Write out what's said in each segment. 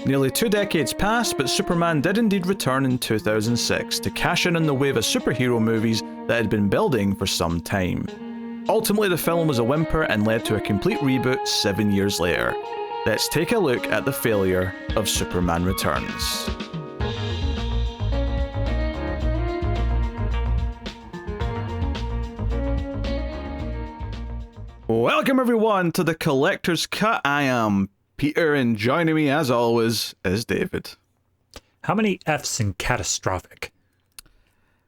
Nearly 2 decades passed, but Superman did indeed return in 2006 to cash in on the wave of superhero movies that had been building for some time. Ultimately, the film was a whimper and led to a complete reboot 7 years later. Let's take a look at the failure of Superman Returns. Welcome everyone to the Collector's Cut. I am Peter, and joining me as always is David. How many F's in catastrophic?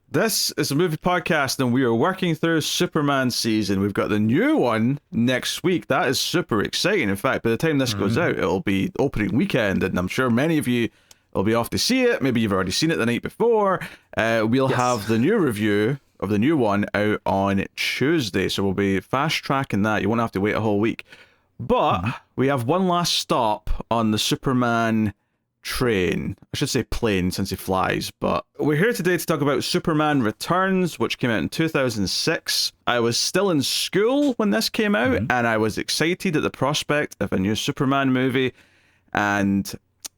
This is a movie podcast and we are working through Superman season. We've got the new one next week. That is super exciting. In fact, by the time this goes out, it'll be opening weekend, and I'm sure many of you will be off to see it. Maybe you've already seen it the night before. We'll have the new review of the new one out on Tuesday, so we'll be fast tracking that. You won't have to wait a whole week. But we have one last stop on the Superman train. I should say plane since he flies, but we're here today to talk about Superman Returns, which came out in 2006. I was still in school when this came out, and I was excited at the prospect of a new Superman movie, and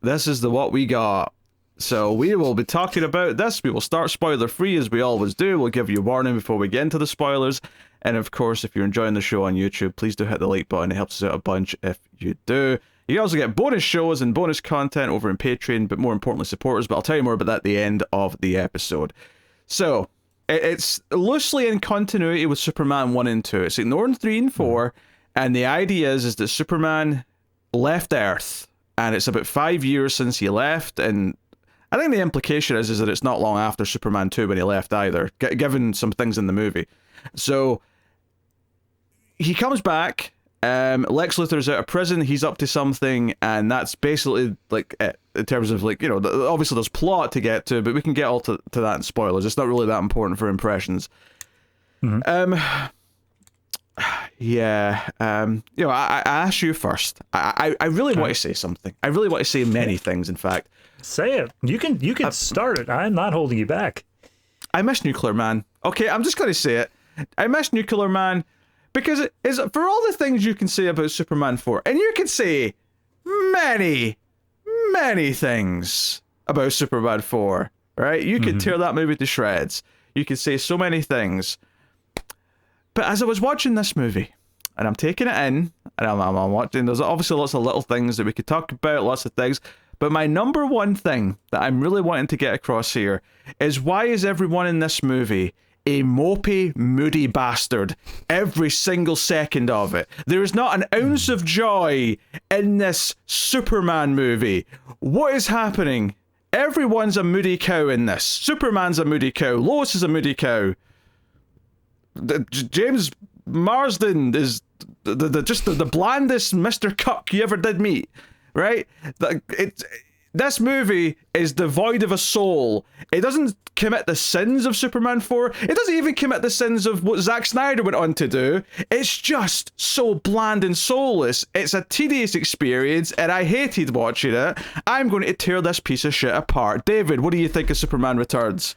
this is what we got. So we will be talking about this. We will start spoiler free as we always do. We'll give you a warning before we get into the spoilers. And of course, if you're enjoying the show on YouTube, please do hit the like button. It helps us out a bunch if you do. You also get bonus shows and bonus content over in Patreon, but more importantly, supporters. But I'll tell you more about that at the end of the episode. So it's loosely in continuity with Superman 1 and 2. It's ignoring 3 and 4. And the idea is that Superman left Earth. And it's about 5 years since he left. And I think the implication is that it's not long after Superman 2 when he left either, given some things in the movie. So he comes back, Lex Luthor's out of prison, he's up to something, and that's basically like it, in terms of like, you know, obviously there's plot to get to, but we can get all to that in spoilers. It's not really that important for impressions. You know, I ask you first. I really want to say something. I really want to say many things, in fact. Say it. You can start it. I'm not holding you back. I miss Nuclear Man. Okay, I'm just going to say it. I miss Nuclear Man because it is, for all the things you can say about Superman 4, and you can say many, many things about Superman 4, right? You could tear that movie to shreds. You could say so many things. But as I was watching this movie, and I'm taking it in, and I'm watching, there's obviously lots of little things that we could talk about, lots of things. But my number one thing that I'm really wanting to get across here is, why is everyone in this movie a mopey, moody bastard every single second of it? There is not an ounce of joy in this Superman movie. What is happening? Everyone's a moody cow in this. Superman's a moody cow. Lois is a moody cow. James Marsden is the blandest Mr. Cuck you ever did meet. Right? This movie is devoid of a soul. It doesn't commit the sins of Superman 4. It doesn't even commit the sins of what Zack Snyder went on to do. It's just so bland and soulless. It's a tedious experience, and I hated watching it. I'm going to tear this piece of shit apart. David, what do you think of Superman Returns?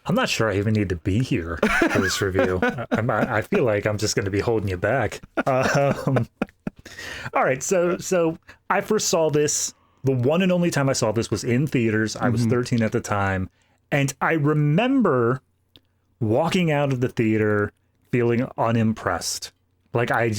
I'm not sure I even need to be here for this review. I feel like I'm just going to be holding you back. All right, so I first saw this, the one and only time I saw this was in theaters. I was 13 at the time, and I remember walking out of the theater feeling unimpressed. Like I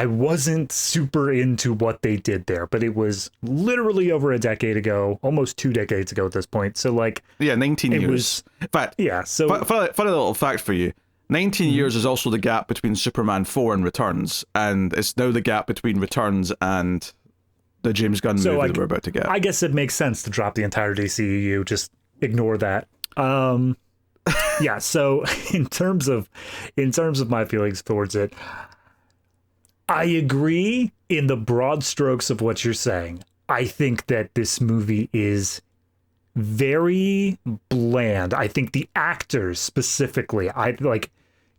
wasn't super into what they did there, but it was literally over a decade ago, almost 2 decades ago at this point. So like, yeah, 19 years. In fact, yeah. So funny little fact for you. 19 years is also the gap between Superman 4 and Returns, and it's now the gap between Returns and the James Gunn movie that we're about to get. I guess it makes sense to drop the entire DCEU, just ignore that. Yeah, so in terms of my feelings towards it, I agree in the broad strokes of what you're saying. I think that this movie is very bland. I think the actors specifically,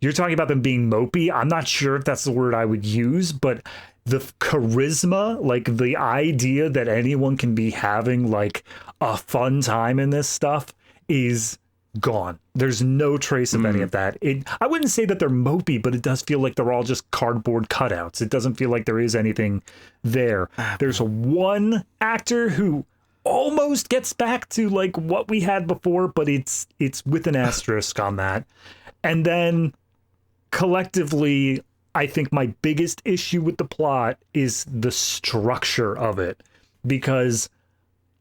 you're talking about them being mopey. I'm not sure if that's the word I would use, but the charisma, like the idea that anyone can be having like a fun time in this stuff is gone. There's no trace of any of that. I wouldn't say that they're mopey, but it does feel like they're all just cardboard cutouts. It doesn't feel like there is anything there. There's one actor who almost gets back to like what we had before, but it's with an asterisk on that. And then collectively, I think my biggest issue with the plot is the structure of it, because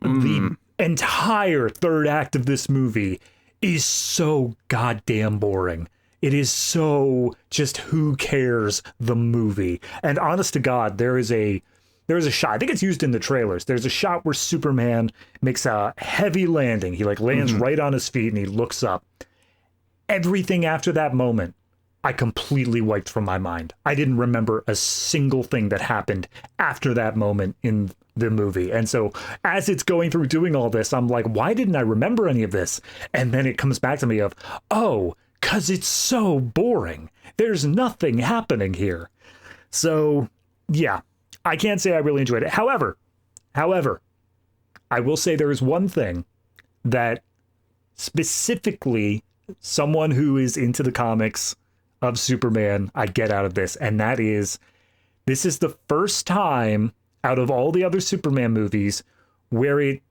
the entire third act of this movie is so goddamn boring. It is so just who cares the movie. And honest to God, there is a shot, I think it's used in the trailers. There's a shot where Superman makes a heavy landing. He like lands right on his feet and he looks up. Everything after that moment, I completely wiped from my mind. I didn't remember a single thing that happened after that moment in the movie. And so as it's going through doing all this, I'm like, why didn't I remember any of this? And then it comes back to me of, oh, because it's so boring. There's nothing happening here. So yeah, I can't say I really enjoyed it. However, I will say there is one thing that specifically someone who is into the comics of Superman I get out of this, and that is, this is the first time out of all the other Superman movies where it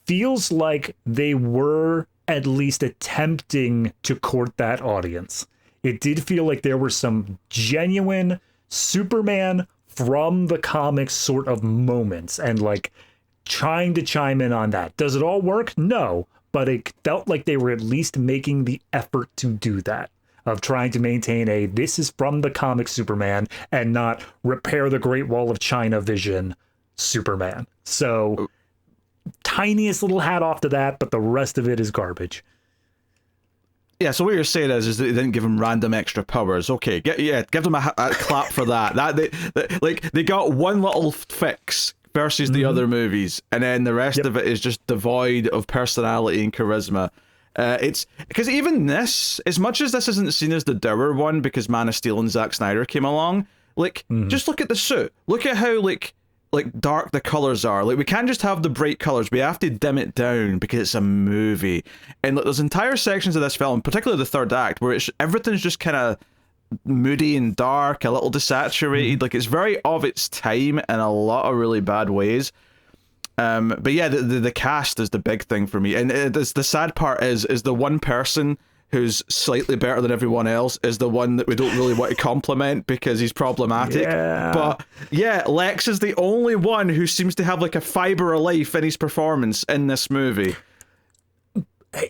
feels like they were at least attempting to court that audience. It did feel like there were some genuine Superman from the comics sort of moments and like trying to chime in on that. Does it all work? No, but it felt like they were at least making the effort to do that, of trying to maintain a this is from the comic Superman and not repair the Great Wall of China vision Superman. So tiniest little hat off to that, but the rest of it is garbage. Yeah, so what you're saying is that they didn't give him random extra powers. Okay, give them a clap for that. They got one little fix versus the other movies, and then the rest of it is just devoid of personality and charisma. It's because even this, as much as this isn't seen as the dour one because Man of Steel and Zack Snyder came along, like just look at the suit. Look at how like dark the colors are. Like, we can't just have the bright colors. We have to dim it down because it's a movie. And like, there's entire sections of this film, particularly the third act, where everything's just kind of moody and dark, a little desaturated. Like, it's very of its time in a lot of really bad ways. But yeah, the cast is the big thing for me, and the sad part is the one person who's slightly better than everyone else is the one that we don't really want to compliment because he's problematic. Yeah. But yeah, Lex is the only one who seems to have like a fiber of life in his performance in this movie.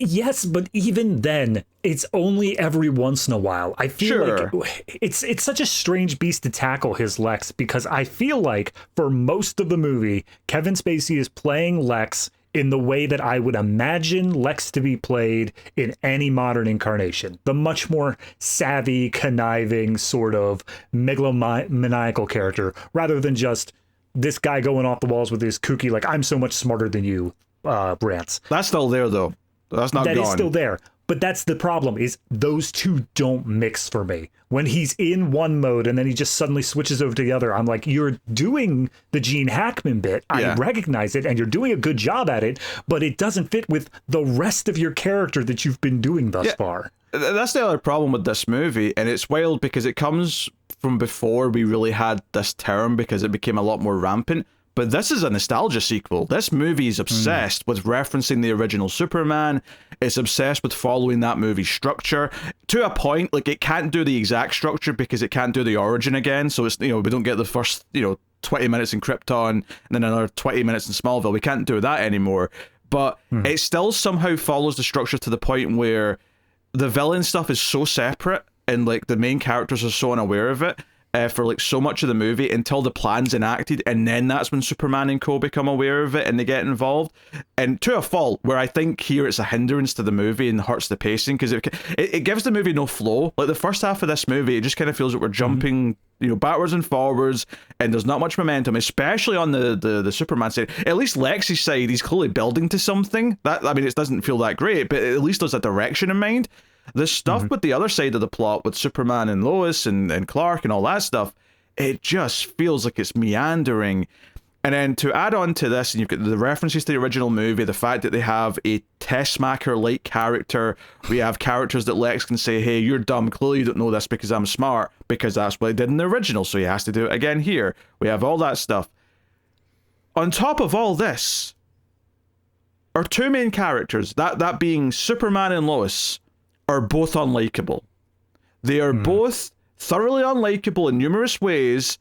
Yes, but even then, it's only every once in a while. I feel like it's such a strange beast to tackle, his Lex, because I feel like for most of the movie, Kevin Spacey is playing Lex in the way that I would imagine Lex to be played in any modern incarnation. The much more savvy, conniving, sort of megalomaniacal character, rather than just this guy going off the walls with his kooky, like, I'm so much smarter than you, rants. That's still there, though. That's not gone. That is still there. But that's the problem, is those two don't mix for me. When he's in one mode and then he just suddenly switches over to the other, I'm like, you're doing the Gene Hackman bit. I recognize it, and you're doing a good job at it, but it doesn't fit with the rest of your character that you've been doing thus far. That's the other problem with this movie, and it's wild because it comes from before we really had this term because it became a lot more rampant. But this is a nostalgia sequel. This movie is obsessed with referencing the original Superman. It's obsessed with following that movie's structure to a point. Like, it can't do the exact structure because it can't do the origin again. So it's, we don't get the first 20 minutes in Krypton and then another 20 minutes in Smallville. We can't do that anymore. But it still somehow follows the structure to the point where the villain stuff is so separate and like the main characters are so unaware of it. For like so much of the movie until the plan's enacted, and then that's when Superman and co become aware of it and they get involved, and to a fault, where I think here it's a hindrance to the movie and hurts the pacing because it gives the movie no flow. Like the first half of this movie, it just kind of feels like we're jumping backwards and forwards, and there's not much momentum, especially on the Superman side. At least Lex's side, he's clearly building to something. It doesn't feel that great, but at least there's a direction in mind. The stuff with the other side of the plot, with Superman and Lois and Clark and all that stuff, it just feels like it's meandering. And then to add on to this, and you've got the references to the original movie, the fact that they have a Tessmacher-like character. We have characters that Lex can say, hey, you're dumb, clearly you don't know this because I'm smart, because that's what he did in the original, so he has to do it again here. We have all that stuff. On top of all this, our two main characters, that being Superman and Lois, are both unlikable. They are both thoroughly unlikable in numerous ways.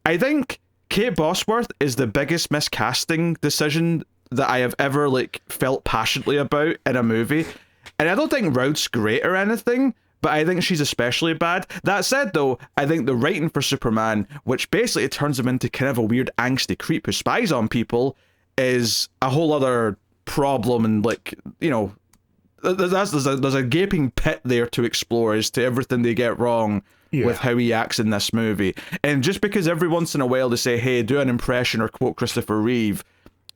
I think Kate Bosworth is the biggest miscasting decision that I have ever felt passionately about in a movie. And I don't think Routh's great or anything, but I think she's especially bad. That said, though, I think the writing for Superman, which basically turns him into kind of a weird angsty creep who spies on people, is a whole other problem. And there's a gaping pit there to explore as to everything they get wrong with how he acts in this movie. And just because every once in a while they say, hey, do an impression or quote Christopher Reeve,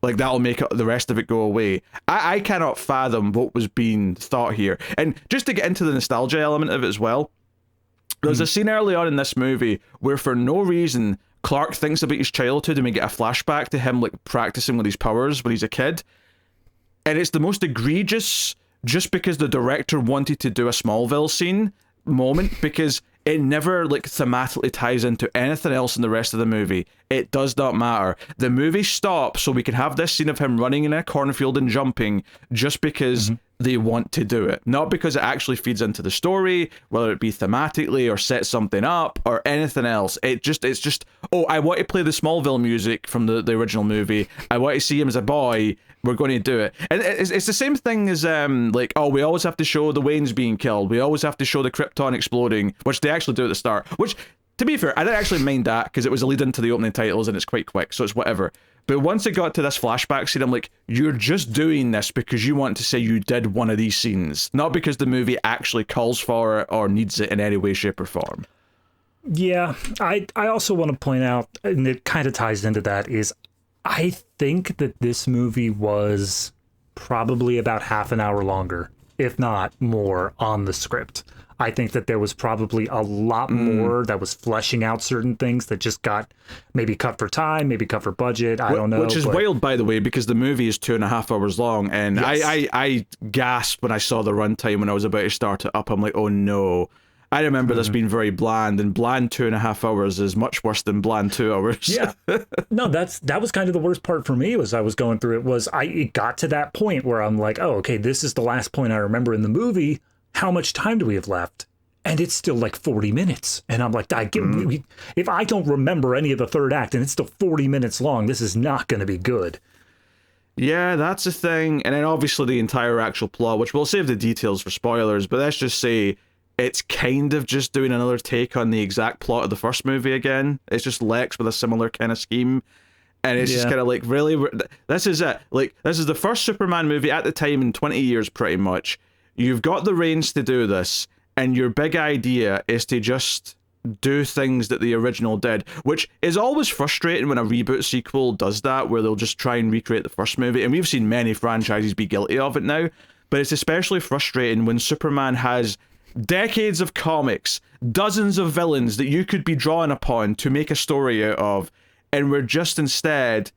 that'll make the rest of it go away. I cannot fathom what was being thought here. And just to get into the nostalgia element of it as well, there's a scene early on in this movie where for no reason Clark thinks about his childhood, and we get a flashback to him practicing with his powers when he's a kid. And it's the most egregious, just because the director wanted to do a Smallville scene moment, because it never thematically ties into anything else in the rest of the movie. It does not matter. The movie stops so we can have this scene of him running in a cornfield and jumping just because they want to do it. Not because it actually feeds into the story, whether it be thematically or set something up or anything else. It's just, oh, I want to play the Smallville music from the original movie. I want to see him as a boy. We're going to do it. And it's the same thing as, oh, we always have to show the Waynes being killed. We always have to show the Krypton exploding, which they actually do at the start. Which, to be fair, I didn't actually mind that because it was a lead into the opening titles and it's quite quick, so it's whatever. But once it got to this flashback scene, I'm like, you're just doing this because you want to say you did one of these scenes, not because the movie actually calls for it or needs it in any way, shape, or form. Yeah, I also want to point out, and it kind of ties into that, is I think that this movie was probably about half an hour longer, if not more, on the script. I think that there was probably a lot more that was fleshing out certain things that just got maybe cut for time, maybe cut for budget. I don't know. Which is wild, by the way, because the movie is 2.5 hours long. And yes. I gasped when I saw the runtime when I was about to start it up. I'm like, oh no. I remember this being very bland, and bland 2.5 hours is much worse than bland 2 hours. Yeah. No, that was kind of the worst part for me as I was going through it. It got to that point where I'm like, oh, okay, this is the last point I remember in the movie. How much time do we have left? And it's still 40 minutes. And I'm like, if I don't remember any of the third act and it's still 40 minutes long, this is not going to be good. Yeah, that's the thing. And then obviously the entire actual plot, which we'll save the details for spoilers, but let's just say it's kind of just doing another take on the exact plot of the first movie again. It's just Lex with a similar kind of scheme. And it's just kind of really, this is it. This is the first Superman movie at the time in 20 years, pretty much. You've got the reins to do this, and your big idea is to just do things that the original did, which is always frustrating when a reboot sequel does that, where they'll just try and recreate the first movie. And we've seen many franchises be guilty of it now, but it's especially frustrating when Superman has decades of comics, dozens of villains that you could be drawing upon to make a story out of, and we're just instead,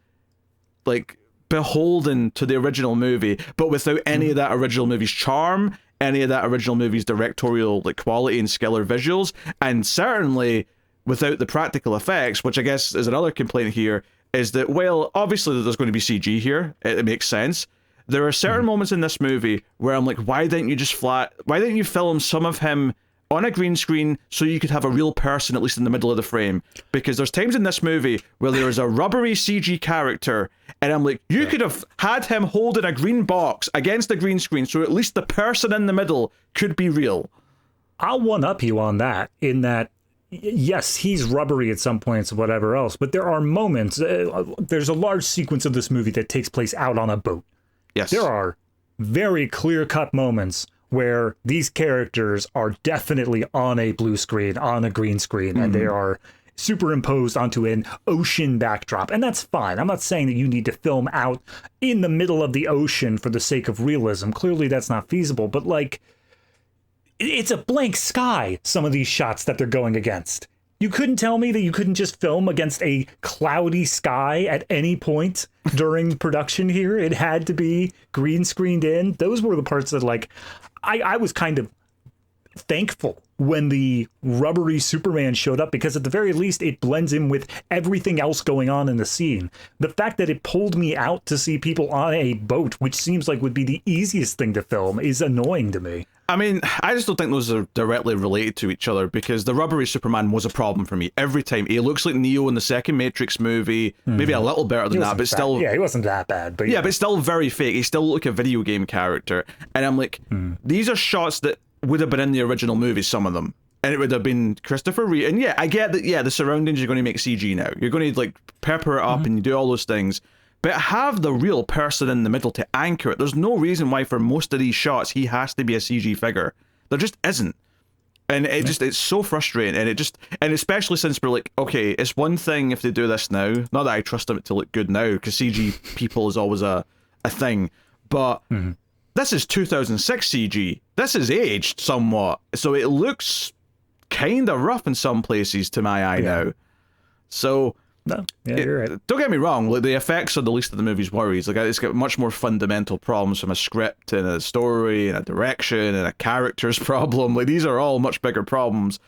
beholden to the original movie, but without any of that original movie's charm, any of that original movie's directorial quality and skill or visuals, and certainly without the practical effects, which I guess is another complaint here, is that, well, obviously there's going to be CG here, it makes sense. There are certain moments in this movie where I'm like, why didn't you film some of him on a green screen so you could have a real person at least in the middle of the frame? Because there's times in this movie where there is a rubbery CG character, and I'm like, you could have had him holding a green box against a green screen so at least the person in the middle could be real. I'll one-up you on that, in that, yes, he's rubbery at some points and whatever else, but there are moments, there's a large sequence of this movie that takes place out on a boat. Yes. There are very clear-cut moments where these characters are definitely on a blue screen, on a green screen, and they are superimposed onto an ocean backdrop. And that's fine. I'm not saying that you need to film out in the middle of the ocean for the sake of realism. Clearly that's not feasible, but it's a blank sky, some of these shots that they're going against. You couldn't tell me that you couldn't just film against a cloudy sky at any point during production here. It had to be green screened in. Those were the parts that, like, I was kind of thankful when the rubbery Superman showed up, because at the very least it blends in with everything else going on in the scene. The fact that it pulled me out to see people on a boat, which seems like would be the easiest thing to film, is annoying to me. I mean, I just don't think those are directly related to each other, because the rubbery Superman was a problem for me every time. He looks like Neo in the second Matrix movie, maybe a little better than that, but still... Yeah, he wasn't that bad. But yeah, but still very fake. He still looked like a video game character. And I'm like, these are shots that would have been in the original movie, some of them. And it would have been Christopher Reeve. And yeah, I get that, yeah, the surroundings you're going to make CG now. You're going to, like, pepper it up and you do all those things. But have the real person in the middle to anchor it. There's no reason why for most of these shots he has to be a CG figure. There just isn't. And it just, it's so frustrating. And especially since we're like, okay, it's one thing if they do this now. Not that I trust them to look good now, because CG people is always a thing. But this is 2006 CG. This is aged somewhat. So it looks kind of rough in some places to my eye now. So... No, yeah, you're right. Don't get me wrong, like, the effects are the least of the movie's worries. Like, it's got much more fundamental problems from a script and a story and a direction and a character's problem. Like, these are all much bigger problems,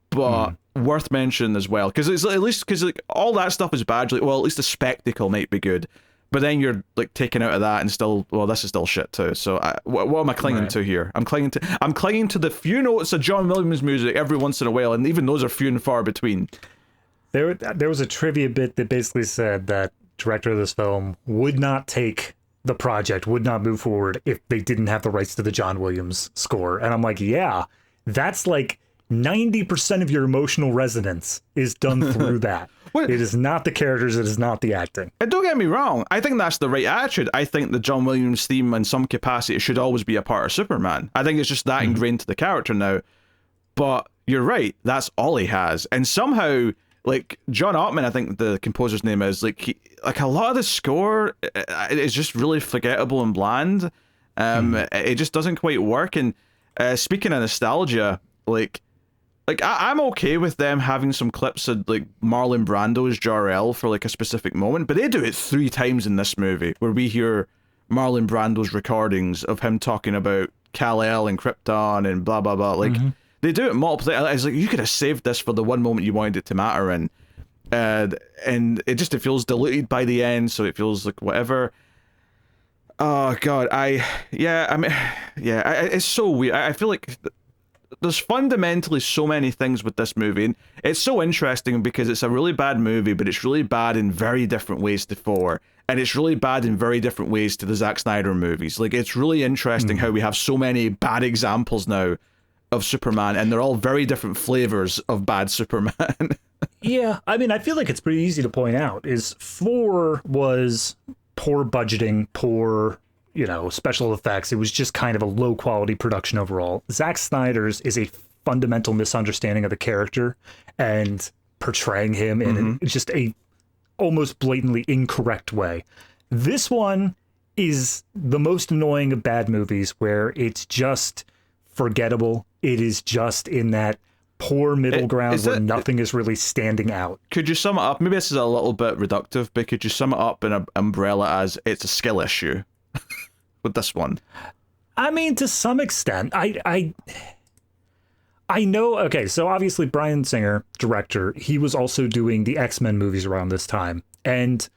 but worth mentioning as well. Because it's at least, because like, all that stuff is bad. Like, well, at least the spectacle might be good. But then you're like taken out of that and still, well, this is still shit too. So what am I clinging to here? I'm clinging to the few notes of John Williams music every once in a while, and even those are few and far between. There was a trivia bit that basically said that director of this film would not take the project, would not move forward if they didn't have the rights to the John Williams score. And I'm like, yeah, that's like 90% of your emotional resonance is done through that. It is not the characters, it is not the acting. And don't get me wrong, I think that's the right attitude. I think the John Williams theme in some capacity should always be a part of Superman. I think it's just that ingrained to the character now. But you're right, that's all he has. And somehow... like, John Ottman, I think the composer's name is, like, a lot of the score is just really forgettable and bland. It just doesn't quite work. And speaking of nostalgia, like I'm okay with them having some clips of, like, Marlon Brando's Jor-El for, like, a specific moment, but they do it 3 times in this movie, where we hear Marlon Brando's recordings of him talking about Kal-El and Krypton and blah, blah, blah. Like... they do it multiple times. It's like, you could have saved this for the one moment you wanted it to matter in. And it feels diluted by the end, so it feels like whatever. Oh, God. It's so weird. I feel like there's fundamentally so many things with this movie. And it's so interesting because it's a really bad movie, but it's really bad in very different ways to 4. And it's really bad in very different ways to the Zack Snyder movies. Like, it's really interesting how we have so many bad examples now of Superman, and they're all very different flavors of bad Superman. Yeah, I mean, I feel like it's pretty easy to point out is 4 was poor budgeting, poor, special effects. It was just kind of a low quality production overall. Zack Snyder's is a fundamental misunderstanding of the character and portraying him in just a almost blatantly incorrect way. This one is the most annoying of bad movies, where it's just forgettable. It is just in that poor middle ground where nothing is really standing out. Could you sum it up? Maybe this is a little bit reductive, but could you sum it up in an umbrella as it's a skill issue with this one? I mean, to some extent, I know. Okay, so obviously Bryan Singer, director, he was also doing the X-Men movies around this time, and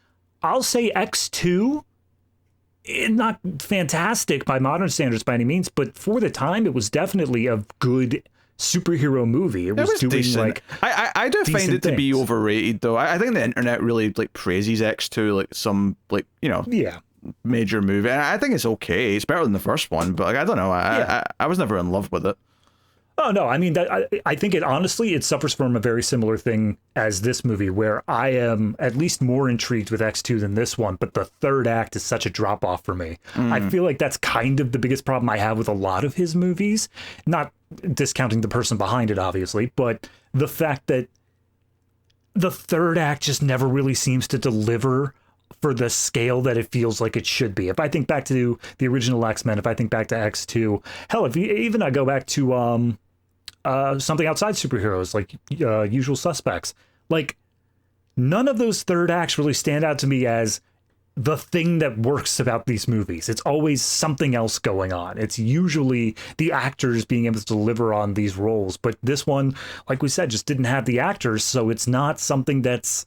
I'll say X2. Not fantastic by modern standards by any means, but for the time, it was definitely a good superhero movie. It was doing decent. Like I do find it to be overrated though. I think the internet really like praises X2 like some like major movie. And I think it's okay. It's better than the first one, but like, I don't know. I was never in love with it. Oh, no, I mean, I think it suffers from a very similar thing as this movie, where I am at least more intrigued with X2 than this one, but the third act is such a drop-off for me. I feel like that's kind of the biggest problem I have with a lot of his movies, not discounting the person behind it, obviously, but the fact that the third act just never really seems to deliver for the scale that it feels like it should be. If I think back to the original X-Men, if I think back to X2, hell, if you, even I go back to something outside superheroes, like Usual Suspects. Like, none of those third acts really stand out to me as the thing that works about these movies. It's always something else going on. It's usually the actors being able to deliver on these roles. But this one, like we said, just didn't have the actors, so it's not something that's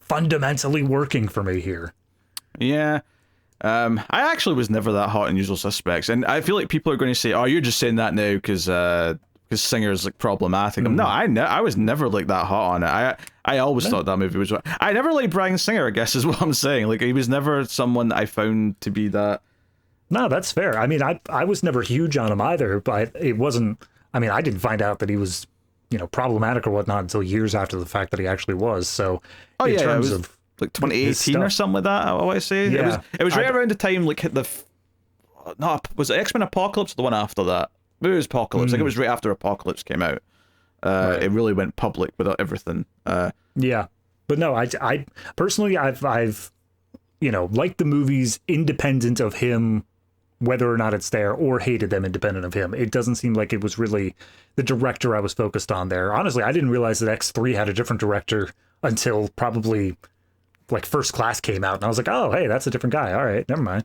fundamentally working for me here. Yeah. I actually was never that hot in Usual Suspects, and I feel like people are going to say, "Oh, you're just saying that now because Singer's like problematic." No, I was never like that hot on it. I always thought that movie was. I never liked Bryan Singer, I guess is what I'm saying. Like, he was never someone that I found to be that. No, that's fair. I mean, I was never huge on him either, but it wasn't. I mean, I didn't find out that he was, problematic or whatnot until years after the fact that he actually was. So, in terms of like 2018 or something like that, I want to say. Yeah, it was right around the time like was it X-Men Apocalypse or the one after that? Maybe it was Apocalypse. Like, it was right after Apocalypse came out. Right. It really went public without everything. Yeah, but no, I personally, I've liked the movies independent of him, whether or not it's there, or hated them independent of him. It doesn't seem like it was really the director I was focused on there. Honestly, I didn't realize that X3 had a different director until probably like First Class came out, and I was like, oh, hey, that's a different guy. All right, never mind.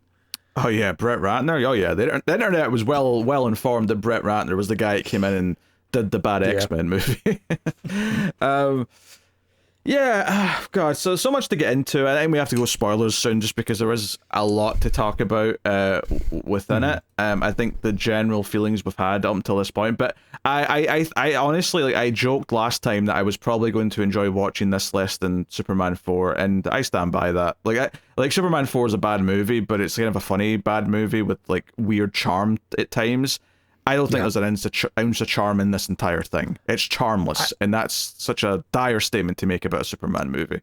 Oh yeah, Brett Ratner. Oh yeah, the internet was well informed that Brett Ratner was the guy that came in and did the bad X-Men movie. God, so much to get into. I think we have to go spoilers soon, just because there is a lot to talk about within it. I think the general feelings we've had up until this point, but I honestly, like, I joked last time that I was probably going to enjoy watching this less than Superman 4, and I stand by that. Like Superman 4 is a bad movie, but it's kind of a funny bad movie with like weird charm at times. I don't think there's an ounce of charm in this entire thing. It's charmless, and that's such a dire statement to make about a Superman movie.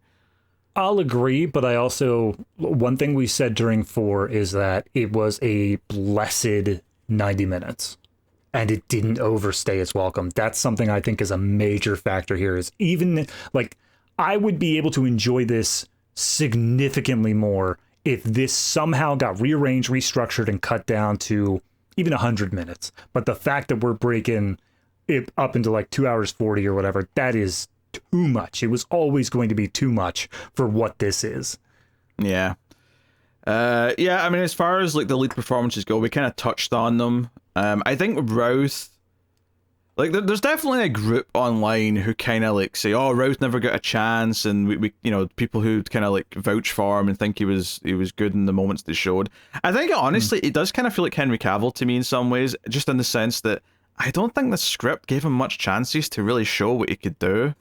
I'll agree, but I also, one thing we said during 4 is that it was a blessed 90 minutes, and it didn't overstay its welcome. That's something I think is a major factor here, is even, like, I would be able to enjoy this significantly more if this somehow got rearranged, restructured, and cut down to even 100 minutes. But the fact that we're breaking it up into like 2 hours 40 or whatever, that is too much. It was always going to be too much for what this is. Yeah. I mean, as far as like the lead performances go, we kind of touched on them. I think Routh, like, there's definitely a group online who kind of like say, oh, Routh never got a chance, and we people who kind of like vouch for him and think he was good in the moments they showed. I think honestly, it does kind of feel like Henry Cavill to me in some ways, just in the sense that I don't think the script gave him much chances to really show what he could do.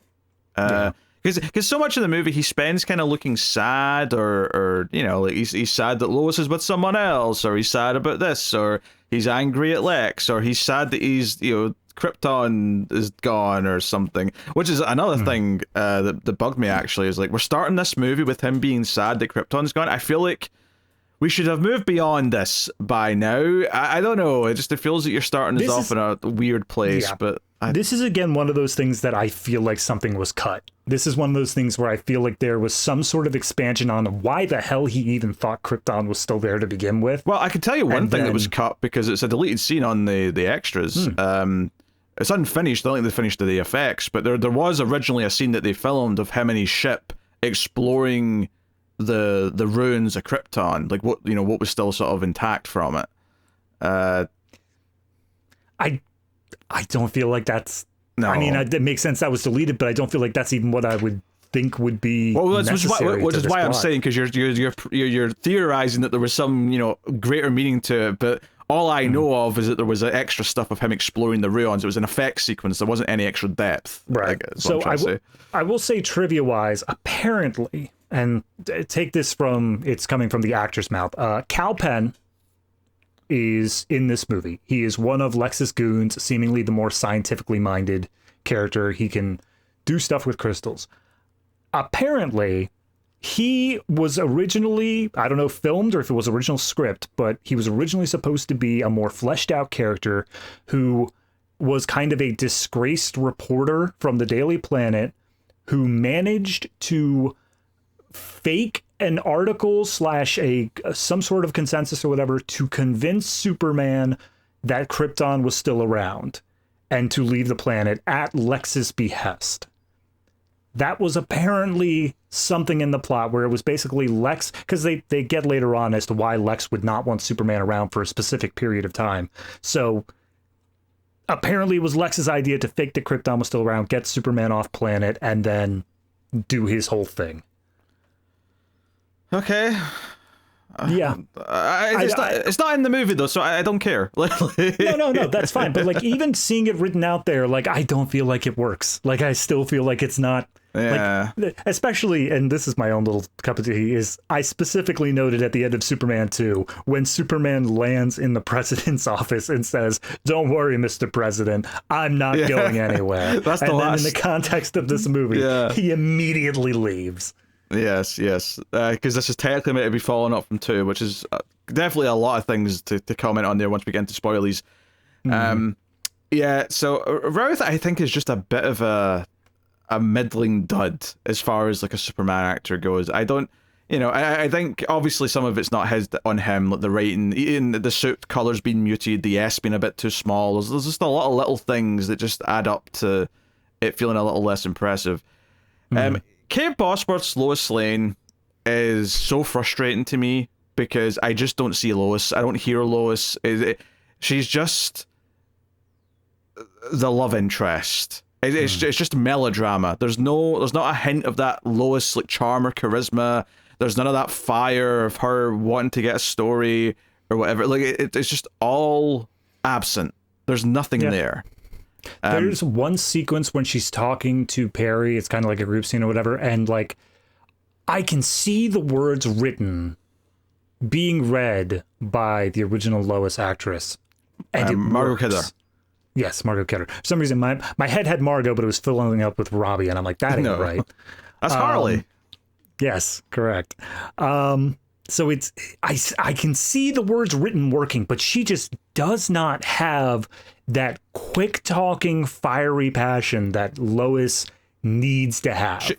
Because so much of the movie he spends kind of looking sad, or like he's sad that Lois is with someone else, or he's sad about this, or he's angry at Lex, or he's sad that he's Krypton is gone or something, which is another thing that bugged me, actually, is like, we're starting this movie with him being sad that Krypton's gone. I feel like we should have moved beyond this by now. I don't know, it feels like you're starting us off in a weird place. But this is again one of those things that I feel like something was cut. This is one of those things where I feel like there was some sort of expansion on why the hell he even thought Krypton was still there to begin with. Well, I can tell you one thing that was cut, because it's a deleted scene on the extras. It's unfinished. I don't think they finished the effects, but there was originally a scene that they filmed of him and his ship exploring the ruins of Krypton, like what was still sort of intact from it. I don't feel like that's. No, I mean, it makes sense that was deleted, but I don't feel like that's even what I would think would be. Well, necessary which is why I'm saying, because you're theorizing that there was some greater meaning to it, but all I know of is that there was extra stuff of him exploring the ruins. It was an effect sequence. There wasn't any extra depth. Right. So I will say, trivia wise, apparently, and take this from, it's coming from the actor's mouth. Kal Penn is in this movie. He is one of Lex's goons, seemingly the more scientifically minded character. He can do stuff with crystals. Apparently, he was originally, I don't know, filmed or if it was original script, but he was originally supposed to be a more fleshed out character who was kind of a disgraced reporter from the Daily Planet who managed to fake an article / some sort of consensus or whatever to convince Superman that Krypton was still around. and to leave the planet at Lex's behest. That was apparently something in the plot where it was basically Lex, because they get later on as to why Lex would not want Superman around for a specific period of time. So apparently it was Lex's idea to fake that Krypton was still around, get Superman off planet, and then do his whole thing. Okay. Yeah. It's not in the movie, though, so I don't care. No, that's fine. But, like, even seeing it written out there, like, I don't feel like it works. Like, I still feel like it's not... Yeah. Like, especially, and this is my own little cup of tea, is I specifically noted at the end of Superman 2, when Superman lands in the president's office and says, "Don't worry, Mr. President, I'm not going anywhere." That's and the then last... in the context of this movie, he immediately leaves. Yes. Because this is technically meant to be following up from 2, which is definitely a lot of things to comment on there once we get into spoilies. Yeah, so Routh, I think, is just a bit of a middling dud as far as like a Superman actor goes. I don't, I think obviously some of it's not on him, like the writing, even the suit colors being muted, the S being a bit too small. There's just a lot of little things that just add up to it feeling a little less impressive. Kate Bosworth's Lois Lane is so frustrating to me because I just don't see Lois. I don't hear Lois. She's just the love interest. It's just melodrama. There's not a hint of that Lois like charm or charisma. There's none of that fire of her wanting to get a story or whatever. Like it's just all absent. There's nothing there. There's one sequence when she's talking to Perry. It's kind of like a group scene or whatever, and like I can see the words written being read by the original Lois actress, and it Margot works. Kidder. Yes, Margot Kidder. For some reason, my head had Margot, but it was filling up with Robbie, and I'm like, that ain't right. That's Harley. Yes, correct. So it's I can see the words written working, but she just does not have that quick talking, fiery passion that Lois needs to have.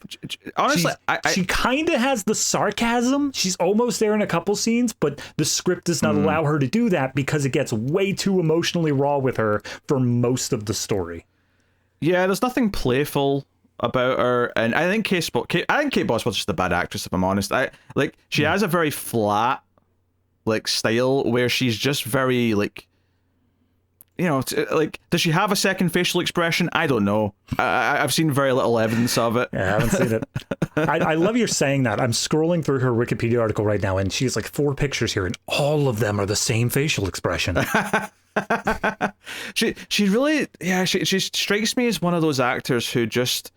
Honestly, she kind of has the sarcasm. She's almost there in a couple scenes, but the script does not allow her to do that because it gets way too emotionally raw with her for most of the story. Yeah, there's nothing playful about her, and I think Kate Bosworth's just a bad actress, if I'm honest. She has a very flat like style where she's just very like, does she have a second facial expression? I don't know. I've seen very little evidence of it. Yeah, I haven't seen it. I love you're saying that. I'm scrolling through her Wikipedia article right now, and she has like 4 pictures here, and all of them are the same facial expression. She really, she strikes me as one of those actors who just,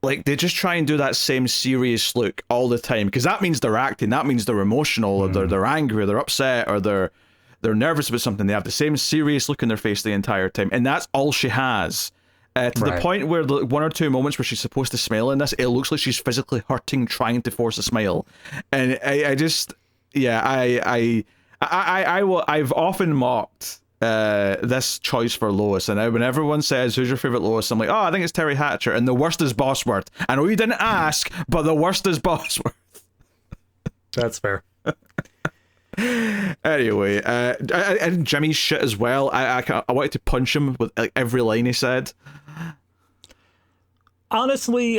like, they just try and do that same serious look all the time, because that means they're acting, that means they're emotional, or they're angry, or they're upset, or they're nervous about something. They have the same serious look in their face the entire time, and that's all she has. To the point where the 1 or 2 moments where she's supposed to smile in this, it looks like she's physically hurting trying to force a smile. And I've often mocked this choice for Lois, and when everyone says who's your favorite Lois, I'm like, I think it's Terry Hatcher, and the worst is Bosworth. I know you didn't ask, but the worst is Bosworth. That's fair. Anyway, and Jimmy's shit as well. I wanted to punch him with like every line he said. Honestly,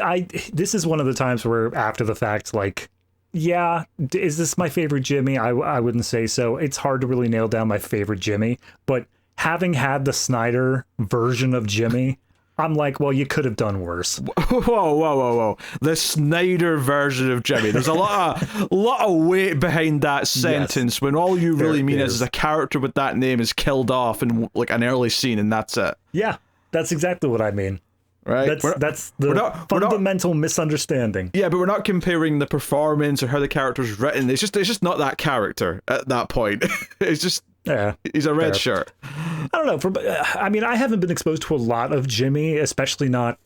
this is one of the times where after the fact, like, yeah, is this my favorite Jimmy? I wouldn't say so. It's hard to really nail down my favorite Jimmy, but having had the Snyder version of Jimmy, I'm like, well, you could have done worse. Whoa. The Snyder version of Jimmy. There's a lot of weight behind that sentence, when all you really mean is a character with that name is killed off in like an early scene, and that's it. Yeah, that's exactly what I mean. Right? That's the fundamental misunderstanding. Yeah, but we're not comparing the performance or how the character's written. It's just not that character at that point. It's just... Yeah, he's a red shirt. I don't know. I mean, I haven't been exposed to a lot of Jimmy, especially not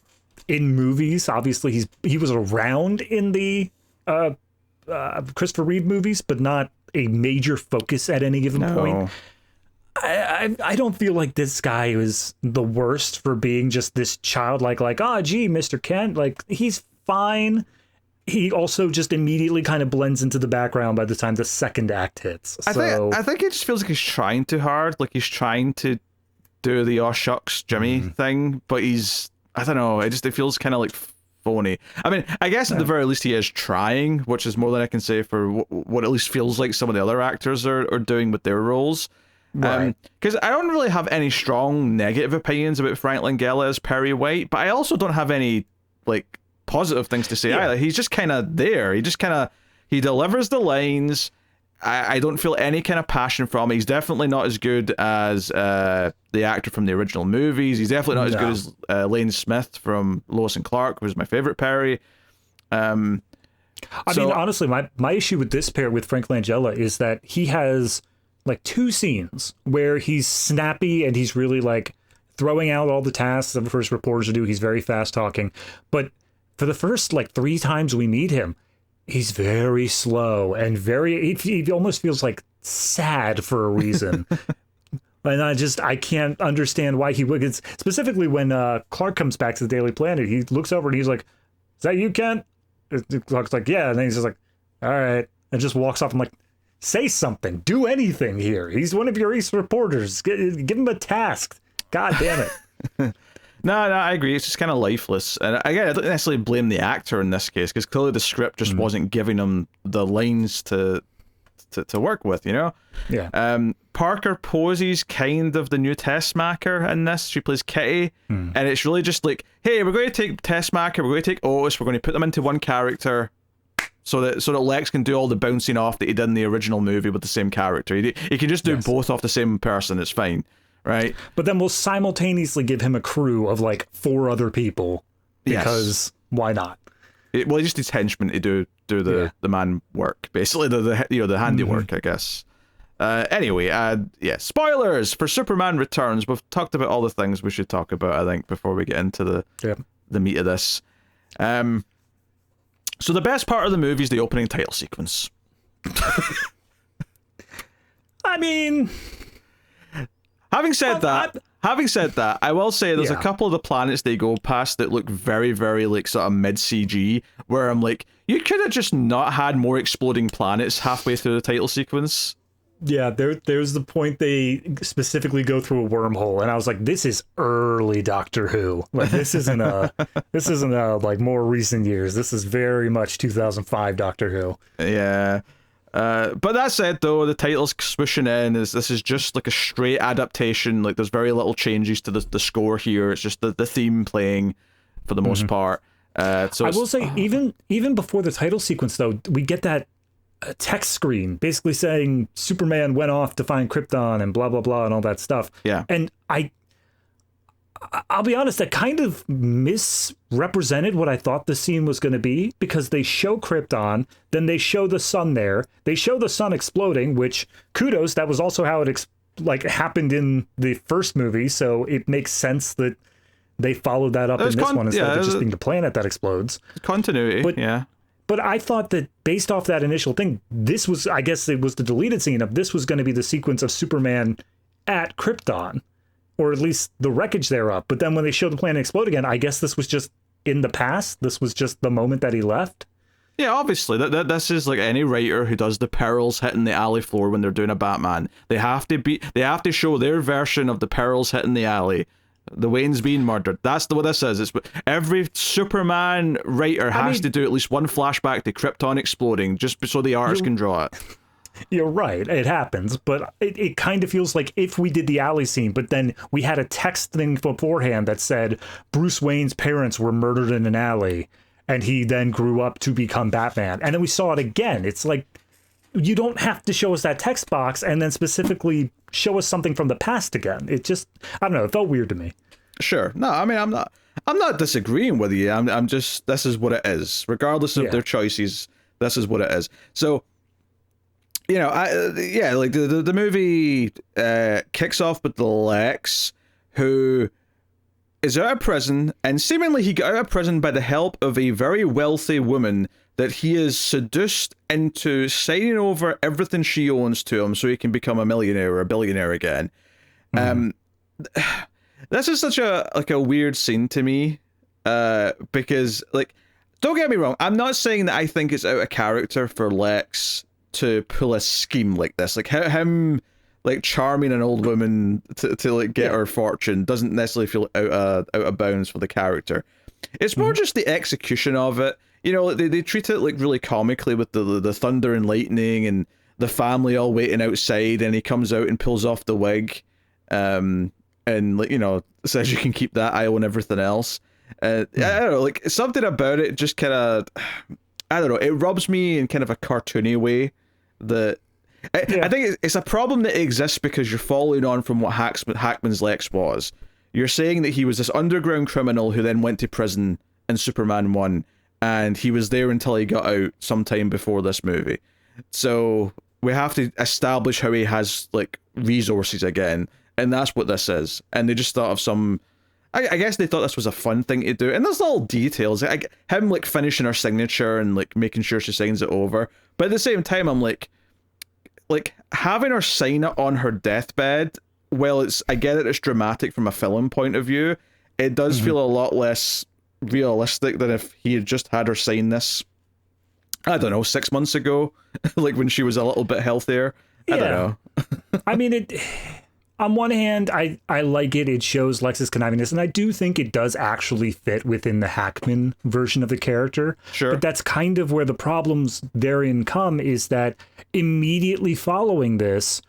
in movies. Obviously, he was around in the Christopher Reeve movies, but not a major focus at any given point. I don't feel like this guy is the worst for being just this childlike, like, gee, Mr. Kent, like, he's fine. He also just immediately kind of blends into the background by the time the second act hits. I think it just feels like he's trying too hard. Like he's trying to do the "oh shucks, Jimmy" thing, but I don't know, it feels kind of like phony. I mean, I guess at the very least he is trying, which is more than I can say for what at least feels like some of the other actors are doing with their roles. Right. Because I don't really have any strong negative opinions about Frank Langella as Perry White, but I also don't have any like positive things to say either. He's just kind of there. He delivers the lines. I don't feel any kind of passion from him. He's definitely not as good as the actor from the original movies. He's definitely not as good as Lane Smith from Lois and Clark, who's my favorite Perry. I mean, honestly, my issue with this pair with Frank Langella is that he has like 2 scenes where he's snappy and he's really like throwing out all the tasks that the first reporters do. He's very fast talking, but for the first like 3 times we meet him, he's very slow and he almost feels like sad for a reason. And I can't understand why he would. It's specifically when Clark comes back to the Daily Planet, he looks over and he's like, "Is that you, Kent?" Clark's like, "Yeah." And then he's just like, "All right," and just walks off. I'm like, say something, do anything here. He's one of your East reporters. Give him a task. God damn it. No, I agree. It's just kind of lifeless. And again, I don't necessarily blame the actor in this case, because clearly the script just wasn't giving him the lines to work with, you know? Yeah. Parker Posey's kind of the new Tessmacher in this. She plays Kitty. And it's really just like, hey, we're going to take Tessmacher, we're going to take Otis, we're going to put them into one character so that Lex can do all the bouncing off that he did in the original movie with the same character. He can just do both off the same person. It's fine. Right, but then we'll simultaneously give him a crew of like 4 other people because why not? He just needs henchmen to do the man work, basically the handiwork, I guess. Anyway, spoilers for Superman Returns. We've talked about all the things we should talk about, I think, before we get into the meat of this. So the best part of the movie is the opening title sequence. I mean, Having said that, I will say there's a couple of the planets they go past that look very, very like sort of mid-CG, where I'm like, you could have just not had more exploding planets halfway through the title sequence. Yeah, there's the point they specifically go through a wormhole, and I was like, this is early Doctor Who. Like this isn't like more recent years. This is very much 2005 Doctor Who. Yeah. But that said, though, the title's swooshing in. This is just like a straight adaptation. Like there's very little changes to the score here. It's just the theme playing for the most part. So I will say, even before the title sequence, though, we get that text screen basically saying Superman went off to find Krypton and blah blah blah and all that stuff. Yeah, and I'll be honest, that kind of misrepresented what I thought the scene was going to be, because they show Krypton, then they show the sun there, they show the sun exploding, which kudos, that was also how it happened in the first movie, so it makes sense that they followed that up in this one instead of just being the planet that explodes. Continuity, But I thought that based off that initial thing, this was, I guess it was the deleted scene of this was going to be the sequence of Superman at Krypton, or at least the wreckage thereof. But then when they showed the planet explode again, I guess this was just in the past. This was just the moment that he left. Yeah, obviously. This is like any writer who does the perils hitting the alley floor when they're doing a Batman. They have to show their version of the perils hitting the alley. The Wayne's being murdered. That's what this is. It's every Superman writer has to do at least one flashback to Krypton exploding, just so the artist can draw it. You're right, it happens, but it kind of feels like if we did the alley scene, but then we had a text thing beforehand that said Bruce Wayne's parents were murdered in an alley, and he then grew up to become Batman, and then we saw it again. It's like, you don't have to show us that text box and then specifically show us something from the past again. It just, I don't know, it felt weird to me. Sure. No, I mean, I'm not disagreeing with you. I'm just, this is what it is. Regardless of their choices, this is what it is. So, you know, like the movie kicks off with Lex, who is out of prison, and seemingly he got out of prison by the help of a very wealthy woman that he is seduced into signing over everything she owns to him so he can become a millionaire or a billionaire again. This is such a weird scene to me, because, like, don't get me wrong, I'm not saying that I think it's out of character for Lex to pull a scheme like this. Like, him like charming an old woman to like get her fortune doesn't necessarily feel out of bounds for the character. It's more just the execution of it. You know, they treat it like really comically with the thunder and lightning and the family all waiting outside, and he comes out and pulls off the wig, and like, you know, says you can keep that aisle and everything else. I don't know, like something about it just kind of, I don't know, it rubs me in kind of a cartoony way. I think it's a problem that exists because you're following on from what Hackman's Lex was. You're saying that he was this underground criminal who then went to prison in Superman 1, and he was there until he got out sometime before this movie. So we have to establish how he has like resources again, and that's what this is. And they just thought of some, I guess they thought this was a fun thing to do, and there's little details, him like finishing her signature and like making sure she signs it over. But at the same time, I'm like having her sign it on her deathbed. Well, I get it, it's dramatic from a film point of view. It does feel a lot less realistic than if he had just had her sign this, I don't know, 6 months ago, like when she was a little bit healthier. I don't know. I mean, on one hand, I like it. It shows Lex's connivingness, and I do think it does actually fit within the Hackman version of the character. Sure. But that's kind of where the problems therein come, is that immediately following this,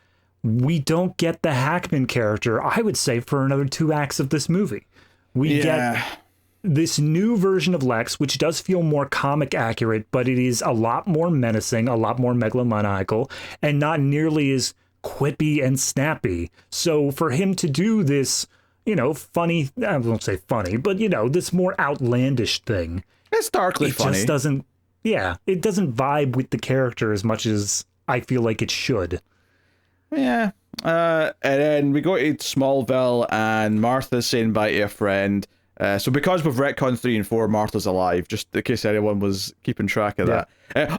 we don't get the Hackman character, I would say, for another 2 acts of this movie. We get this new version of Lex, which does feel more comic accurate, but it is a lot more menacing, a lot more megalomaniacal, and not nearly as quippy and snappy. So for him to do this, you know, funny, I won't say funny, but, you know, this more outlandish thing, it's darkly funny. It just doesn't, it doesn't vibe with the character as much as I feel like it should. Yeah. And then we go to Smallville, and Martha's saying bye to a friend. So because we've retconned 3 and 4, Martha's alive, just in case anyone was keeping track of that.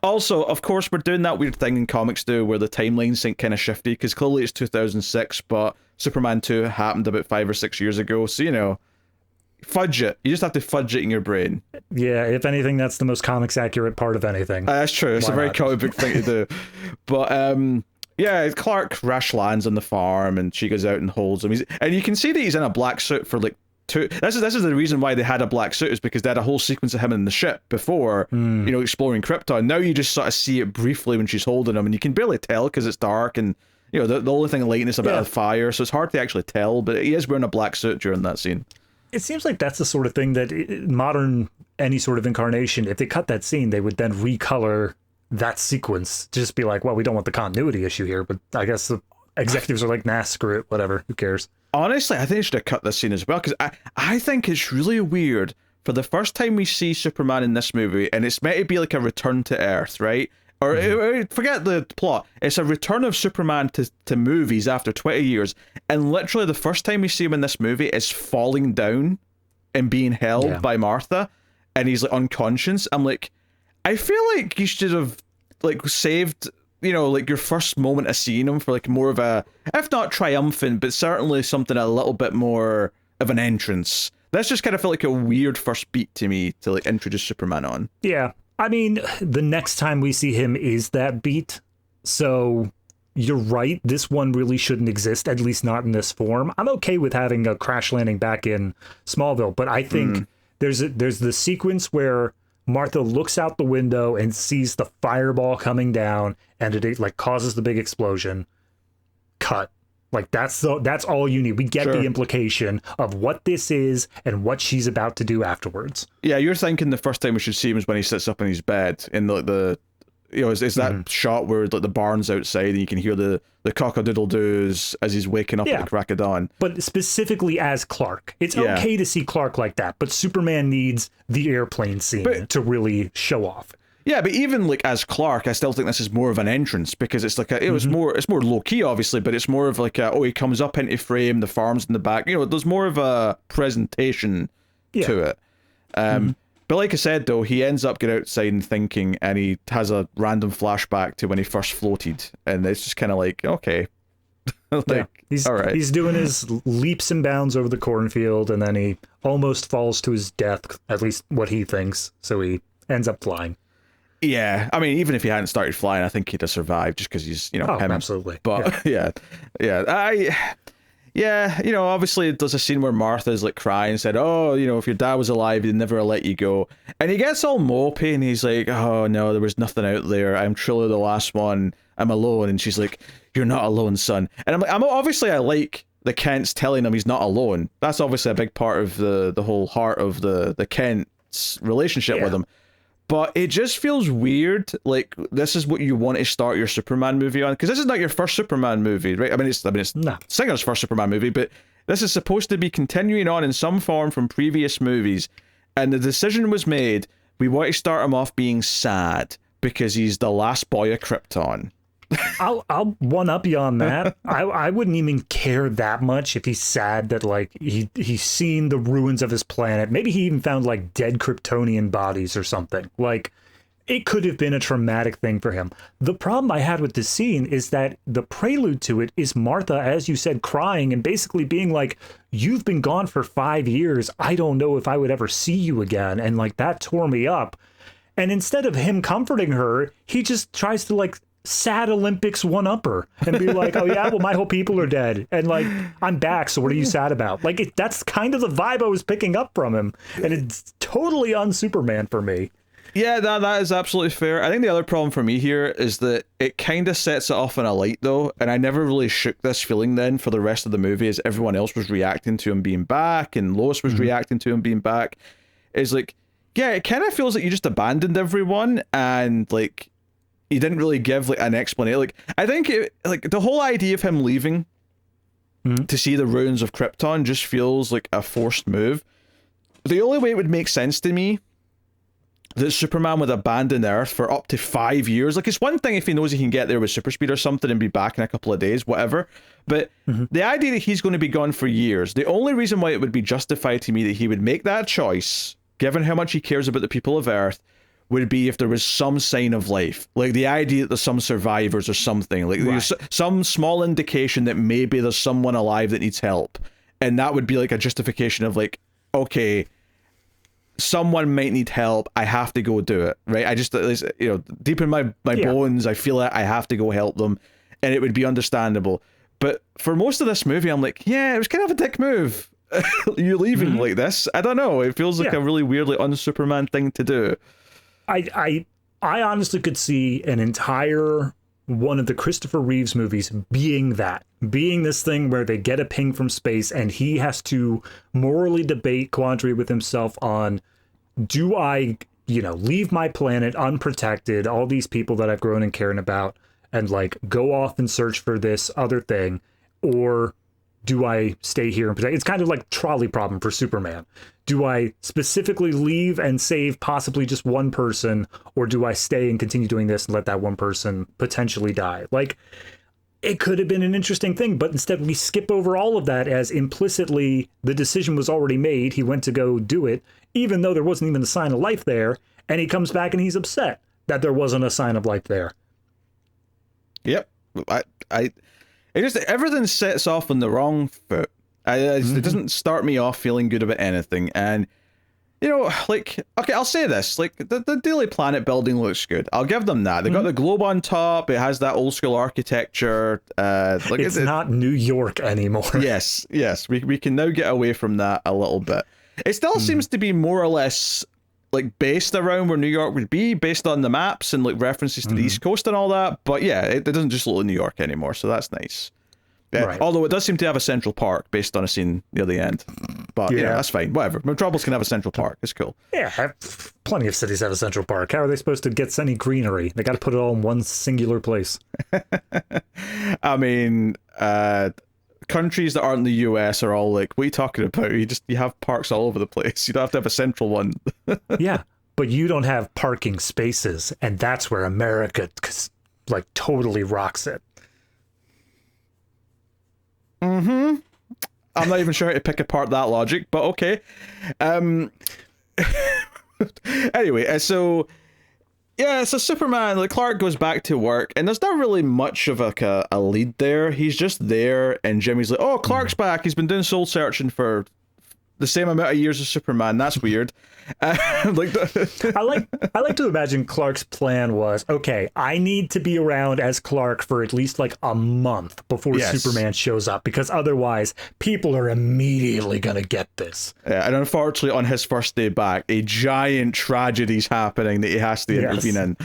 Also, of course, we're doing that weird thing in comics do where the timelines seem kind of shifty, because clearly it's 2006, but Superman 2 happened about 5 or 6 years ago. So, you know, fudge it. You just have to fudge it in your brain. Yeah, if anything, that's the most comics accurate part of anything. That's true. It's a very comic book thing to do. But, yeah, Clark crash lands on the farm, and she goes out and holds him. And you can see that he's in a black suit for like 2. This is the reason why they had a black suit, is because they had a whole sequence of him in the ship before, you know, exploring Krypton. Now you just sort of see it briefly when she's holding him, and you can barely tell because it's dark, and you know the only thing lighting is a bit of fire, so it's hard to actually tell. But he is wearing a black suit during that scene. It seems like that's the sort of thing that modern any sort of incarnation, if they cut that scene, they would then recolor that sequence, just be like, well, we don't want the continuity issue here, but I guess the executives are like, nah, screw it, whatever, who cares. Honestly, I think they should have cut this scene as well, because I think it's really weird. For the first time we see Superman in this movie, and it's meant to be like a return to Earth, right? Or forget the plot. It's a return of Superman to movies after 20 years, and literally the first time we see him in this movie is falling down and being held by Martha, and he's like unconscious. I'm like, I feel like you should have like saved, you know, like your first moment of seeing him for like more of a, if not triumphant, but certainly something a little bit more of an entrance. That's just kind of felt like a weird first beat to me to like introduce Superman on. Yeah. I mean, the next time we see him is that beat. So you're right. This one really shouldn't exist, at least not in this form. I'm okay with having a crash landing back in Smallville, but I think there's the sequence where Martha looks out the window and sees the fireball coming down, and it like causes the big explosion. Cut. Like that's all you need. We get the implication of what this is and what she's about to do afterwards. Yeah, you're thinking the first time we should see him is when he sits up in his bed in the you know, is that shot where like the barn's outside and you can hear the cock-a-doodle-doos as he's waking up at the crack of dawn. But specifically as Clark. It's okay to see Clark like that, but Superman needs the airplane scene to really show off. Yeah, but even like as Clark, I still think this is more of an entrance, because it's like it's more low key, obviously, but it's more of like he comes up into frame, the farm's in the back. You know, there's more of a presentation to it. But like I said, though, he ends up getting outside and thinking, and he has a random flashback to when he first floated, and it's just kind of like, okay, he's all right. He's doing his leaps and bounds over the cornfield, and then he almost falls to his death, at least what he thinks. So he ends up flying. Yeah, I mean, even if he hadn't started flying, I think he'd have survived just because he's, you know, him. Absolutely. But yeah, you know, obviously there's a scene where Martha's like crying and said, "Oh, you know, if your dad was alive, he'd never have let you go." And he gets all mopey and he's like, "Oh no, there was nothing out there. I'm truly the last one. I'm alone." And she's like, "You're not alone, son." And I'm obviously I like the Kents telling him he's not alone. That's obviously a big part of the whole heart of the Kents relationship with him. But it just feels weird. Like, this is what you want to start your Superman movie on, because this is not your first Superman movie, right? I mean, it's Singer's first Superman movie, but this is supposed to be continuing on in some form from previous movies. And the decision was made: we want to start him off being sad because he's the last boy of Krypton. I'll one up you on that. I wouldn't even care that much if he's sad that like he's seen the ruins of his planet. Maybe he even found like dead Kryptonian bodies or something. Like, it could have been a traumatic thing for him. The problem I had with this scene is that the prelude to it is Martha, as you said, crying and basically being like, "You've been gone for 5 years. I don't know if I would ever see you again." And like, that tore me up. And instead of him comforting her, he just tries to like sad Olympics one-upper and be like, "Oh yeah, well, my whole people are dead and like I'm back, so what are you sad about?" Like, that's kind of the vibe I was picking up from him, and it's totally un-Superman for me. Yeah, that is absolutely fair. I think the other problem for me here is that it kind of sets it off in a light, though, and I never really shook this feeling then for the rest of the movie, as everyone else was reacting to him being back and Lois was reacting to him being back. Is like, yeah, it kind of feels like you just abandoned everyone and like he didn't really give like an explanation. Like, I think like the whole idea of him leaving to see the ruins of Krypton just feels like a forced move. The only way it would make sense to me that Superman would abandon Earth for up to 5 years. Like, it's one thing if he knows he can get there with super speed or something and be back in a couple of days, whatever. But the idea that he's going to be gone for years, the only reason why it would be justified to me that he would make that choice, given how much he cares about the people of Earth, would be if there was some sign of life. Like the idea that there's some survivors or something. Like there's some small indication that maybe there's someone alive that needs help. And that would be like a justification of like, okay, someone might need help. I have to go do it, right? I just, you know, deep in my bones, I feel like I have to go help them. And it would be understandable. But for most of this movie, I'm like, yeah, it was kind of a dick move. You leaving like this. I don't know. It feels like a really weirdly un-Superman thing to do. I honestly could see an entire one of the Christopher Reeves movies being this thing where they get a ping from space and he has to morally debate quandary with himself on, do I, you know, leave my planet unprotected, all these people that I've grown and cared about, and like go off and search for this other thing, or do I stay here and protect? It's kind of like trolley problem for Superman. Do I specifically leave and save possibly just one person, or do I stay and continue doing this and let that one person potentially die? Like, it could have been an interesting thing, but instead we skip over all of that as implicitly the decision was already made. He went to go do it, even though there wasn't even a sign of life there, and he comes back and he's upset that there wasn't a sign of life there. Yep. It just, everything sets off on the wrong foot. It doesn't start me off feeling good about anything. And, you know, like, okay, I'll say this. Like, the Daily Planet building looks good. I'll give them that. They got the globe on top. It has that old school architecture. Like it's not New York anymore. Yes. We can now get away from that a little bit. It still seems to be more or less like based around where New York would be, based on the maps and like references to the East Coast and all that. But yeah, it doesn't just look like New York anymore, so that's nice. Yeah, right. Although it does seem to have a Central Park based on a scene near the end. But yeah, that's fine. Whatever. Metropolis can have a Central Park. It's cool. Yeah, plenty of cities have a Central Park. How are they supposed to get any greenery? They got to put it all in one singular place. I mean, countries that aren't the US are all like, what are you talking about? You have parks all over the place. You don't have to have a central one. Yeah, but you don't have parking spaces, and that's where America like totally rocks it. I'm not even sure how to pick apart that logic, but okay. Anyway, so Superman, like, Clark goes back to work, and there's not really much of like a lead there. He's just there, and Jimmy's like, oh, Clark's back. He's been doing soul searching for the same amount of years as Superman. That's weird. Like I like to imagine Clark's plan was, okay, I need to be around as Clark for at least like a month before Superman shows up, because otherwise people are immediately gonna get this. Yeah, and unfortunately on his first day back, a giant tragedy's happening that he has to intervene in.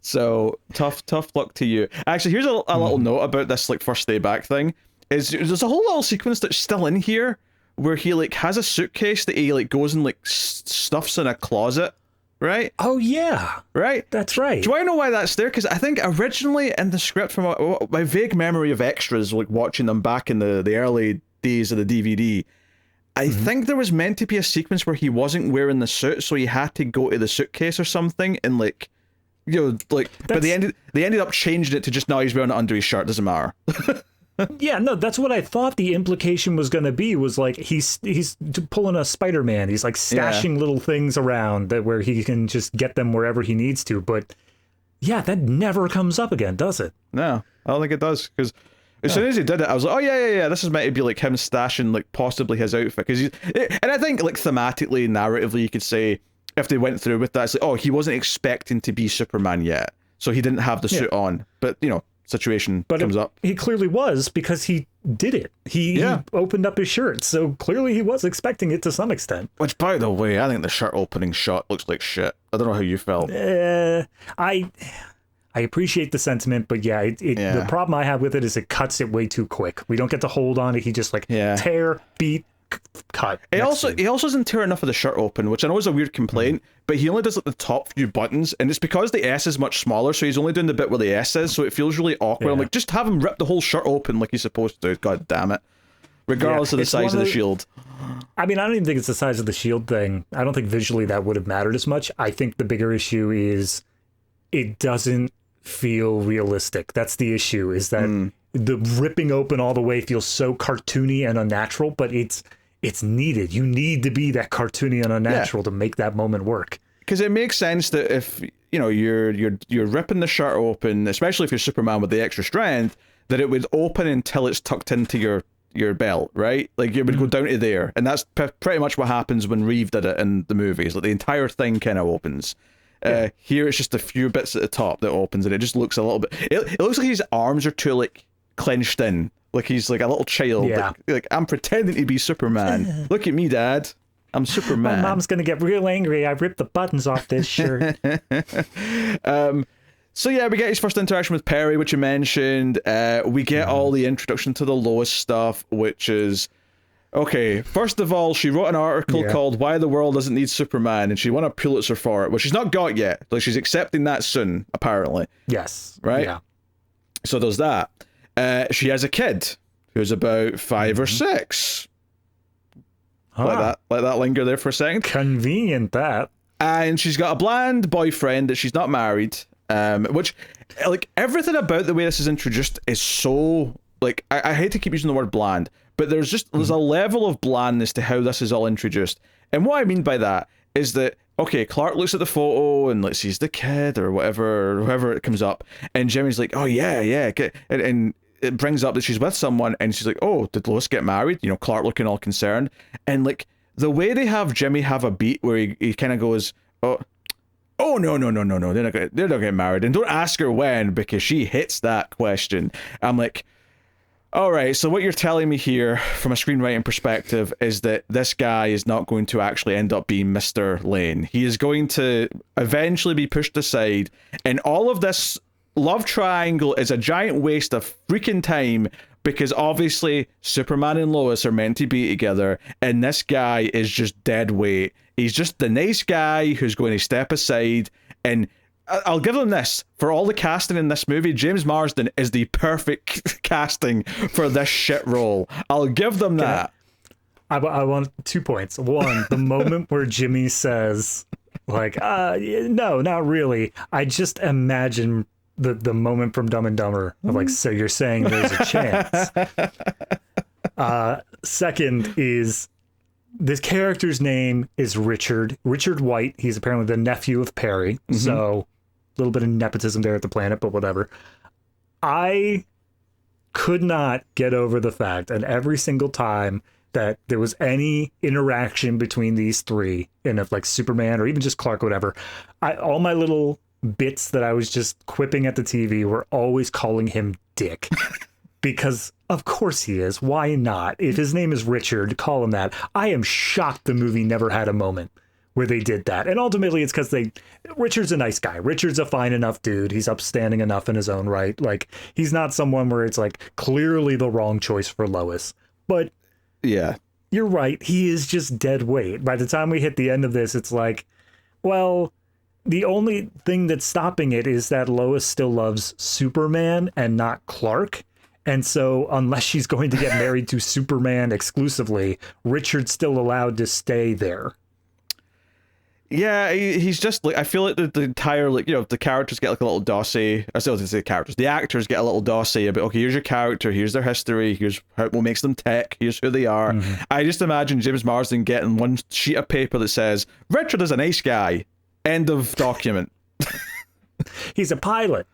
So tough luck to you. Actually, here's a little note about this like first day back thing. Is there's a whole little sequence that's still in here where he like has a suitcase that he like goes and like stuffs in a closet, right? Oh yeah, right. That's right. Do I know why that's there? Because I think originally in the script, from my vague memory of extras, like watching them back in the early days of the DVD, I think there was meant to be a sequence where he wasn't wearing the suit, so he had to go to the suitcase or something, and like, you know, like, but they ended up changing it to just now he's wearing it under his shirt. Doesn't matter. Yeah, no, that's what I thought the implication was going to be, was like he's pulling a Spider-Man. He's like stashing little things around that where he can just get them wherever he needs to. But yeah, that never comes up again, does it? No, I don't think it does. Because as soon as he did it, I was like, oh yeah, this is meant to be like him stashing like possibly his outfit. And I think like thematically, narratively, you could say if they went through with that, it's like, oh, he wasn't expecting to be Superman yet, so he didn't have the suit on. But you know, situation comes up. He clearly was, because he did it. He opened up his shirt, so clearly he was expecting it to some extent. Which, by the way, I think the shirt opening shot looks like shit. I don't know how you felt. I appreciate the sentiment, but the problem I have with it is it cuts it way too quick. We don't get to hold on it. He just like tear, beat, cut. He also doesn't tear enough of the shirt open, which I know is a weird complaint, but he only does like the top few buttons, and it's because the S is much smaller, so he's only doing the bit where the S is, so it feels really awkward. I'm like, just have him rip the whole shirt open like he's supposed to. God damn it. Regardless of the size of the shield. I mean, I don't even think it's the size of the shield thing. I don't think visually that would have mattered as much. I think the bigger issue is it doesn't feel realistic. That's the issue, is that the ripping open all the way feels so cartoony and unnatural, but it's needed. You need to be that cartoony and unnatural to make that moment work. Because it makes sense that if you know you're ripping the shirt open, especially if you're Superman with the extra strength, that it would open until it's tucked into your belt, right? Like it would go down to there, and that's pretty much what happens when Reeve did it in the movies. Like the entire thing kind of opens. Here it's just a few bits at the top that opens, and it just looks a little bit. It looks like his arms are too like clenched in. Like he's like a little child. Yeah. Like I'm pretending to be Superman. Look at me, Dad. I'm Superman. My mom's gonna get real angry. I ripped the buttons off this shirt. So yeah, we get his first interaction with Perry, which you mentioned. We get all the introduction to the Lois stuff, which is okay. First of all, she wrote an article called "Why the World Doesn't Need Superman," and she won a Pulitzer for it, which she's not got yet. Like she's accepting that soon, apparently. Yes. Right. Yeah. So there's that. She has a kid who's about 5 or 6. Let that linger there for a second. Convenient, that. And she's got a bland boyfriend that she's not married. Which, like, everything about the way this is introduced is so, like, I hate to keep using the word bland, but there's a level of blandness to how this is all introduced. And what I mean by that is that, okay, Clark looks at the photo and like sees the kid or whatever, or whoever it comes up, and Jimmy's like, oh yeah, and it brings up that she's with someone, and she's like, oh, did Lois get married? You know, Clark looking all concerned, and like the way they have Jimmy have a beat where he kind of goes, oh no, they're not getting married, and don't ask her when, because she hits that question. I'm like, all right, so what you're telling me here from a screenwriting perspective is that this guy is not going to actually end up being Mr. Lane. He is going to eventually be pushed aside, and all of this love triangle is a giant waste of freaking time, because obviously Superman and Lois are meant to be together, and this guy is just dead weight. He's just the nice guy who's going to step aside, and I'll give them this. For all the casting in this movie, James Marsden is the perfect casting for this shit role. I'll give them that. I want 2 points. One, the moment where Jimmy says, like, no, not really. I just imagine the moment from Dumb and Dumber of like, so you're saying there's a chance. Second is, this character's name is Richard White. He's apparently the nephew of Perry. So a little bit of nepotism there at the planet, but whatever. I could not get over the fact, and every single time that there was any interaction between these three, and if like Superman or even just Clark or whatever, all my little bits that I was just quipping at the TV were always calling him Dick. Because of course he is. Why not? If his name is Richard, call him that. I am shocked the movie never had a moment where they did that. And ultimately it's because Richard's a nice guy. Richard's a fine enough dude. He's upstanding enough in his own right. Like, he's not someone where it's like clearly the wrong choice for Lois. But yeah, you're right. He is just dead weight. By the time we hit the end of this, it's like, well, the only thing that's stopping it is that Lois still loves Superman and not Clark. And so unless she's going to get married to Superman exclusively, Richard's still allowed to stay there. Yeah, he's just like, I feel like the entire, like, you know, the characters get like a little dossier. I still say characters. The actors get a little dossier about, okay, here's your character, here's their history, here's what makes them tick, here's who they are. Mm-hmm. I just imagine James Marsden getting one sheet of paper that says, Richard is a nice guy. End of document. He's a pilot.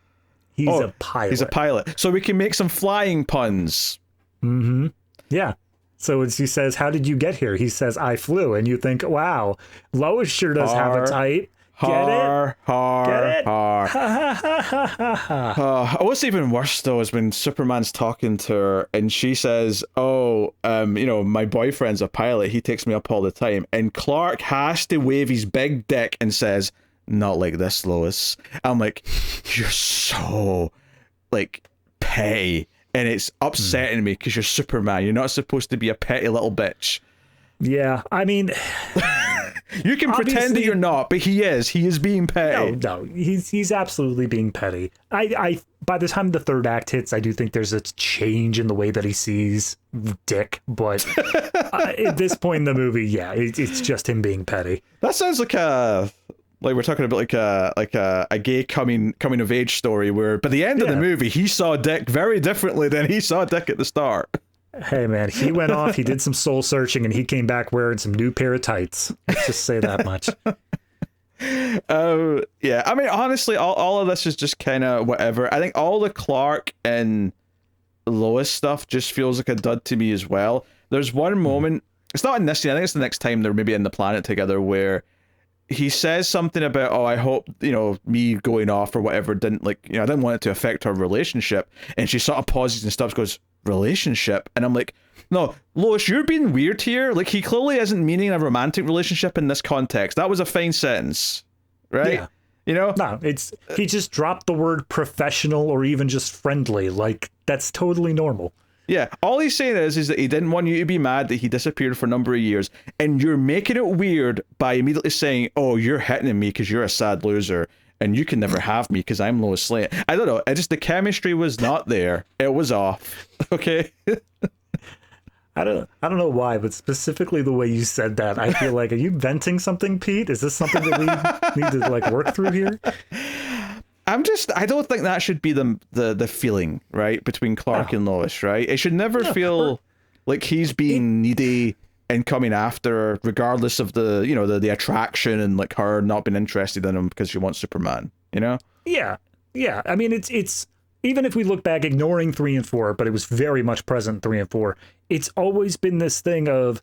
He's a pilot. He's a pilot. So we can make some flying puns. Mm-hmm. Yeah. So as he says, how did you get here? He says, I flew. And you think, wow, Lois sure does have a type. Get it? What's even worse, though, is when Superman's talking to her and she says, oh, you know, my boyfriend's a pilot. He takes me up all the time. And Clark has to wave his big dick and says, not like this, Lois. I'm like, you're so, like, petty. And it's upsetting me because you're Superman. You're not supposed to be a petty little bitch. Yeah, I mean... You can pretend that you're not, but he is. He is being petty. No, he's absolutely being petty. I by the time the third act hits, I do think there's a change in the way that he sees Dick. But at this point in the movie, yeah, it's just him being petty. That sounds like we're talking about like a gay coming of age story where by the end of the movie he saw Dick very differently than he saw Dick at the start. Hey man, he went off, he did some soul searching, and he came back wearing some new pair of tights. Let's just say that much. Yeah, I mean, honestly, all of this is just kind of whatever. I think all the Clark and Lois stuff just feels like a dud to me as well. There's one moment, it's not in this scene, I think it's the next time they're maybe in the planet together, where he says something about, oh, I hope, you know, me going off or whatever didn't, like, you know, I didn't want it to affect our relationship. And she sort of pauses and stops, goes, relationship? And I'm like, no, Lois, you're being weird here. Like, he clearly isn't meaning a romantic relationship in this context. That was a fine sentence, right? Yeah. You know? No, he just dropped the word professional or even just friendly. Like, that's totally normal. Yeah, all he's saying is that he didn't want you to be mad that he disappeared for a number of years, and you're making it weird by immediately saying, oh, you're hitting me because you're a sad loser, and you can never have me because I'm Lois Lane. I don't know, the chemistry was not there. It was off. Okay? I don't know why, but specifically the way you said that, I feel like, are you venting something, Pete? Is this something that we need to, like, work through here? I don't think that should be the feeling, right, between Clark and Lois, right? It should never feel like he's being needy and coming after her, regardless of the, you know, the attraction and, like, her not being interested in him because she wants Superman, you know? Yeah. I mean, it's even if we look back, ignoring 3 and 4, but it was very much present in 3 and 4, it's always been this thing of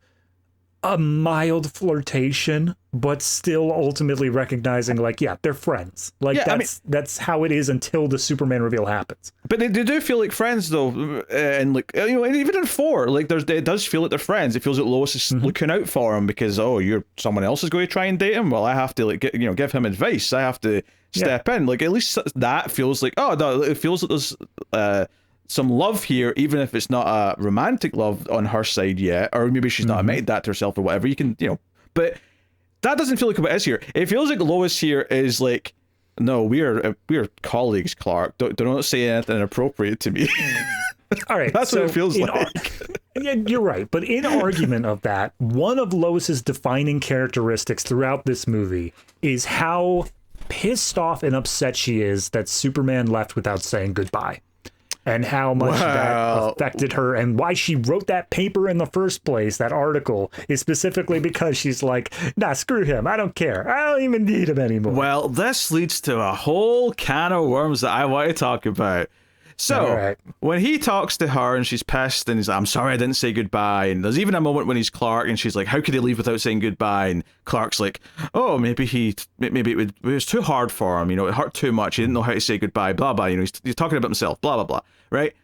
a mild flirtation, but still ultimately recognizing, like, yeah, they're friends. Like, yeah, that's how it is until the Superman reveal happens. But they do feel like friends, though, and, like, you know, and even in 4, like, it does feel like they're friends. It feels like Lois is looking out for him because, oh, someone else is going to try and date him. Well, I have to, like, give him advice. I have to step in. Like, at least that feels like, oh, no, it feels like there's some love here, even if it's not a romantic love on her side yet, or maybe she's not admitted that to herself or whatever. You can, you know, but that doesn't feel like what it is here. It feels like Lois here is like, no, we're colleagues, Clark. Don't say anything inappropriate to me. All right, that's what it feels like. Yeah, you're right. But in argument of that, one of Lois's defining characteristics throughout this movie is how pissed off and upset she is that Superman left without saying goodbye. And how much that affected her, and why she wrote that paper in the first place, that article, is specifically because she's like, nah, screw him. I don't care. I don't even need him anymore. Well, this leads to a whole can of worms that I want to talk about. So, All right. when he talks to her and she's pissed and he's like, I'm sorry I didn't say goodbye. And there's even a moment when he's Clark and she's like, how could he leave without saying goodbye? And Clark's like, oh, maybe it was too hard for him. You know, it hurt too much. He didn't know how to say goodbye, blah, blah. You know, he's talking about himself, blah, blah, blah. Right?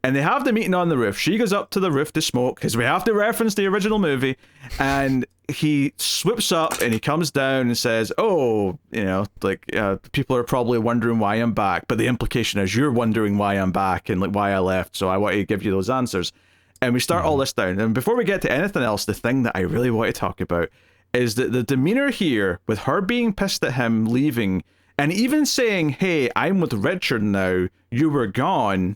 And they have the meeting on the roof. She goes up to the roof to smoke because we have to reference the original movie. And he swoops up and he comes down and says, oh, you know, like, people are probably wondering why I'm back. But the implication is you're wondering why I'm back and like why I left. So I want to give you those answers. And we start all this down. And before we get to anything else, the thing that I really want to talk about is that the demeanor here with her being pissed at him leaving and even saying, hey, I'm with Richard now, you were gone.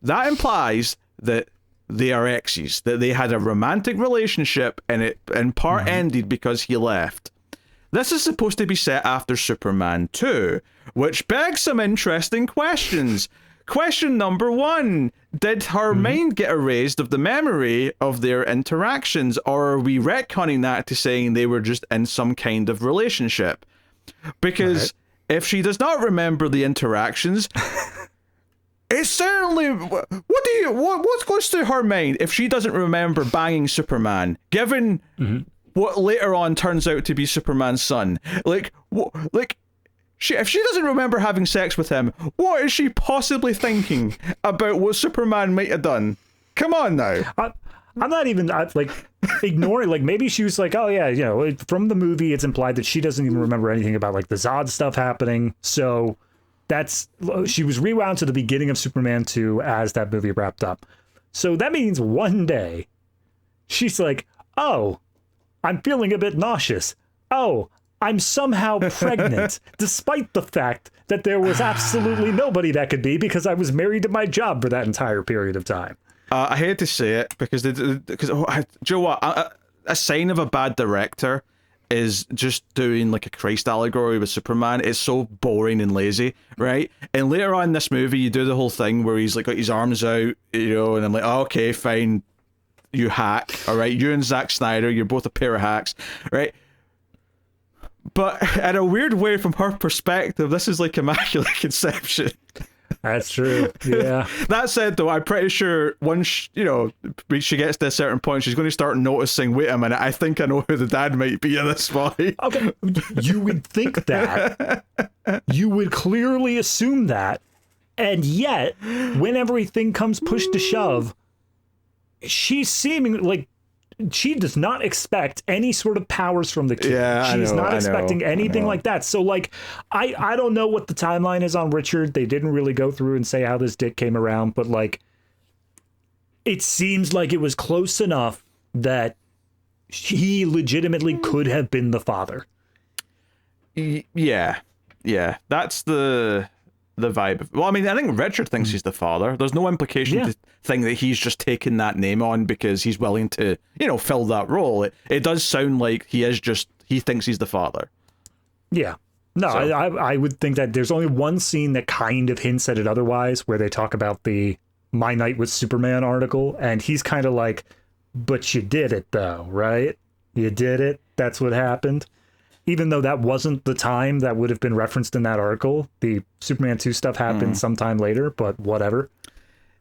That implies that they are exes, that they had a romantic relationship and it in part ended because he left. This is supposed to be set after Superman 2, which begs some interesting questions. Question number 1, did her mind get erased of the memory of their interactions, or are we retconning that to saying they were just in some kind of relationship? Because if she does not remember the interactions... It's certainly... What goes through her mind if she doesn't remember banging Superman, given what later on turns out to be Superman's son? If she doesn't remember having sex with him, what is she possibly thinking about what Superman might have done? Come on now. I'm not even ignoring. Like maybe she was like, oh yeah, you know, from the movie, it's implied that she doesn't even remember anything about like the Zod stuff happening. So. She was rewound to the beginning of Superman 2 as that movie wrapped up. So that means one day she's like, oh, I'm feeling a bit nauseous. Oh, I'm somehow pregnant, despite the fact that there was absolutely nobody that could be because I was married to my job for that entire period of time. I hate to say it because do you know what? A sign of a bad director is just doing like a Christ allegory with Superman. It's so boring and lazy, right? And later on in this movie, you do the whole thing where he's like got his arms out, you know, and I'm like, oh, okay, fine, you hack, all right? You and Zack Snyder, you're both a pair of hacks, right? But in a weird way, from her perspective, this is like Immaculate Conception. That's true. Yeah. That said, though, I'm pretty sure once she gets to a certain point, she's going to start noticing. Wait a minute, I think I know who the dad might be in this fight. Okay, you would think that. You would clearly assume that, and yet, when everything comes push to shove, she's seeming like she does not expect any sort of powers from the kid. Yeah, she's not expecting anything like that. So like, I don't know what the timeline is on Richard. They didn't really go through and say how this dick came around, but like, it seems like it was close enough that he legitimately could have been the father. Yeah. That's the vibe. Well, I mean, I think Richard thinks he's the father. There's no implication to think that he's just taken that name on because he's willing to, fill that role. It does sound like he thinks he's the father. Yeah. No, so. I would think that there's only one scene that kind of hints at it otherwise, where they talk about the My Night with Superman article, and he's kind of like, but you did it though, right? You did it. That's what happened. Even though that wasn't the time that would have been referenced in that article, the Superman 2 stuff happened sometime later, but whatever.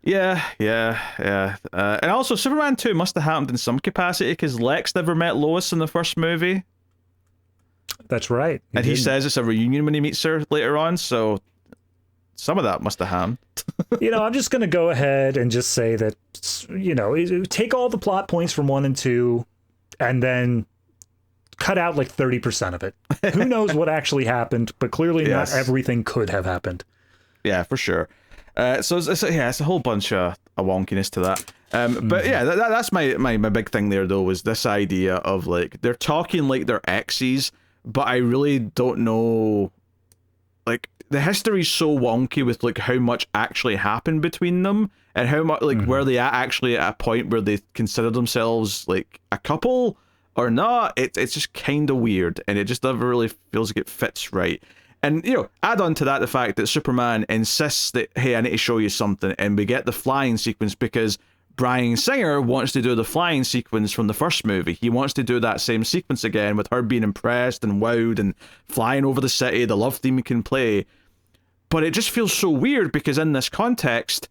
Yeah. And also, Superman 2 must have happened in some capacity because Lex never met Lois in the first movie. That's right. He says it's a reunion when he meets her later on, so some of that must have happened. I'm just going to go ahead and just say that, take all the plot points from 1 and 2, and then cut out like 30% of it. Who knows what actually happened, but clearly not everything could have happened. Yeah, for sure. So it's a whole bunch of wonkiness to that. But yeah, that's my big thing there though, was this idea of like they're talking like they're exes, but I really don't know. Like the history's so wonky with like how much actually happened between them and how much like were they actually at a point where they consider themselves like a couple or not. It's just kind of weird, and it just never really feels like it fits right. And, add on to that the fact that Superman insists that, hey, I need to show you something, and we get the flying sequence because Bryan Singer wants to do the flying sequence from the first movie. He wants to do that same sequence again with her being impressed and wowed and flying over the city, the love theme he can play. But it just feels so weird because in this context,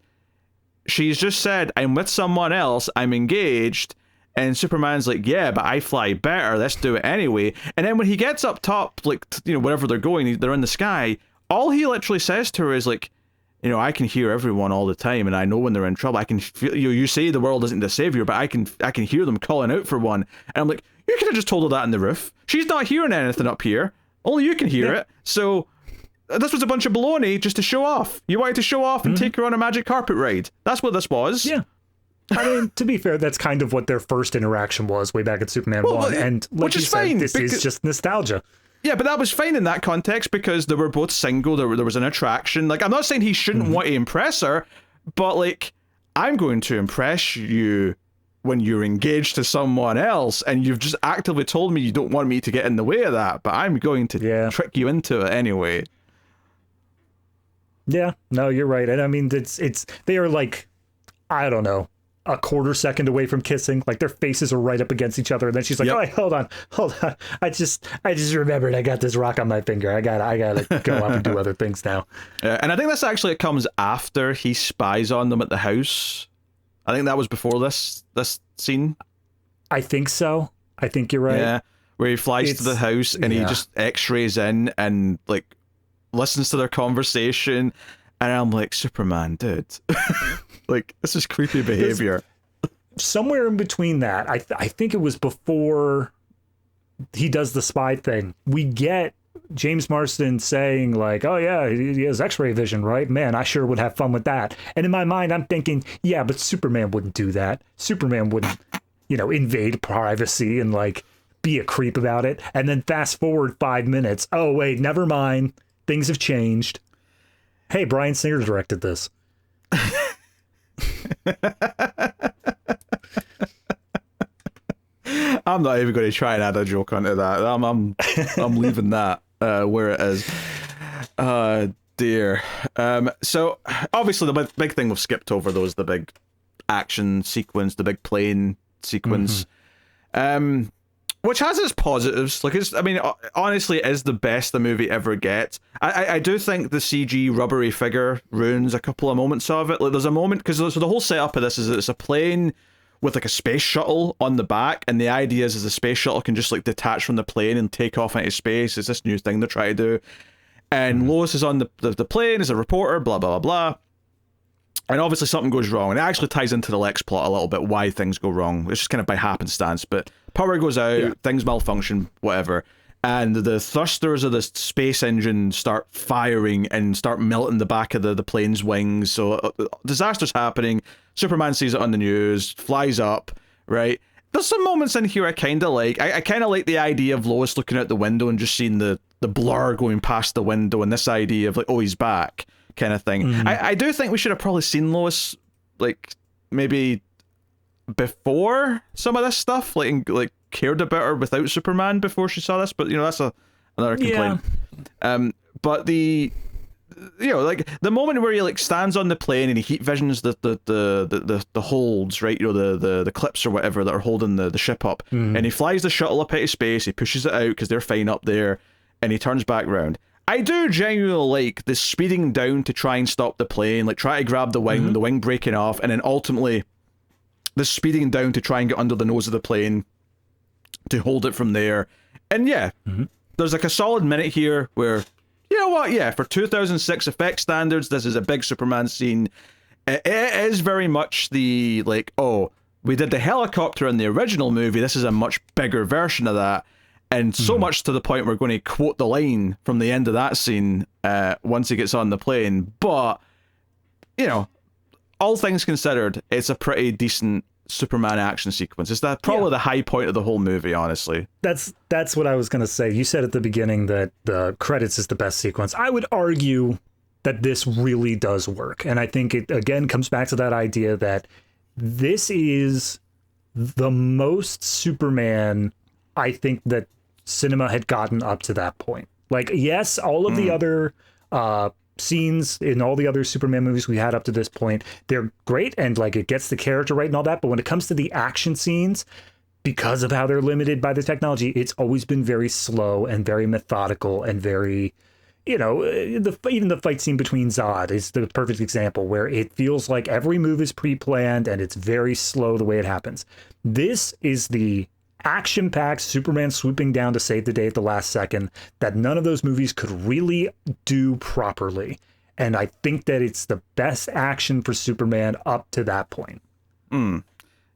she's just said, I'm with someone else, I'm engaged, and Superman's like, yeah, but I fly better, let's do it anyway. And then when he gets up top, like, wherever they're going, they're in the sky, all he literally says to her is like, I can hear everyone all the time, and I know when they're in trouble. I can feel, you say the world isn't the savior, but I can hear them calling out for one. And I'm like, you could have just told her that in the roof. She's not hearing anything up here. Only you can hear it. So this was a bunch of baloney just to show off. You wanted to show off and take her on a magic carpet ride. That's what this was. Yeah. I mean, to be fair, that's kind of what their first interaction was way back at Superman 1. And like which is fine. This is just nostalgia. Yeah, but that was fine in that context because they were both single. There was an attraction. Like, I'm not saying he shouldn't want to impress her, but like, I'm going to impress you when you're engaged to someone else, and you've just actively told me you don't want me to get in the way of that, but I'm going to trick you into it anyway. Yeah, no, you're right. And I mean, they are like, I don't know, a quarter second away from kissing. Like, their faces are right up against each other, and then she's like, "Oh, hold on. I just remembered I got this rock on my finger. I gotta go up and do other things now." And I think this actually comes after he spies on them at the house. I think that was before this scene. I think so. I think you're right. Yeah, where he flies to the house and he just X-rays in and like listens to their conversation, and I'm like, Superman, dude, like, this is creepy behavior. Somewhere in between that, I think it was before he does the spy thing. We get James Marsden saying like, "Oh yeah, he has X-ray vision, right? Man, I sure would have fun with that." And in my mind, I'm thinking, yeah, but Superman wouldn't do that. Superman wouldn't, invade privacy and like be a creep about it. And then fast forward 5 minutes. Oh wait, never mind. Things have changed. Hey, Bryan Singer directed this. I'm not even going to try and add a joke onto that. I'm leaving that where it is. Dear. So obviously the big thing we've skipped over though is the big action sequence, the big plane sequence, which has its positives. Like, honestly, it is the best the movie ever gets. I do think the CG rubbery figure ruins a couple of moments of it. Like, there's a moment because the whole setup of this is that it's a plane with like a space shuttle on the back, and the idea is the space shuttle can just like detach from the plane and take off into space. It's this new thing they're trying to do. And Lois is on the plane as a reporter, blah, blah, blah, blah. And obviously something goes wrong. And it actually ties into the Lex plot a little bit, why things go wrong. It's just kind of by happenstance. But power goes out, things malfunction, whatever. And the thrusters of the space engine start firing and start melting the back of the plane's wings. So disaster's happening. Superman sees it on the news, flies up, right? There's some moments in here I kind of like. I kind of like the idea of Lois looking out the window and just seeing the blur going past the window, and this idea of like, oh, he's back kind of thing. I do think we should have probably seen Lois like maybe before some of this stuff, like cared about her without Superman before she saw this, but that's another complaint. But like the moment where he like stands on the plane and he heat visions the holds, right, the clips or whatever that are holding the ship up, and he flies the shuttle up into space, he pushes it out because they're fine up there, and he turns back round. I do genuinely like the speeding down to try and stop the plane, like try to grab the wing, the wing breaking off, and then ultimately the speeding down to try and get under the nose of the plane to hold it from there. And there's like a solid minute here where, you know what, for 2006 effect standards, this is a big Superman scene. It is very much the, like, oh, we did the helicopter in the original movie, this is a much bigger version of that. And so much to the point we're going to quote the line from the end of that scene once he gets on the plane. But, all things considered, it's a pretty decent Superman action sequence. It's probably the high point of the whole movie, honestly. That's what I was going to say. You said at the beginning that the credits is the best sequence. I would argue that this really does work. And I think it, again, comes back to that idea that this is the most Superman I think that cinema had gotten up to that point. Like, yes, all of the other scenes in all the other Superman movies we had up to this point, they're great, and like it gets the character right and all that, but when it comes to the action scenes, because of how they're limited by the technology, it's always been very slow and very methodical and very, even the fight scene between Zod is the perfect example where it feels like every move is pre-planned and it's very slow the way it happens. This is the action-packed Superman swooping down to save the day at the last second that none of those movies could really do properly. And I think that it's the best action for Superman up to that point.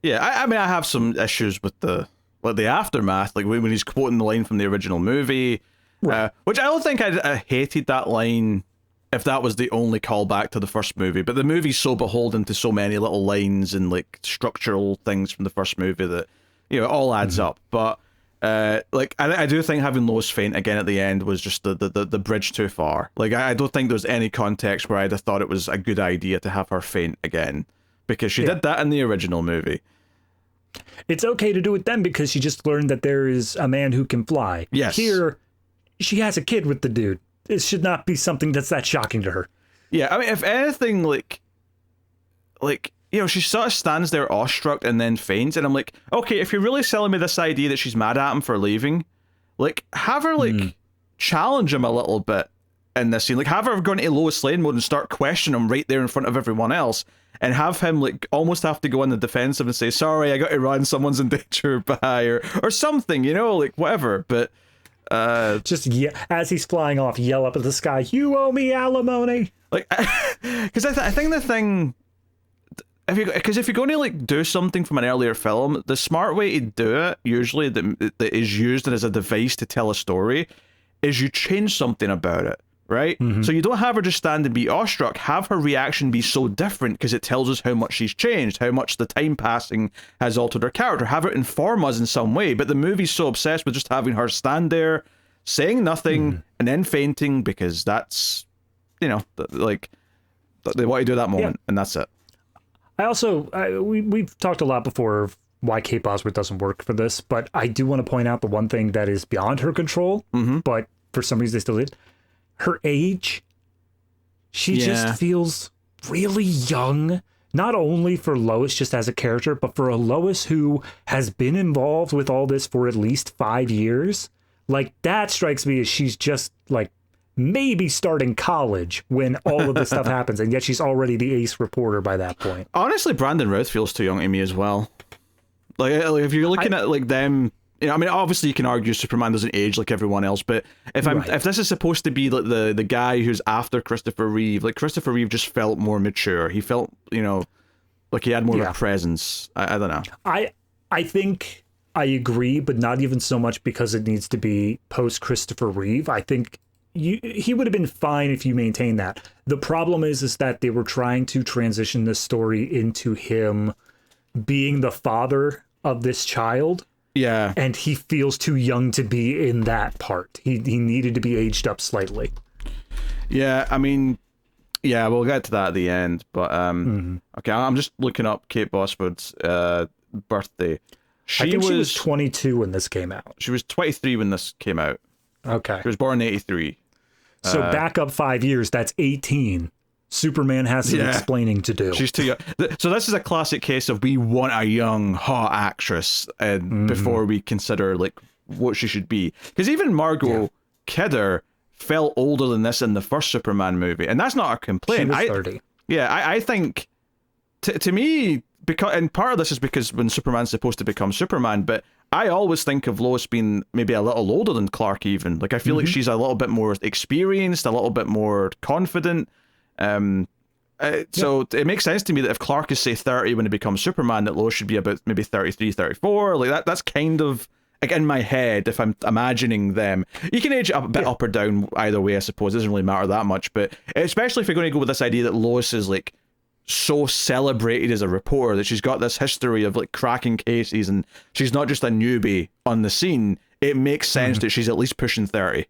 Yeah, I mean, I have some issues with the aftermath, like when he's quoting the line from the original movie, right. Which I don't think I hated that line if that was the only callback to the first movie. But the movie's so beholden to so many little lines and like structural things from the first movie that it all adds up. But I do think having Lois faint again at the end was just the bridge too far. Like I don't think there's any context where I'd have thought it was a good idea to have her faint again, because she did that in the original movie. It's okay to do it then because she just learned that there is a man who can fly. Yes. Here, she has a kid with the dude. It should not be something that's that shocking to her. Yeah, I mean, if anything, like she sort of stands there awestruck and then faints, and I'm like, okay, if you're really selling me this idea that she's mad at him for leaving, like, have her, challenge him a little bit in this scene. Like, have her go into Lois Lane mode and start questioning him right there in front of everyone else, and have him, like, almost have to go on the defensive and say, sorry, I got to run, someone's in danger, bye, or something, like, whatever, but... just as he's flying off, yell up at the sky, you owe me alimony! Like, because I think the thing... if you're going to, like, do something from an earlier film, the smart way to do it, usually, that is used as a device to tell a story, is you change something about it. Right? So you don't have her just stand and be awestruck, have her reaction be so different because it tells us how much she's changed, how much the time passing has altered her character, have her inform us in some way. But the movie's so obsessed with just having her stand there, saying nothing, and then fainting, because that's, they want to do that moment, and that's it. I also, we've talked a lot before of why Kate Bosworth doesn't work for this, but I do want to point out the one thing that is beyond her control, but for some reason they still did. Her age, she just feels really young, not only for Lois just as a character, but for a Lois who has been involved with all this for at least 5 years. Like, that strikes me as she's just, like, maybe starting college when all of this stuff happens, and yet she's already the ace reporter by that point. Honestly, Brandon Routh feels too young to me as well. Like if you're looking at, like, them... I mean, obviously you can argue Superman doesn't age like everyone else, but if this is supposed to be like the guy who's after Christopher Reeve, like, Christopher Reeve just felt more mature. He felt, like he had more of a presence. I don't know. I think I agree, but not even so much because it needs to be post Christopher Reeve. I think he would have been fine if you maintain that. The problem is that they were trying to transition this story into him being the father of this child. Yeah. And he feels too young to be in that part. He needed to be aged up slightly. Yeah, I mean, yeah, we'll get to that at the end. But, okay, I'm just looking up Kate Bosworth's birthday. I think she was 22 when this came out. She was 23 when this came out. Okay. She was born in 83. So back up 5 years, that's 18. Superman has some explaining to do. She's too young. So this is a classic case of we want a young, hot actress before we consider, like, what she should be. Because even Margot Kidder felt older than this in the first Superman movie, and that's not a complaint. She was 30. I think, to me, and part of this is because when Superman's supposed to become Superman, but I always think of Lois being maybe a little older than Clark even. Like, I feel like she's a little bit more experienced, a little bit more confident. So it makes sense to me that if Clark is, say, 30 when he becomes Superman, that Lois should be about maybe 33, 34. Like, that's kind of, like, in my head, if I'm imagining them. You can age it a bit up or down either way, I suppose. It doesn't really matter that much. But especially if you're going to go with this idea that Lois is, like, so celebrated as a reporter, that she's got this history of, like, cracking cases, and she's not just a newbie on the scene, it makes sense that she's at least pushing 30.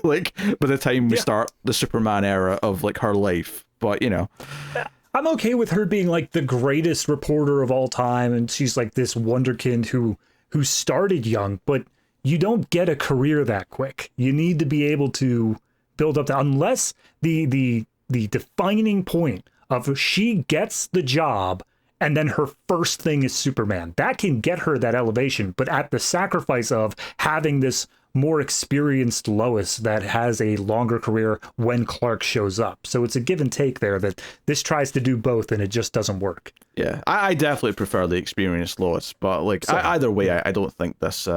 Like, by the time we start the Superman era of, like, her life. But, I'm okay with her being, like, the greatest reporter of all time, and she's, like, this wonderkind who started young, but you don't get a career that quick. You need to be able to build up unless the defining point of she gets the job and then her first thing is Superman. That can get her that elevation, but at the sacrifice of having this more experienced Lois that has a longer career when Clark shows up. So it's a give and take there, that this tries to do both and it just doesn't work. Yeah, I definitely prefer the experienced Lois, but like either way, I don't think this.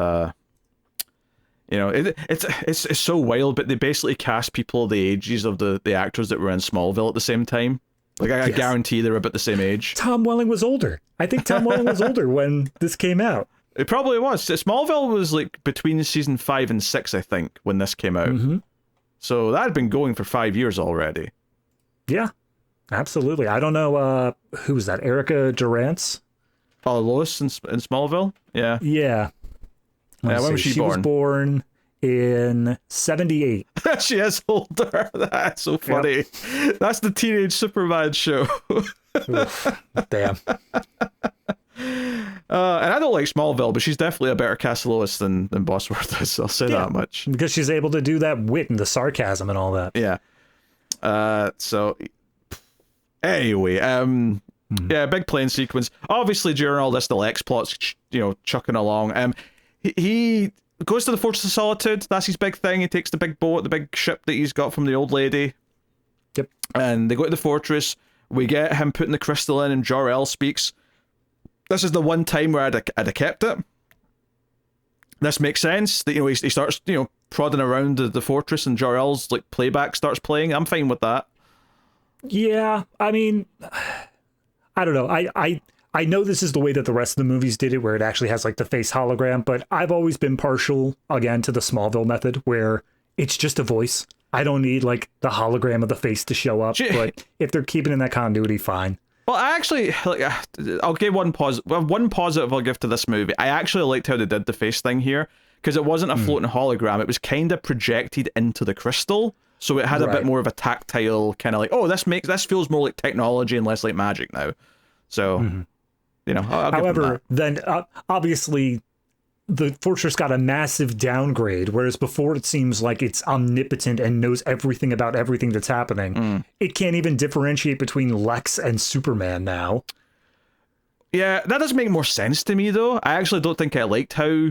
It's so wild, but they basically cast people the ages of the actors that were in Smallville at the same time. Like I guarantee they're about the same age. Tom Welling was older. I think Tom Welling was older when this came out. It probably was. Smallville was like between season 5 and 6, I think, when this came out. Mm-hmm. So that had been going for 5 years already. Yeah, absolutely. I don't know who was that? Erica Durance? Oh, Lois in Smallville? Yeah. Yeah. When was she born? She was born in 78. She is older. That's so funny. Yep. That's the Teenage Superman show. Oof, damn. And I don't like Smallville, but she's definitely a better cast Lois than Bosworth is. I'll say that much. Because she's able to do that wit and the sarcasm and all that. Yeah. So anyway, yeah, big plane sequence. Obviously, during all this, the Lex plot's chucking along. He goes to the Fortress of Solitude. That's his big thing. He takes the big boat, the big ship that he's got from the old lady. Yep. And they go to the fortress. We get him putting the crystal in, and Jor-El speaks. This is the one time where I'd have kept it. This makes sense. That he starts prodding around the fortress, and Jor-El's like playback starts playing. I'm fine with that. Yeah, I mean, I don't know. I know this is the way that the rest of the movies did it, where it actually has like the face hologram, but I've always been partial again to the Smallville method, where it's just a voice. I don't need like the hologram of the face to show up. But if they're keeping in that continuity, fine. Well, I actually, I'll give one positive I'll give to this movie. I actually liked how they did the face thing here, because it wasn't a floating hologram. It was kind of projected into the crystal. So it had a bit more of a tactile kind of like, oh, this feels more like technology and less like magic now. So, I'll however, then obviously the fortress got a massive downgrade, whereas before it seems like it's omnipotent and knows everything about everything that's happening. It can't even differentiate between Lex and Superman now. Yeah, that does make more sense to me, though. I actually don't think I liked how,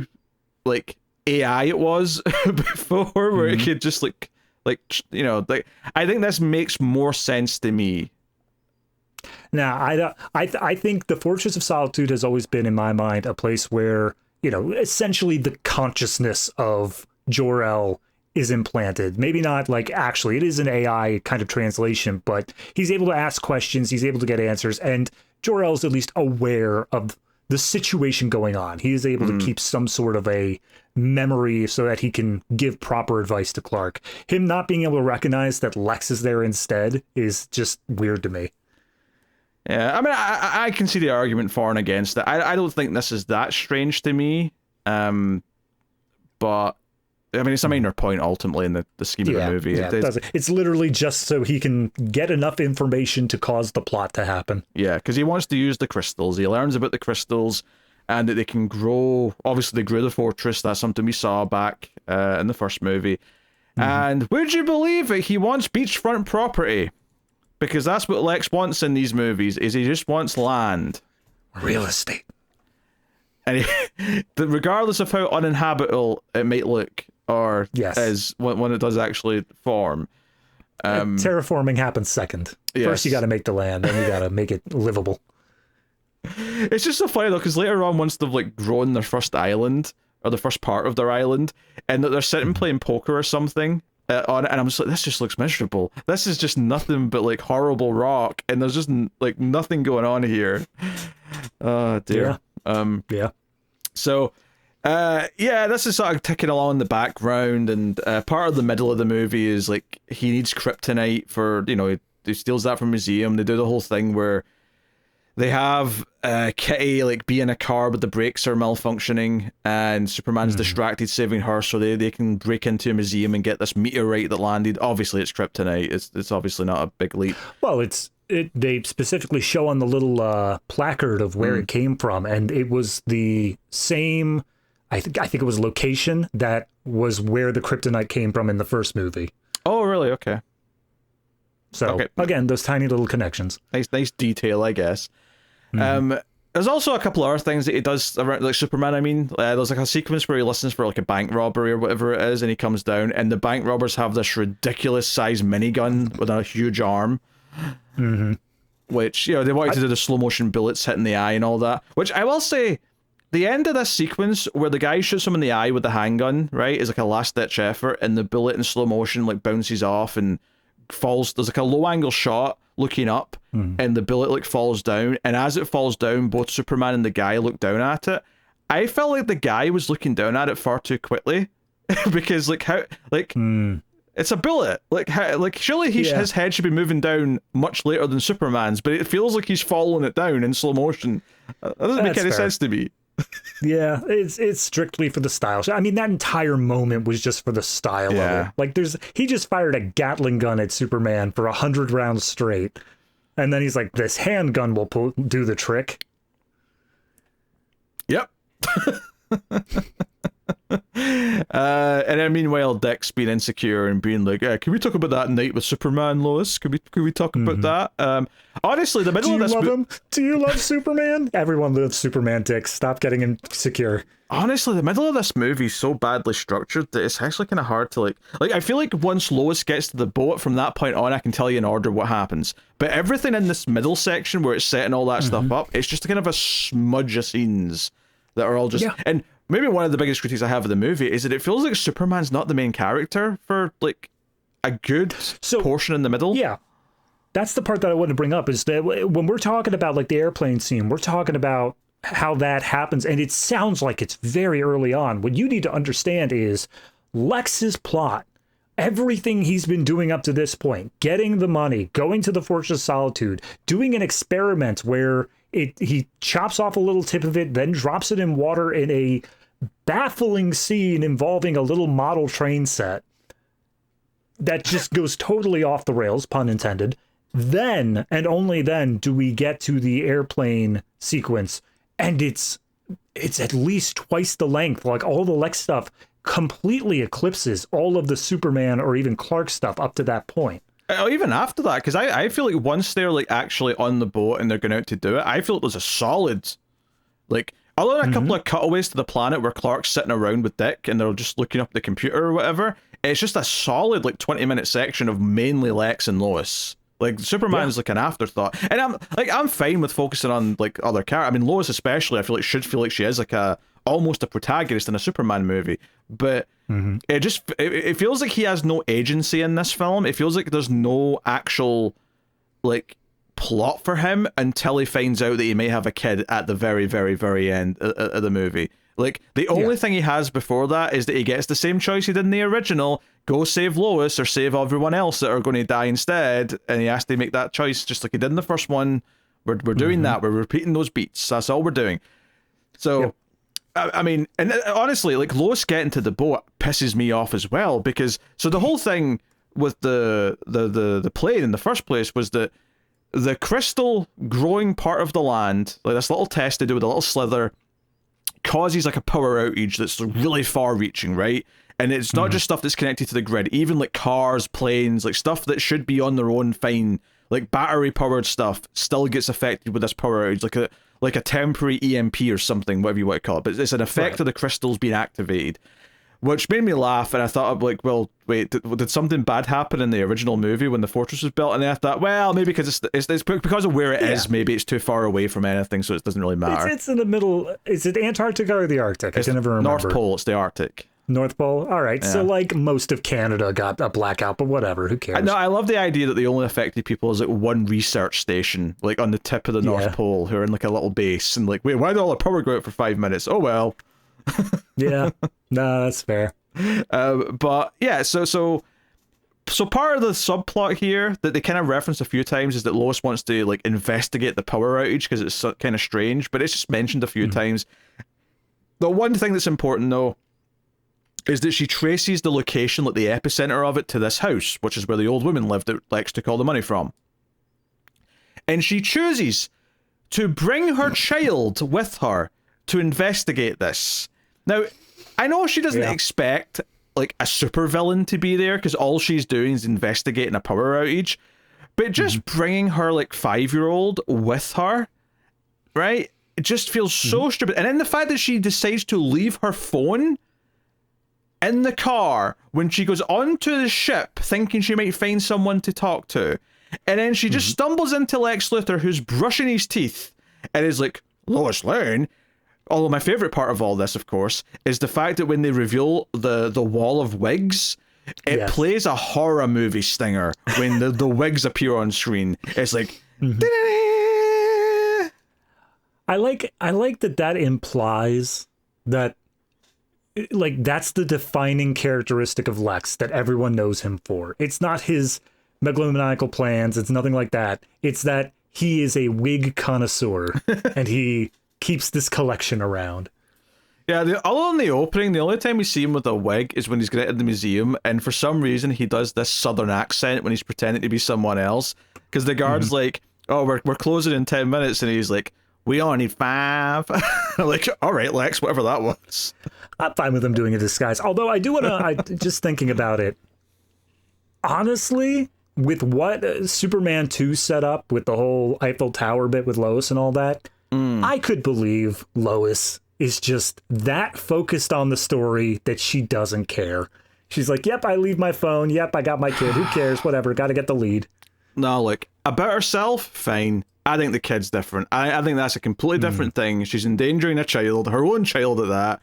like, AI it was before, where it could just, I think this makes more sense to me. Now, I think the Fortress of Solitude has always been, in my mind, a place where, essentially the consciousness of Jor-El is implanted. Maybe not like actually, it is an AI kind of translation, but he's able to ask questions, he's able to get answers, and Jor-El is at least aware of the situation going on. He is able to keep some sort of a memory so that he can give proper advice to Clark. Him not being able to recognize that Lex is there instead is just weird to me. Yeah, I mean, I can see the argument for and against it. I don't think this is that strange to me, but I mean, it's a minor point ultimately in the scheme of the movie. Yeah, it's literally just so he can get enough information to cause the plot to happen. Yeah, because he wants to use the crystals. He learns about the crystals and that they can grow. Obviously, they grew the fortress. That's something we saw back in the first movie. And would you believe it? He wants beachfront property. Because that's what Lex wants in these movies, is he just wants land. Real estate. And regardless of how uninhabitable it might look, or is when it does actually form. Terraforming happens second. Yes. First you got to make the land, then you got to make it livable. It's just so funny though, because later on, once they've like grown their first island, or the first part of their island, and that they're sitting playing poker or something, on it, and I'm just like, this just looks miserable. This is just nothing but like horrible rock, and there's just like nothing going on here. Oh dear. Yeah. So, this is sort of ticking along in the background, and part of the middle of the movie is like he needs kryptonite for he steals that from a museum. They do the whole thing where they have Kitty like be in a car, but the brakes are malfunctioning, and Superman's distracted saving her, so they can break into a museum and get this meteorite that landed. Obviously, it's kryptonite. It's obviously not a big leap. Well, they specifically show on the little placard of where it came from, and it was the same. I think it was location that was where the kryptonite came from in the first movie. Oh, really? Okay. So again, those tiny little connections. Nice detail, I guess. There's also a couple other things that he does around, like Superman. I mean, there's like a sequence where he listens for like a bank robbery or whatever it is, and he comes down, and the bank robbers have this ridiculous size minigun with a huge arm. Mm-hmm. Which, you know, they wanted to do the slow motion bullets hitting the eye and all that. Which I will say, the end of this sequence where the guy shoots him in the eye with the handgun, right, is like a last ditch effort, and the bullet in slow motion like bounces off and falls. There's like a low angle shot looking up, and the bullet like falls down, and as it falls down, both Superman and the guy look down at it. I felt like the guy was looking down at it far too quickly because like how like it's a bullet, like how, like surely his head should be moving down much later than Superman's, but it feels like he's following it down in slow motion. That doesn't make any sense to me. Yeah, it's strictly for the style. I mean, that entire moment was just for the style of it. Like, he just fired a Gatling gun at Superman for 100 rounds straight, and then he's like, "This handgun will do the trick." Yep. And then meanwhile, Dick's being insecure and being like, "Can we talk about that night with Superman, Lois? Can we talk about that?" Honestly, the middle of this. Do you love Superman? Everyone loves Superman, Dick. Stop getting insecure. Honestly, the middle of this movie is so badly structured that it's actually kind of hard to like. I feel like once Lois gets to the boat, from that point on, I can tell you in order what happens. But everything in this middle section where it's setting all that stuff up, it's just kind of a smudge of scenes that are all just and. Maybe one of the biggest critiques I have of the movie is that it feels like Superman's not the main character for like a good portion in the middle. Yeah. That's the part that I want to bring up, is that when we're talking about like the airplane scene, we're talking about how that happens, and it sounds like it's very early on. What you need to understand is Lex's plot, everything he's been doing up to this point, getting the money, going to the Fortress of Solitude, doing an experiment where he chops off a little tip of it, then drops it in water in a baffling scene involving a little model train set that just goes totally off the rails, pun intended. Then, and only then, do we get to the airplane sequence, and it's at least twice the length. Like, all the Lex stuff completely eclipses all of the Superman or even Clark stuff up to that point. Even after that, because I feel like once they're like actually on the boat and they're going out to do it, I feel it was a solid, like, other than a couple of cutaways to the planet where Clark's sitting around with Dick and they're just looking up the computer or whatever, it's just a solid like 20-minute section of mainly Lex and Lois. Like, Superman's like an afterthought, and I'm fine with focusing on like other characters. I mean, Lois especially, I feel like should feel like she is like almost a protagonist in a Superman movie, but it feels like he has no agency in this film. It feels like there's no actual like plot for him until he finds out that he may have a kid at the very, very, very end of the movie. Like, the only thing he has before that is that he gets the same choice he did in the original: go save Lois or save everyone else that are going to die instead, and he has to make that choice just like he did in the first one. We're doing that. We're repeating those beats. That's all we're doing. So I mean, and honestly, like, Lois getting to the boat pisses me off as well, because so the whole thing with the plane in the first place was that the crystal growing part of the land, like this little test they do with a little slither, causes like a power outage that's really far reaching, right? And it's not just stuff that's connected to the grid, even like cars, planes, like stuff that should be on their own fine, like battery powered stuff, still gets affected with this power outage, like a temporary EMP or something, whatever you want to call it. But it's an effect of the crystals being activated, which made me laugh. And I thought, like, well, wait, did something bad happen in the original movie when the fortress was built? And then I thought, well, maybe because it's because of where it is, maybe it's too far away from anything, so it doesn't really matter. It's in the middle. Is it Antarctica or the Arctic? I can never remember. North Pole. It's the Arctic. North Pole. All right. Yeah. So like most of Canada got a blackout, but whatever. Who cares? No, I love the idea that the only affected people is like one research station, like on the tip of the North Pole, who are in like a little base, and like, wait, why did all the power go out for 5 minutes? Oh well. Yeah. No, that's fair. But yeah, so part of the subplot here that they kind of reference a few times is that Lois wants to like investigate the power outage because it's kind of strange, but it's just mentioned a few times. The one thing that's important though is that she traces the location, like the epicenter of it, to this house, which is where the old woman lived that Lex took all the money from. And she chooses to bring her child with her to investigate this. Now, I know she doesn't expect like a supervillain to be there because all she's doing is investigating a power outage, but just bringing her like 5-year-old with her, right? it just feels so stupid. And then the fact that she decides to leave her phone in the car when she goes onto the ship thinking she might find someone to talk to, and then she just stumbles into Lex Luthor, who's brushing his teeth, and is like, Lois Lane. Although my favorite part of all this, of course, is the fact that when they reveal the wall of wigs, it plays a horror movie stinger when the wigs appear on screen. It's like, I like that implies that, like, that's the defining characteristic of Lex that everyone knows him for. It's not his megalomaniacal plans. It's nothing like that. It's that he is a wig connoisseur and he keeps this collection around. Yeah, other than the opening, the only time we see him with a wig is when he's getting in the museum, and for some reason he does this southern accent when he's pretending to be someone else, because the guard's like, oh, we're closing in 10 minutes, and he's like, we only need 5. I'm like, all right, Lex, whatever that was. I'm fine with him doing a disguise. Although I do want to, just thinking about it, honestly, with what Superman 2 set up with the whole Eiffel Tower bit with Lois and all that, I could believe Lois is just that focused on the story that she doesn't care. She's like, yep, I leave my phone. Yep, I got my kid. Who cares? Whatever. Got to get the lead. No, like, about herself, fine. I think the kid's different. I think that's a completely different thing. She's endangering a child, her own child at that.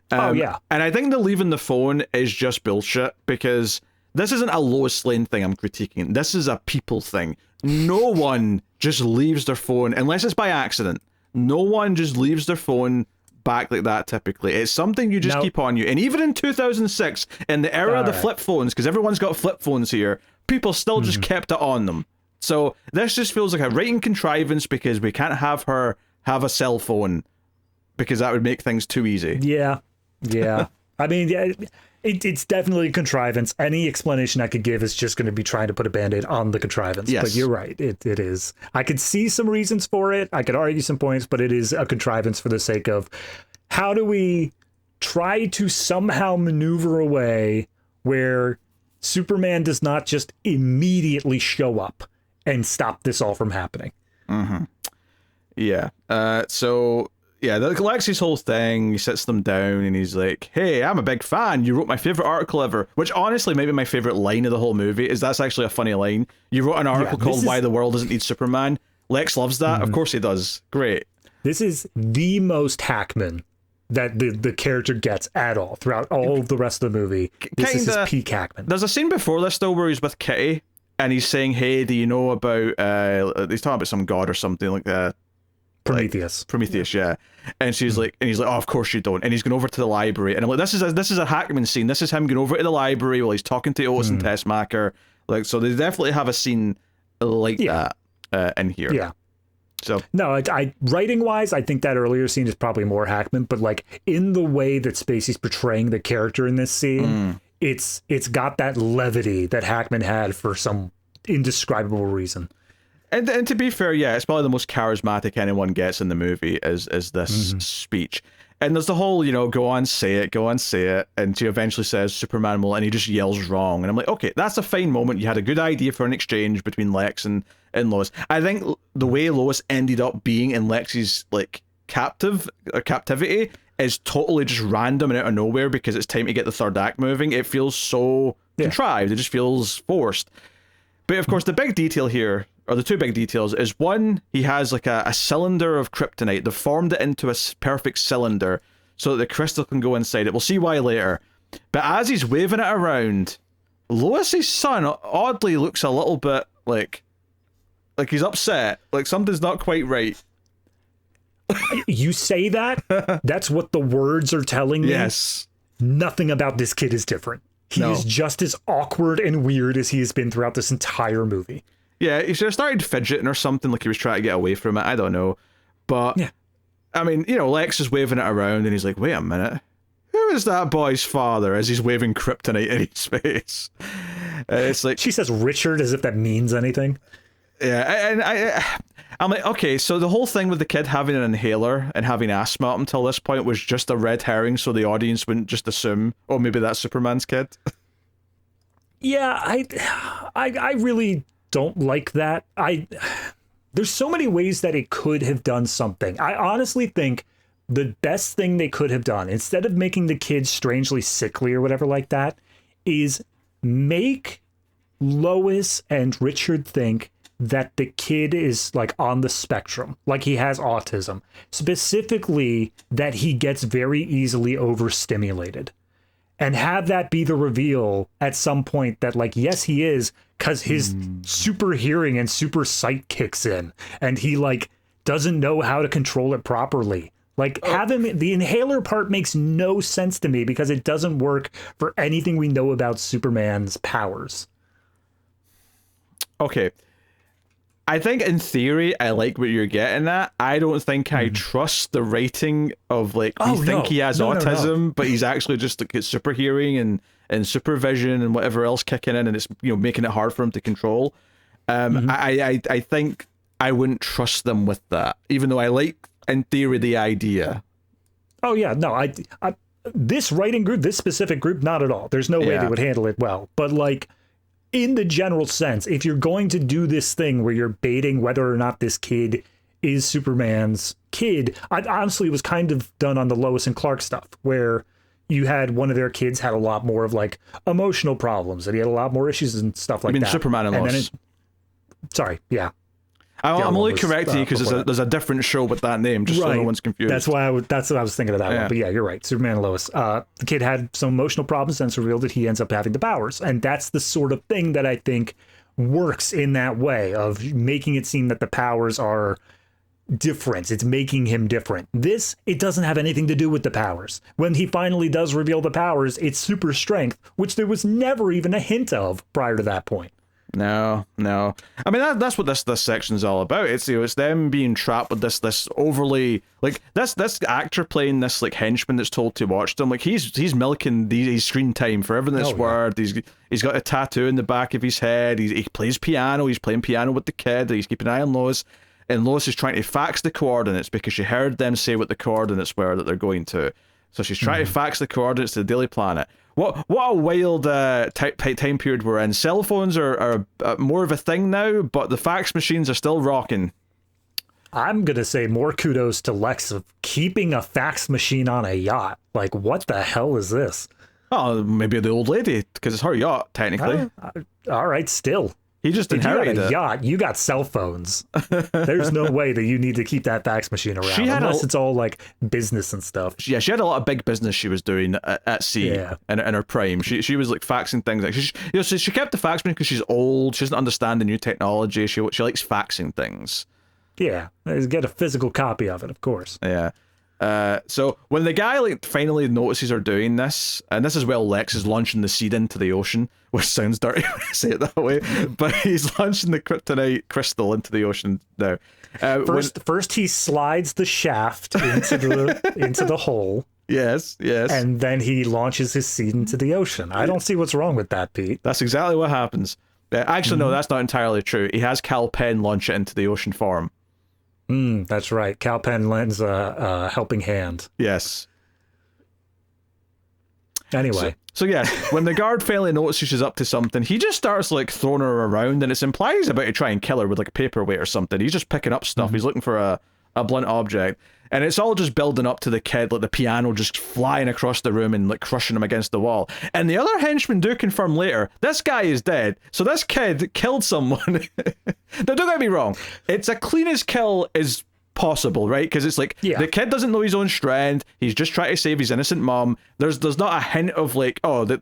And I think the leaving the phone is just bullshit, because this isn't a Lois Lane thing I'm critiquing. This is a people thing. No one just leaves their phone, unless it's by accident. No one just leaves their phone back like that typically. It's something you just keep on you. And even in 2006, in the era of the flip phones, because everyone's got flip phones here, people still just kept it on them. So this just feels like a writing contrivance, because we can't have her have a cell phone, because that would make things too easy. Yeah. I mean, it's definitely a contrivance. Any explanation I could give is just going to be trying to put a Band-Aid on the contrivance. Yes. But you're right. It is. I could see some reasons for it. I could argue some points, but it is a contrivance for the sake of how do we try to somehow maneuver a way where Superman does not just immediately show up and stop this all from happening. Yeah. Lexi's whole thing, he sits them down and he's like, hey, I'm a big fan. You wrote my favorite article ever, which honestly might be my favorite line of the whole movie. That's actually a funny line. You wrote an article called Why the World Doesn't Need Superman. Lex loves that. Of course he does. Great. This is the most Hackman that the character gets at all throughout all the rest of the movie. This is his peak Hackman. There's a scene before this though where he's with Kitty and he's saying, hey, do you know about he's talking about some god or something like that. Prometheus. Yeah. And she's like, and he's like, oh, of course you don't. And he's going over to the library, and I'm like, this is a Hackman scene. This is him going over to the library while he's talking to Otis and Tessmacher. Like, so they definitely have a scene like that in here. Yeah. So no, I writing wise, I think that earlier scene is probably more Hackman, but like in the way that Spacey's portraying the character in this scene, it's got that levity that Hackman had for some indescribable reason. And to be fair, yeah, it's probably the most charismatic anyone gets in the movie is this speech. And there's the whole, go on, say it. And she eventually says, Superman will, and he just yells wrong. And I'm like, okay, that's a fine moment. You had a good idea for an exchange between Lex and Lois. I think the way Lois ended up being in Lex's, like, captivity is totally just random and out of nowhere, because it's time to get the third act moving. It feels so contrived. It just feels forced. But of course, the big detail here, or the two big details, is one, he has like a cylinder of kryptonite. They've formed it into a perfect cylinder so that the crystal can go inside it. We'll see why later. But as he's waving it around, Lois's son oddly looks a little bit like he's upset. Like something's not quite right. You say that? That's what the words are telling me? Yes. Nothing about this kid is different. He is just as awkward and weird as he has been throughout this entire movie. Yeah, he should have started fidgeting or something, like he was trying to get away from it. I don't know. But, I mean, Lex is waving it around and he's like, wait a minute. Who is that boy's father? As he's waving kryptonite in his face. It's like... She says Richard as if that means anything. Yeah, and I'm like, okay, so the whole thing with the kid having an inhaler and having asthma up until this point was just a red herring, so the audience wouldn't just assume, oh, maybe that's Superman's kid. Yeah, I really don't like that. there's so many ways that it could have done something. I honestly think the best thing they could have done, instead of making the kids strangely sickly or whatever like that, is make Lois and Richard think that the kid is like on the spectrum, like he has autism, specifically that he gets very easily overstimulated, and have that be the reveal at some point that like, yes, he is, because his super hearing and super sight kicks in and he like doesn't know how to control it properly. Like, have him, the inhaler part makes no sense to me because it doesn't work for anything we know about Superman's powers. Okay. I think in theory, I like what you're getting at. I don't think I trust the rating of like, we think he has autism, but he's actually just like super hearing and supervision and whatever else kicking in, and it's, you know, making it hard for him to control. I think I wouldn't trust them with that, even though I like, in theory, the idea. Oh yeah, no, I this writing group, this specific group, not at all. There's no way they would handle it well. But like, in the general sense, if you're going to do this thing where you're baiting whether or not this kid is Superman's kid, I honestly was kind of done on the Lois and Clark stuff, where you had one of their kids had a lot more of like emotional problems, and he had a lot more issues and stuff like that. Superman and Lois. Sorry, yeah. I'm only correcting you because there's a different show with that name, just so no one's confused. That's why that's what I was thinking of that one. But yeah, you're right. Superman and Lois. The kid had some emotional problems, and it's revealed that he ends up having the powers. And that's the sort of thing that I think works in that way of making it seem that the powers are different. It's making him different. This, it doesn't have anything to do with the powers. When he finally does reveal the powers, it's super strength, which there was never even a hint of prior to that point. No. I mean, that's what this section is all about. It's, you know, it's them being trapped with this overly, like, this actor playing this like henchman that's told to watch them. Like, he's milking his screen time for everything that's worth. He's got a tattoo in the back of his head. He plays piano. He's playing piano with the kid. He's keeping an eye on Lois, and Lois is trying to fax the coordinates because she heard them say what the coordinates were that they're going to. So she's trying to fax the coordinates to the Daily Planet. What a wild time period we're in. Cell phones are more of a thing now, but the fax machines are still rocking. I'm going to say more kudos to Lex of keeping a fax machine on a yacht. Like, what the hell is this? Oh, maybe the old lady, because it's her yacht, technically. All right, still. He just inherited a yacht. You got cell phones. There's no way that you need to keep that fax machine around unless it's all like business and stuff. Yeah, she had a lot of big business she was doing at sea in her prime. She was like faxing things. Like she kept the fax machine because she's old. She doesn't understand the new technology. She likes faxing things. Yeah, get a physical copy of it, of course. Yeah. So when the guy like finally notices her doing this, and this is where Lex is launching the seed into the ocean, which sounds dirty when I say it that way, but he's launching the kryptonite crystal into the ocean now. First he slides the shaft into the hole. Yes. And then he launches his seed into the ocean. I don't see what's wrong with that, Pete. That's exactly what happens. Actually, no, that's not entirely true. He has Cal Penn launch it into the ocean for him. That's right. Cal Penn lends a helping hand. Yes. Anyway. So yeah, when the guard finally notices she's up to something, he just starts like throwing her around, and it's implied he's about to try and kill her with like a paperweight or something. He's just picking up stuff. He's looking for a blunt object. And it's all just building up to the kid, like the piano just flying across the room and like crushing him against the wall. And the other henchmen do confirm later, this guy is dead. So this kid killed someone. Now, don't get me wrong. It's a cleanest kill is possible, right? Because it's like, the kid doesn't know his own strength. He's just trying to save his innocent mom. There's not a hint of like, oh, the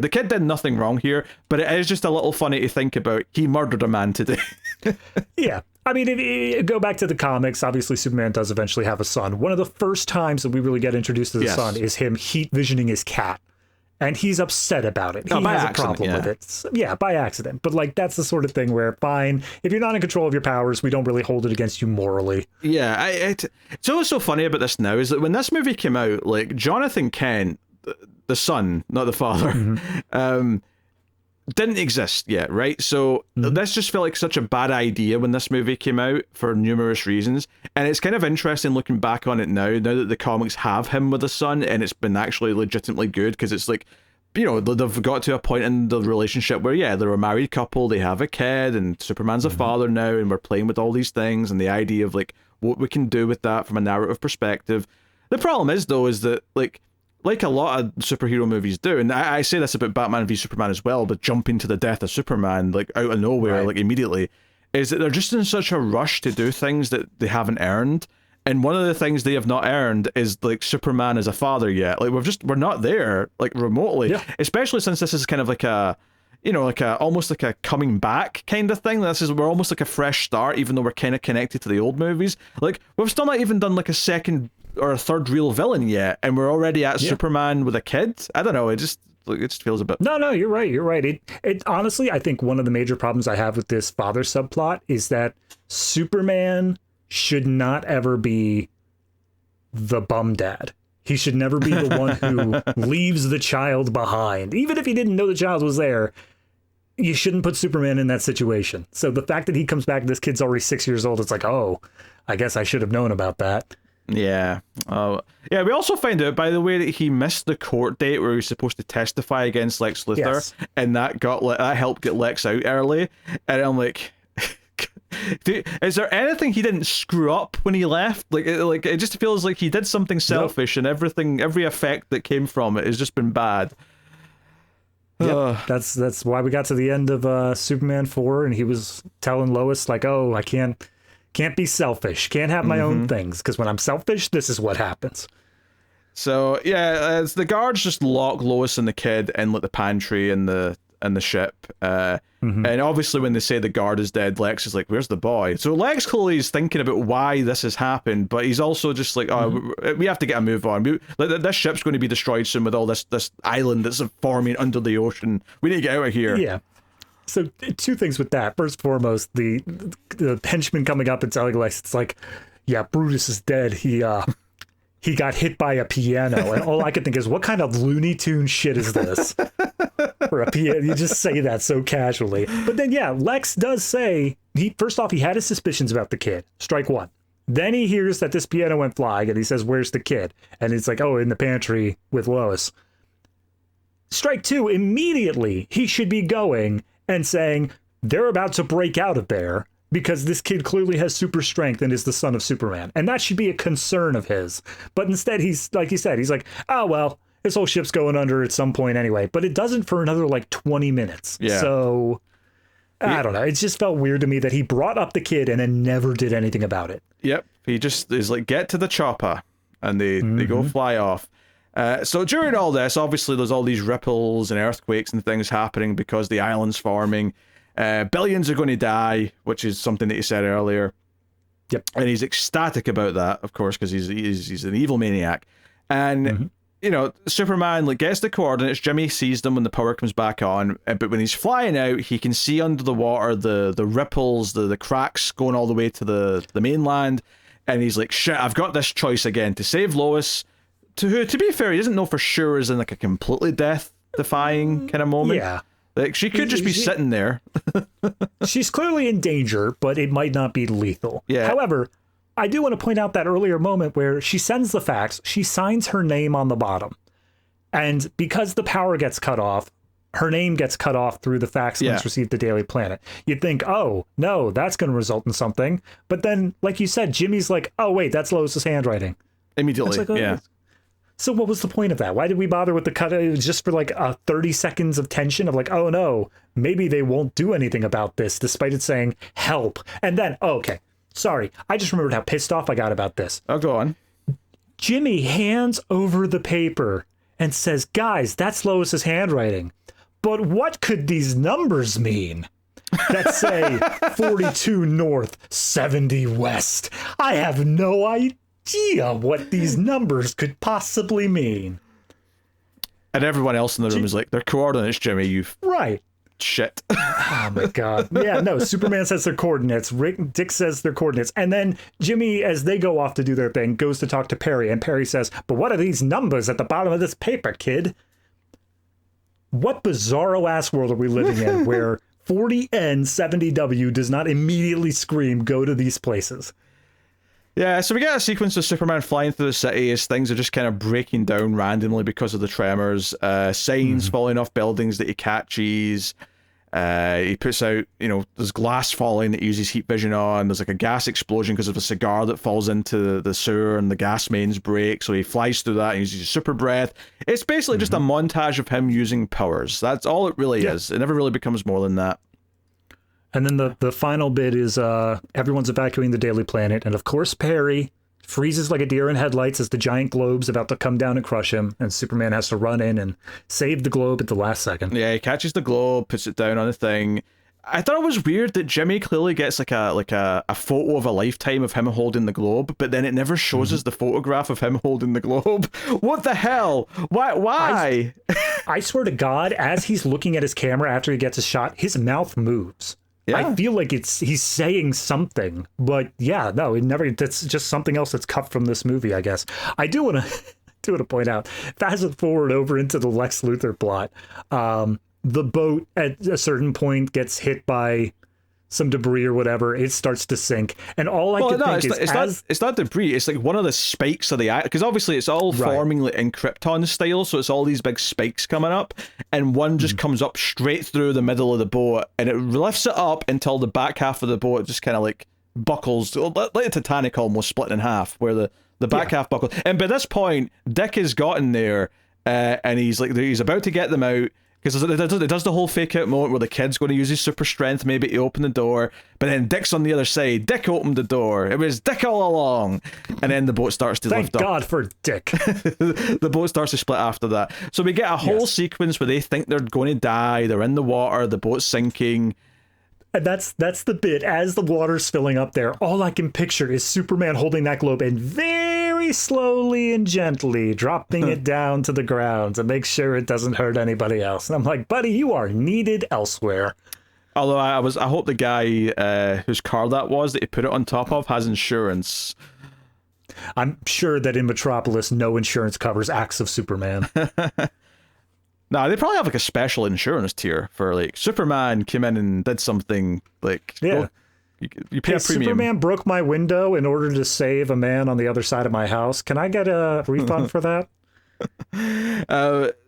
kid did nothing wrong here. But it is just a little funny to think about. He murdered a man today. Yeah. I mean, if you go back to the comics, obviously Superman does eventually have a son. One of the first times that we really get introduced to the son is him heat visioning his cat. And he's upset about it. He has a problem with it. Yeah, by accident. But like, that's the sort of thing where, fine, if you're not in control of your powers, we don't really hold it against you morally. Yeah, it's always so funny about this now is that when this movie came out, like Jonathan Kent, the son, not the father, didn't exist yet, right? So this just felt like such a bad idea when this movie came out for numerous reasons. And it's kind of interesting looking back on it now that the comics have him with a son and it's been actually legitimately good, because it's like you know, they've got to a point in the relationship where, yeah, they're a married couple, they have a kid, and Superman's a father now, and we're playing with all these things, and the idea of, like, what we can do with that from a narrative perspective. The problem is, though, is that, like a lot of superhero movies do, and I say this about Batman v Superman as well, but jumping to the death of Superman, like, out of nowhere, like, immediately, is that they're just in such a rush to do things that they haven't earned. And one of the things they have not earned is, like, Superman as a father yet. Like, we're not there, like, remotely. Yeah. Especially since this is kind of like a, you know, like almost like a coming back kind of thing. We're almost like a fresh start, even though we're kind of connected to the old movies. Like, we've still not even done like a second or a third real villain yet, and we're already at Superman with a kid. I don't know. It just feels a bit. No, you're right. It honestly, I think one of the major problems I have with this father subplot is that Superman should not ever be the bum dad. He should never be the one who leaves the child behind. Even if he didn't know the child was there, you shouldn't put Superman in that situation. So the fact that he comes back and this kid's already 6 years old, it's like, oh, I guess I should have known about that. Yeah. Yeah, we also find out, by the way, that he missed the court date where he was supposed to testify against Lex Luthor, and that helped get Lex out early. And I'm like, is there anything he didn't screw up when he left? Like it just feels like he did something selfish, and every effect that came from it has just been bad. Yep. That's why we got to the end of Superman 4, and he was telling Lois, like, oh, I can't be selfish, can't have my own things, because when I'm selfish, this is what happens. So yeah, the guards just lock Lois and the kid in, like, the pantry and the ship, and obviously when they say the guard is dead, Lex is like, where's the boy? So Lex clearly is thinking about why this has happened, but he's also just like, oh, we have to get a move on. This ship's going to be destroyed soon with all this island that's forming under the ocean. We need to get out of here. Yeah. So two things with that. First and foremost, the henchman coming up and telling Lex, it's like, yeah, Brutus is dead. He got hit by a piano, and all I could think is, what kind of Looney Tune shit is this? For a piano, you just say that so casually. But then, yeah, Lex does say, first off, he had his suspicions about the kid. Strike one. Then he hears that this piano went flying, and he says, where's the kid? And it's like, oh, in the pantry with Lois. Strike two, immediately, he should be going and saying, they're about to break out of there, because this kid clearly has super strength and is the son of Superman. And that should be a concern of his. But instead, he's, like you said, he's like, oh, well, this whole ship's going under at some point anyway. But it doesn't for another, like, 20 minutes. Yeah. So, I don't know. It just felt weird to me that he brought up the kid and then never did anything about it. Yep. He just is like, get to the chopper. And they go fly off. So during all this, obviously, there's all these ripples and earthquakes and things happening because the island's forming. Billions are going to die, which is something that you said earlier. Yep. And he's ecstatic about that, of course, because he's an evil maniac. And, you know, Superman, like, gets the coordinates. Jimmy sees them when the power comes back on. But when he's flying out, he can see under the water the ripples, the cracks going all the way to the mainland. And he's like, shit, I've got this choice again, to save Lois, to be fair, he doesn't know for sure is in, like, a completely death-defying kind of moment. Yeah. Like, she could just be sitting there. She's clearly in danger, but it might not be lethal. Yeah. However, I do want to point out that earlier moment where she sends the fax, she signs her name on the bottom. And because the power gets cut off, her name gets cut off through the fax when it's received to Daily Planet. You'd think, oh, no, that's going to result in something. But then, like you said, Jimmy's like, oh, wait, that's Lois's handwriting. Immediately, like, oh, yeah. So what was the point of that? Why did we bother with the cut? It was just for like 30 seconds of tension of like, oh no, maybe they won't do anything about this despite it saying help. And then, oh, okay, sorry. I just remembered how pissed off I got about this. Oh, go on. Jimmy hands over the paper and says, guys, that's Lois's handwriting. But what could these numbers mean? That say 42 north, 70 west. I have no idea what these numbers could possibly mean. And everyone else in the room is like, they're coordinates, Jimmy, you right shit. Oh my god. Yeah, no, Superman says their coordinates, Dick says their coordinates, and then Jimmy, as they go off to do their thing, goes to talk to Perry, and Perry says, but what are these numbers at the bottom of this paper, kid? What bizarro ass world are we living in where 40N 70W does not immediately scream, go to these places? Yeah, so we get a sequence of Superman flying through the city as things are just kind of breaking down randomly because of the tremors. Signs falling off buildings that he catches. He puts out, there's glass falling that he uses heat vision on. There's like a gas explosion because of a cigar that falls into the sewer and the gas mains break. So he flies through that and uses his super breath. It's basically just a montage of him using powers. That's all it really is. It never really becomes more than that. And then the final bit is everyone's evacuating the Daily Planet. And of course, Perry freezes like a deer in headlights as the giant globe's about to come down and crush him. And Superman has to run in and save the globe at the last second. Yeah, he catches the globe, puts it down on the thing. I thought it was weird that Jimmy clearly gets like a photo of a lifetime of him holding the globe, but then it never shows us the photograph of him holding the globe. What the hell? Why? I swear to God, as he's looking at his camera after he gets a shot, his mouth moves. Yeah. I feel like he's saying something, but yeah, no, it never. That's just something else that's cut from this movie, I guess. I do want to point out, fast forward over into the Lex Luthor plot. The boat at a certain point gets hit by some debris or whatever. It starts to sink, and all I can think is it's not debris. It's like one of the spikes of the eye, because obviously it's all forming in Krypton style, so it's all these big spikes coming up, and one just comes up straight through the middle of the boat, and it lifts it up until the back half of the boat just kind of like buckles, like a Titanic almost split in half, where the back half buckles. And by this point, Dick has gotten there, and he's about to get them out. Because it does the whole fake out moment where the kid's going to use his super strength maybe to open the door, but then Dick's on the other side. Dick opened the door. It was Dick all along. And then the boat starts to lift up. Thank God for Dick. The boat starts to split after that. So we get a whole sequence where they think they're going to die. They're in the water. The boat's sinking. And that's the bit. As the water's filling up there, all I can picture is Superman holding that globe and very slowly and gently dropping it down to the ground to make sure it doesn't hurt anybody else. And I'm like, buddy, you are needed elsewhere. Although I hope the guy whose car that he put it on top of has insurance. I'm sure that in Metropolis, no insurance covers acts of Superman. No, they probably have like a special insurance tier for like Superman came in and did something like you pay a premium. Superman broke my window in order to save a man on the other side of my house. Can I get a refund for that?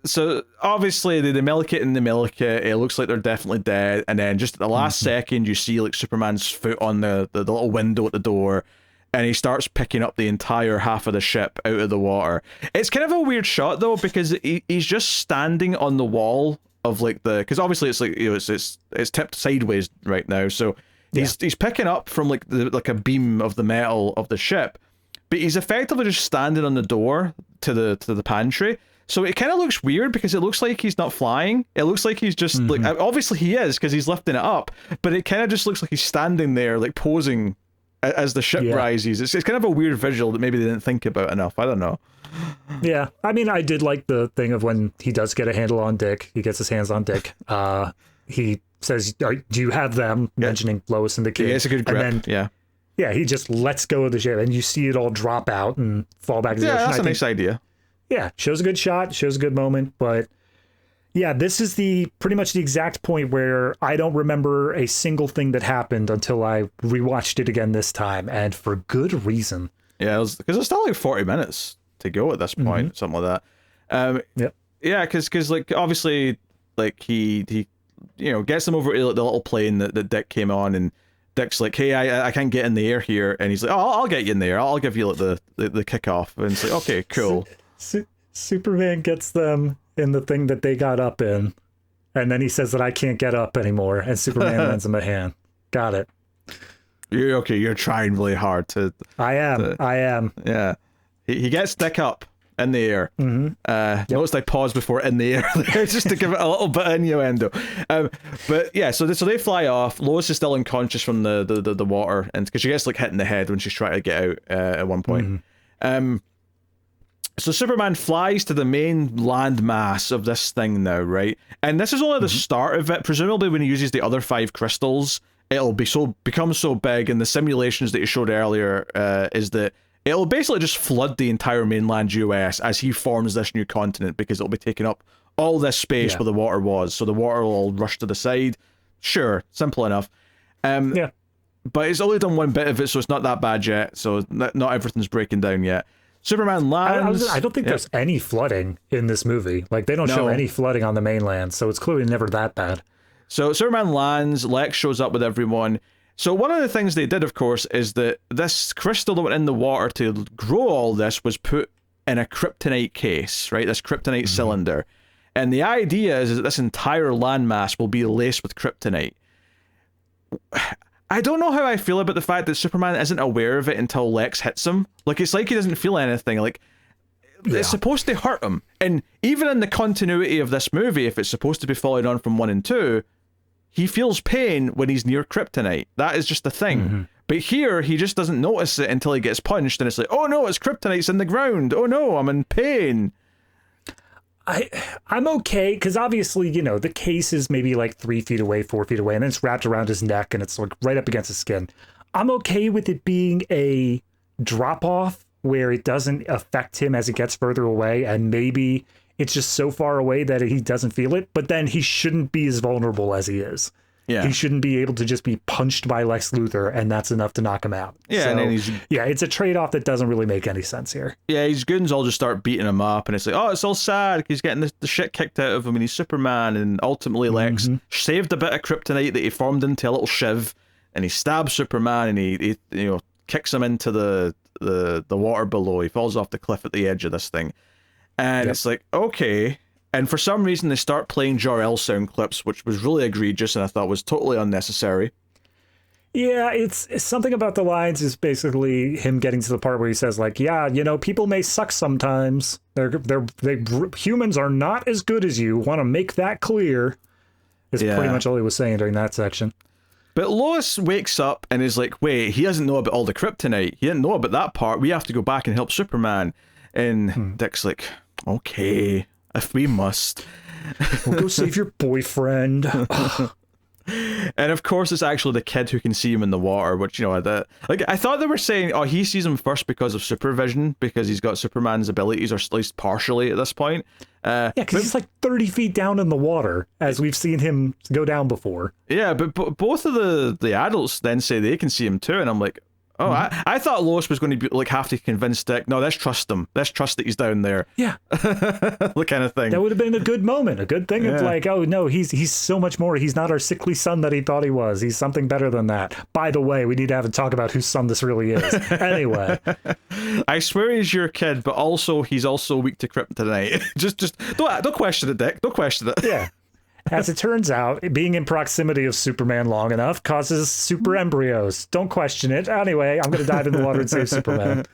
So obviously they milk it and they milk it. It looks like they're definitely dead, and then just at the last second you see like Superman's foot on the little window at the door. And he starts picking up the entire half of the ship out of the water. It's kind of a weird shot though, because he's just standing on the wall of like because obviously it's like it's tipped sideways right now, so he's picking up from like a beam of the metal of the ship, but he's effectively just standing on the door to the pantry. So it kind of looks weird because it looks like he's not flying. It looks like he's just like obviously he is because he's lifting it up, but it kind of just looks like he's standing there like posing as the ship rises. It's kind of a weird visual that maybe they didn't think about enough. I don't know. Yeah, I mean, I did like the thing of when he does get a handle on Dick. He gets his hands on Dick. He says, "Do you have them?" Mentioning Lois and the kid. Yeah, it's a good grip. And then, yeah, he just lets go of the ship, and you see it all drop out and fall back to the ocean. That's a nice idea. Yeah, shows a good shot, shows a good moment, but yeah, this is pretty much the exact point where I don't remember a single thing that happened until I rewatched it again this time, and for good reason. Yeah, because it's still like 40 minutes to go at this point, something like that. Yeah, because like obviously, like he gets them over to the little plane that Dick came on, and Dick's like, "Hey, I can't get in the air here," and he's like, "Oh, I'll get you in there. I'll give you like the kickoff," and it's like, "Okay, cool." Superman gets them in the thing that they got up in, and then he says that I can't get up anymore, and Superman lends him a hand. Got it. You're trying really hard to... I am. Yeah. He gets Dick up in the air. Notice I paused before in the air there just to give it a little bit of innuendo. But yeah, so they fly off. Lois is still unconscious from the water, and because she gets like hit in the head when she's trying to get out at one point. So Superman flies to the main land mass of this thing now, right? And this is only the start of it. Presumably when he uses the other 5 crystals, it'll become so big, and the simulations that you showed earlier is that it'll basically just flood the entire mainland US as he forms this new continent, because it'll be taking up all this space where the water was. So the water will all rush to the side. Sure, simple enough. but it's only done one bit of it, so it's not that bad yet. So not everything's breaking down yet. Superman lands. I don't think there's any flooding in this movie. Like, they don't show any flooding on the mainland, so it's clearly never that bad. So Superman lands, Lex shows up with everyone. So one of the things they did, of course, is that this crystal that went in the water to grow all this was put in a kryptonite case, right? This kryptonite cylinder. And the idea is that this entire landmass will be laced with kryptonite. I don't know how I feel about the fact that Superman isn't aware of it until Lex hits him. Like, it's like he doesn't feel anything. Like, it's supposed to hurt him. And even in the continuity of this movie, if it's supposed to be following on from 1 and 2, he feels pain when he's near kryptonite. That is just a thing. But here, he just doesn't notice it until he gets punched, and it's like, oh no, it's kryptonite's in the ground. Oh no, I'm in pain. I'm okay, because obviously, you know, the case is maybe like 3 feet away, 4 feet away, and then it's wrapped around his neck, and it's like right up against his skin. I'm okay with it being a drop-off where it doesn't affect him as it gets further away, and maybe it's just so far away that he doesn't feel it, but then he shouldn't be as vulnerable as he is. Yeah. He shouldn't be able to just be punched by Lex Luthor, and that's enough to knock him out. Yeah, so, and then it's a trade-off that doesn't really make any sense here. Yeah, his goons all just start beating him up, and it's like, oh, it's all sad. He's getting the shit kicked out of him, and he's Superman, and ultimately Lex saved a bit of kryptonite that he formed into a little shiv, and he stabs Superman, and he kicks him into the water below. He falls off the cliff at the edge of this thing, and it's like, okay. And for some reason, they start playing Jor-El sound clips, which was really egregious and I thought was totally unnecessary. Yeah, it's something about the lines is basically him getting to the part where he says, like, yeah, you know, people may suck sometimes. Humans are not as good as you. Want to make that clear. Is pretty much all he was saying during that section. But Lois wakes up and is like, wait, he doesn't know about all the kryptonite. He didn't know about that part. We have to go back and help Superman. And Dick's like, okay, if we must. We'll go save your boyfriend. And of course, it's actually the kid who can see him in the water, which, you know, I thought they were saying, oh, he sees him first because of supervision, because he's got Superman's abilities, or at least partially at this point. Yeah, because he's like 30 feet down in the water, as we've seen him go down before. Yeah, but both of the adults then say they can see him too, and I'm like, oh, I thought Lois was going to be like have to convince Dick, no, let's trust him. Let's trust that he's down there. Yeah. The kind of thing. That would have been a good moment. A good thing. It's like, oh, no, he's so much more. He's not our sickly son that he thought he was. He's something better than that. By the way, we need to have a talk about whose son this really is. Anyway. I swear he's your kid, but also he's also weak to kryptonite. just don't question it, Dick. Don't question it. Yeah. As it turns out, being in proximity of Superman long enough causes super embryos. Don't question it. Anyway, I'm going to dive in the water and save Superman.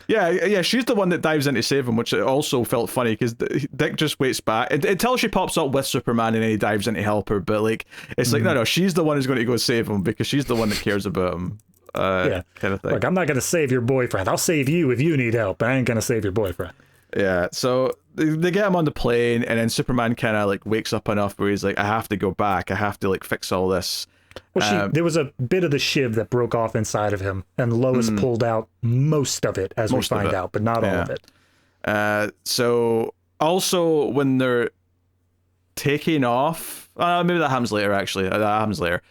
Yeah, she's the one that dives in to save him, which also felt funny because Dick just waits back until she pops up with Superman and then he dives in to help her. But like, it's like, no, she's the one who's going to go save him because she's the one that cares about him. Kind of thing. Look, I'm not going to save your boyfriend. I'll save you if you need help. I ain't going to save your boyfriend. Yeah, so they get him on the plane, and then Superman kind of like wakes up enough where he's like, I have to go back. I have to like fix all this. Well, there was a bit of the shiv that broke off inside of him, and Lois pulled out most of it, as we find out, but not all of it. So also when they're taking off, maybe that happens later. Actually, that happens later.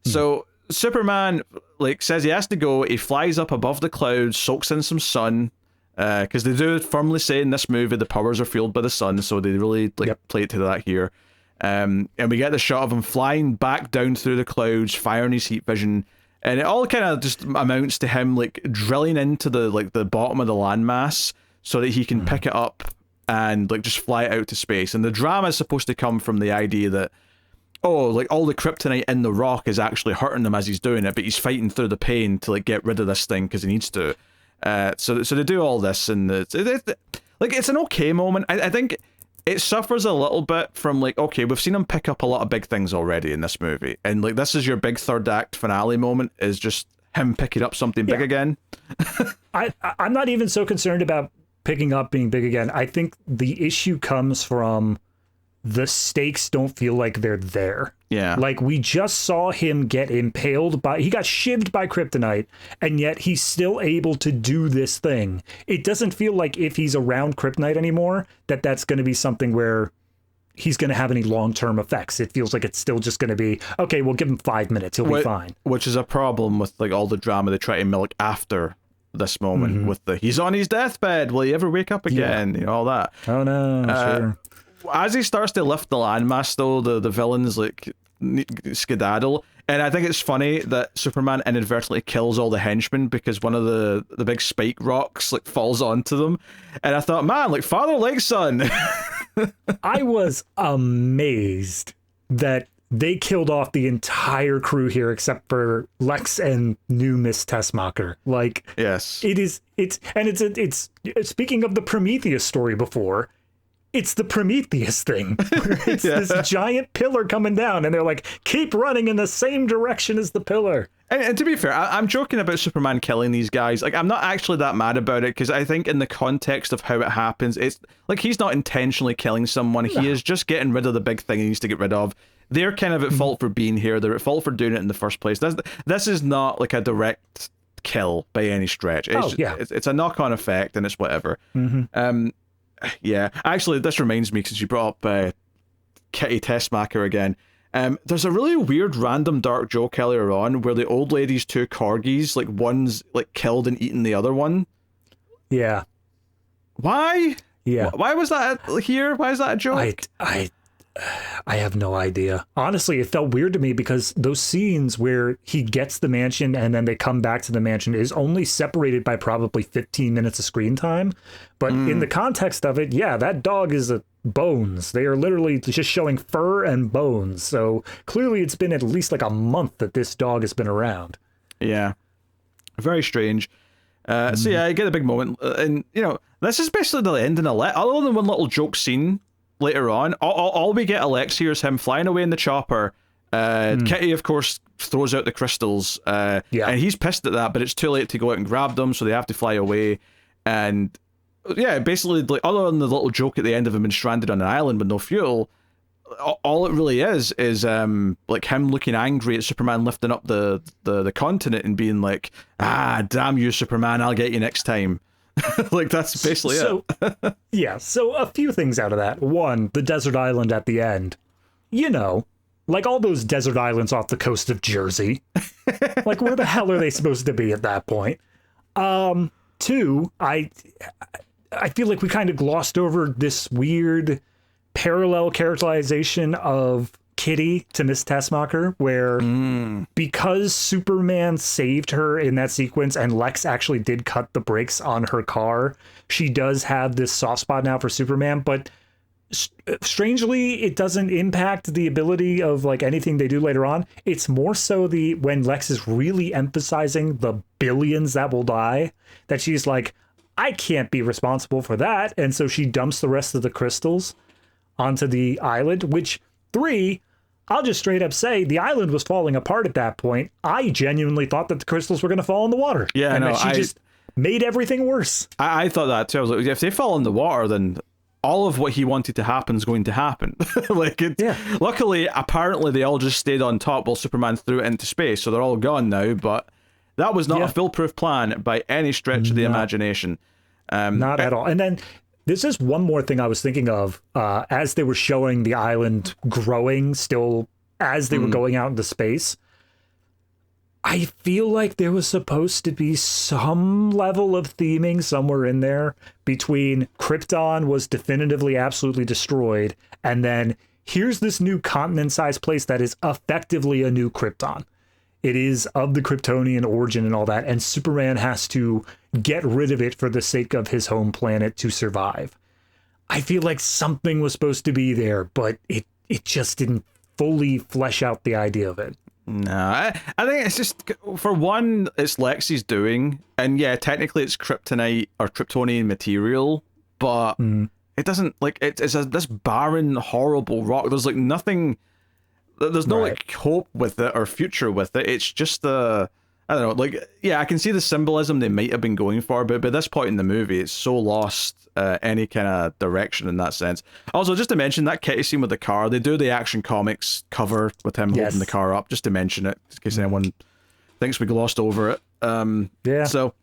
So Superman like says he has to go. He flies up above the clouds, soaks in some sun. Because they do firmly say in this movie the powers are fueled by the sun, so they really play it to that here. And we get the shot of him flying back down through the clouds, firing his heat vision, and it all kind of just amounts to him like drilling into the bottom of the landmass so that he can pick it up and like just fly it out to space. And the drama is supposed to come from the idea that like all the kryptonite in the rock is actually hurting him as he's doing it, but he's fighting through the pain to like get rid of this thing because he needs to. So they do all this, and it's an okay moment. I think it suffers a little bit from like, okay, we've seen him pick up a lot of big things already in this movie, and like this is your big third act finale moment, is just him picking up something big again. I'm not even so concerned about picking up being big again. I think the issue comes from the stakes don't feel like they're there. Yeah. Like we just saw him get impaled he got shivved by kryptonite, and yet he's still able to do this thing. It doesn't feel like if he's around kryptonite anymore, that's going to be something where he's going to have any long-term effects. It feels like it's still just going to be, okay, we'll give him 5 minutes. He'll be fine. Which is a problem with like all the drama they try to milk after this moment with the, he's on his deathbed. Will he ever wake up again? You know, all that. Oh, no, sure. As he starts to lift the landmass, though, the villains like skedaddle. And I think it's funny that Superman inadvertently kills all the henchmen because one of the big spike rocks like falls onto them. And I thought, man, like father like son. I was amazed that they killed off the entire crew here except for Lex and new Miss Tessmacher. Like, yes, it's speaking of the Prometheus story before, it's the Prometheus thing. Where it's this giant pillar coming down, and they're like, keep running in the same direction as the pillar. And to be fair, I'm joking about Superman killing these guys. Like, I'm not actually that mad about it, because I think in the context of how it happens, it's like he's not intentionally killing someone. No. He is just getting rid of the big thing he needs to get rid of. They're kind of at fault for being here. They're at fault for doing it in the first place. This is not like a direct kill by any stretch. It's a knock-on effect, and it's whatever. Yeah, actually, this reminds me, because you brought up Kitty Tessmacher again. There's a really weird random dark joke earlier on where the old lady's two corgis, like one's like killed and eaten the other one. Yeah. Why? Yeah. Why was that here? Why is that a joke? I have no idea. Honestly, it felt weird to me because those scenes where he gets the mansion and then they come back to the mansion is only separated by probably 15 minutes of screen time. But in the context of it, yeah, that dog is bones. They are literally just showing fur and bones. So clearly it's been at least like a month that this dog has been around. Yeah. Very strange. So yeah, I get a big moment. And, you know, this is basically the ending of it. Other than one little joke scene later on, all we get Alex here is him flying away in the chopper. Kitty, of course, throws out the crystals. And he's pissed at that, but it's too late to go out and grab them, so they have to fly away. And yeah, basically, like, other than the little joke at the end of him being stranded on an island with no fuel, all it really is like him looking angry at Superman lifting up the continent and being like, damn you, Superman, I'll get you next time. Like, that's basically it. Yeah, so a few things out of that. One, the desert island at the end. You know, like all those desert islands off the coast of Jersey. Like, where the hell are they supposed to be at that point? Two, I feel like we kind of glossed over this weird parallel characterization of Kitty to Miss Tessmacher, where because Superman saved her in that sequence and Lex actually did cut the brakes on her car, she does have this soft spot now for Superman, but strangely it doesn't impact the ability of like anything they do later on. It's more so when Lex is really emphasizing the billions that will die, that she's like, I can't be responsible for that, and so she dumps the rest of the crystals onto the island, which I'll just straight up say the island was falling apart at that point. I genuinely thought that the crystals were going to fall in the water. Yeah, and no, that she just made everything worse. I thought that too. I was like, if they fall in the water, then all of what he wanted to happen is going to happen. Luckily, apparently they all just stayed on top while Superman threw it into space, so they're all gone now, but that was not a foolproof plan by any stretch of the imagination. Not at all. And then this is one more thing I was thinking of as they were showing the island growing still as they were going out into space. I feel like there was supposed to be some level of theming somewhere in there between Krypton was definitively absolutely destroyed, and then here's this new continent-sized place that is effectively a new Krypton. It is of the Kryptonian origin and all that, and Superman has to get rid of it for the sake of his home planet to survive. I feel like something was supposed to be there, but it just didn't fully flesh out the idea of it. No, I think it's just, for one, it's Lexi's doing, and yeah, technically it's kryptonite or Kryptonian material, but it doesn't, like, it's this barren, horrible rock. There's, like, nothing, there's no, like, hope with it or future with it. It's just I don't know, like, yeah, I can see the symbolism they might have been going for, but by this point in the movie, it's so lost any kind of direction in that sense. Also, just to mention, that Kitty scene with the car, they do the Action Comics cover with him holding the car up, just to mention it, in case anyone thinks we glossed over it. So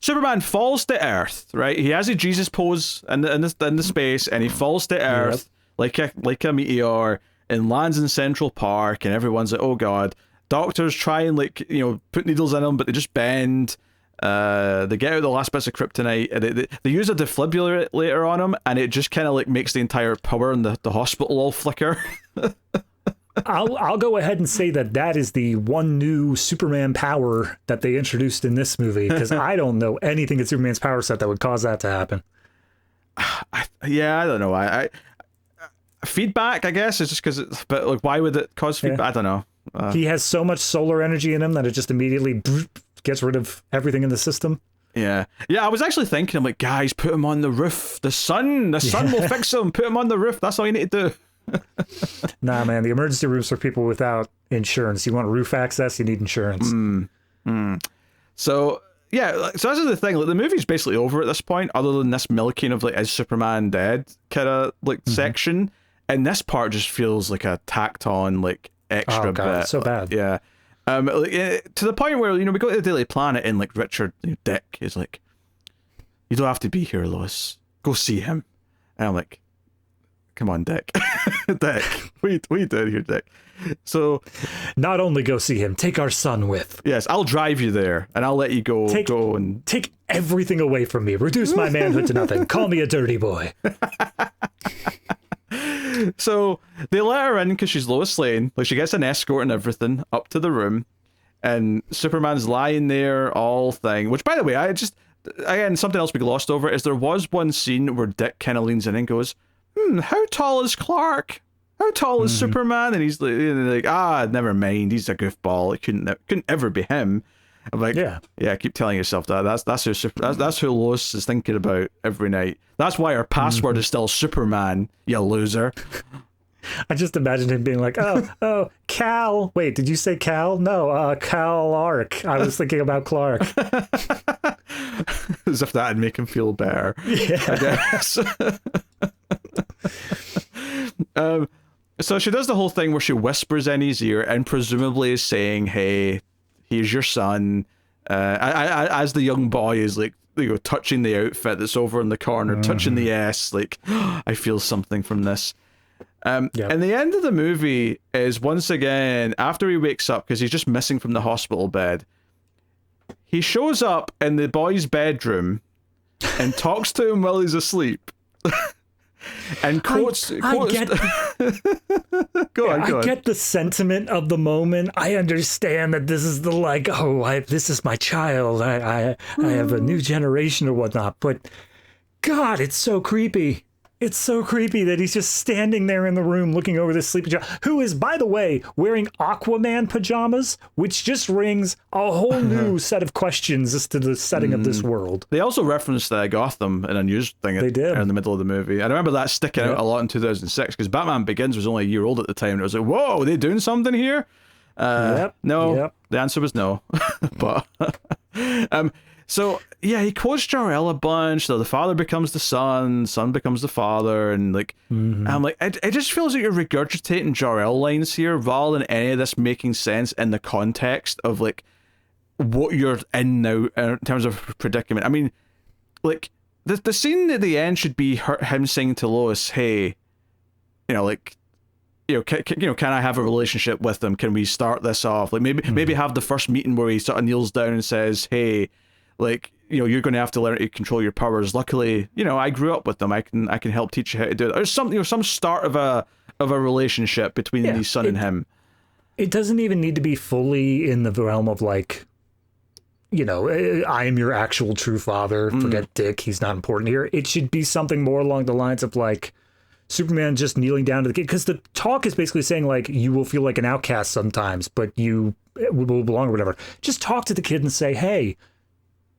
Superman falls to Earth, right? He has a Jesus pose in the space, and he falls to Earth like a meteor, and lands in Central Park, and everyone's like, oh god. Doctors try and put needles in him, but they just bend. They get out the last bits of kryptonite, and they use a defibrillator on him, and it just kind of makes the entire power in the hospital all flicker. I'll go ahead and say that is the one new Superman power that they introduced in this movie, because I don't know anything in Superman's power set that would cause that to happen. I don't know. I feedback, I guess, is just because but why would it cause feedback? I don't know. He has so much solar energy in him that it just immediately gets rid of everything in the system. Yeah. I was actually thinking, I'm like, guys, put him on the roof. The sun will fix him. Put him on the roof. That's all you need to do. Nah, man, the emergency rooms for people without insurance. You want roof access, you need insurance. So this is the thing. The movie's basically over at this point, other than this milking of is Superman dead kind of section, and this part just feels like a tacked on extra bit. It's so bad. Yeah. To the point where we go to the Daily Planet, and Richard Dick is like, you don't have to be here, Lois. Go see him. And I'm like, come on, Dick. Dick, what are you doing here, Dick? So, not only go see him, take our son with. Yes, I'll drive you there, and I'll let you go and take everything away from me. Reduce my manhood to nothing. Call me a dirty boy. So they let her in because she's Lois Lane. She gets an escort and everything up to the room, and Superman's lying there, all thing. Which, by the way, again, something else we glossed over is there was one scene where Dick kind of leans in and goes, how tall is Clark? How tall is Superman? And he's like, never mind. He's a goofball. It couldn't ever be him. I'm like, yeah. Keep telling yourself that. That's who Lois is thinking about every night. That's why her password is still Superman. You loser. I just imagined him being like, oh, Cal. Wait, did you say Cal? No, Clark. I was thinking about Clark. As if that'd make him feel better. Yeah. I guess. So she does the whole thing where she whispers in his ear and presumably is saying, hey, here's your son. As the young boy is touching the outfit that's over in the corner, touching the S, I feel something from this. And the end of the movie is, once again, after he wakes up, because he's just missing from the hospital bed, he shows up in the boy's bedroom and talks to him while he's asleep. And quotes. I get the sentiment of the moment. I understand that this is this is my child. I have a new generation or whatnot. But God, it's so creepy. It's so creepy that he's just standing there in the room looking over this sleeping child, who is, by the way, wearing Aquaman pajamas, which just rings a whole new set of questions as to the setting of this world. They also referenced Gotham in a news thing in the middle of the movie. I remember that sticking out a lot in 2006, because Batman Begins was only a year old at the time, and it was like, whoa, are they doing something here? No, the answer was no. But so yeah, he quotes Jor-El a bunch. So the father becomes the son becomes the father, and I'm like, it just feels like you're regurgitating Jor-El lines here rather than any of this making sense in the context of what you're in now in terms of predicament. I mean, the scene at the end should be him saying to Lois, "Hey, can I have a relationship with them? Can we start this off? Maybe have the first meeting where he sort of kneels down and says, hey, you're going to have to learn to control your powers. Luckily, I grew up with them. I can help teach you how to do it. There's some start of a relationship between the son and him. It doesn't even need to be fully in the realm of I am your actual true father. Forget Dick. He's not important here. It should be something more along the lines of Superman just kneeling down to the kid, because the talk is basically saying you will feel like an outcast sometimes, but you will belong or whatever. Just talk to the kid and say, hey,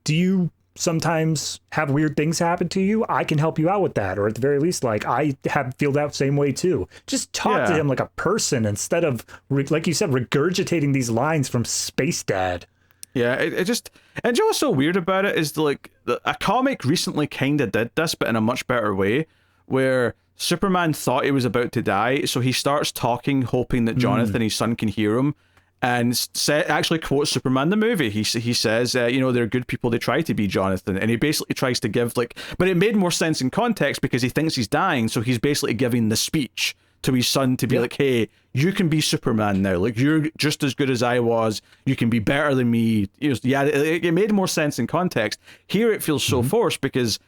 do you sometimes have weird things happen to you? I can help you out with that. Or at the very least, I feel that same way too. Just talk to him like a person instead of, like you said, regurgitating these lines from Space Dad. Yeah, it just, and you know what's so weird about it is a comic recently kind of did this, but in a much better way, where Superman thought he was about to die, so he starts talking, hoping that Jonathan, his son, can hear him. and actually quotes Superman the movie. He says, they're good people. They try to be Jonathan, and he basically tries to give but it made more sense in context because he thinks he's dying, so he's basically giving the speech to his son to be like, hey, you can be Superman now. Like, you're just as good as I was. You can be better than me. It made more sense in context. Here it feels so forced because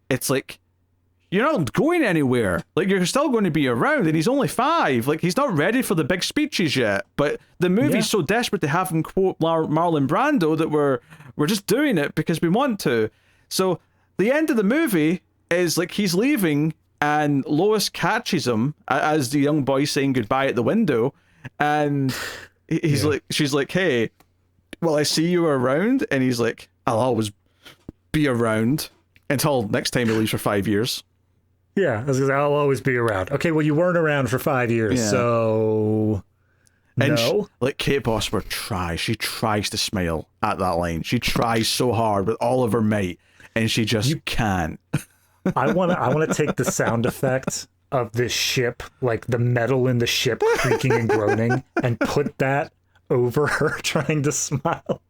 it's like, you're not going anywhere. Like, you're still going to be around, and he's only 5. Like, he's not ready for the big speeches yet. But the movie's so desperate to have him quote Marlon Brando that we're just doing it because we want to. So the end of the movie is like he's leaving, and Lois catches him as the young boy saying goodbye at the window, and she's like, hey, will I see you around? And he's like, I'll always be around until next time he leaves for 5 years. Yeah, I'll always be around. Okay, well, you weren't around for 5 years, so and no. Kate Bosworth tries. She tries to smile at that line. She tries so hard with all of her might, and she just can't. I want to take the sound effect of this ship, like the metal in the ship creaking and groaning, and put that over her trying to smile.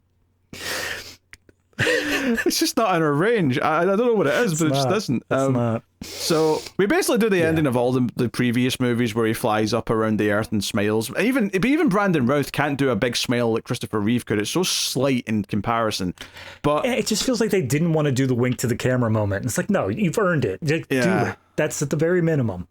It's just not in her range. I don't know what it is, but it just isn't. It's not. So we basically do the ending of all the previous movies where he flies up around the earth and smiles. Even Brandon Routh can't do a big smile like Christopher Reeve could. It's so slight in comparison. But it just feels like they didn't want to do the wink to the camera moment. It's like, no, you've earned it. Do it. That's at the very minimum.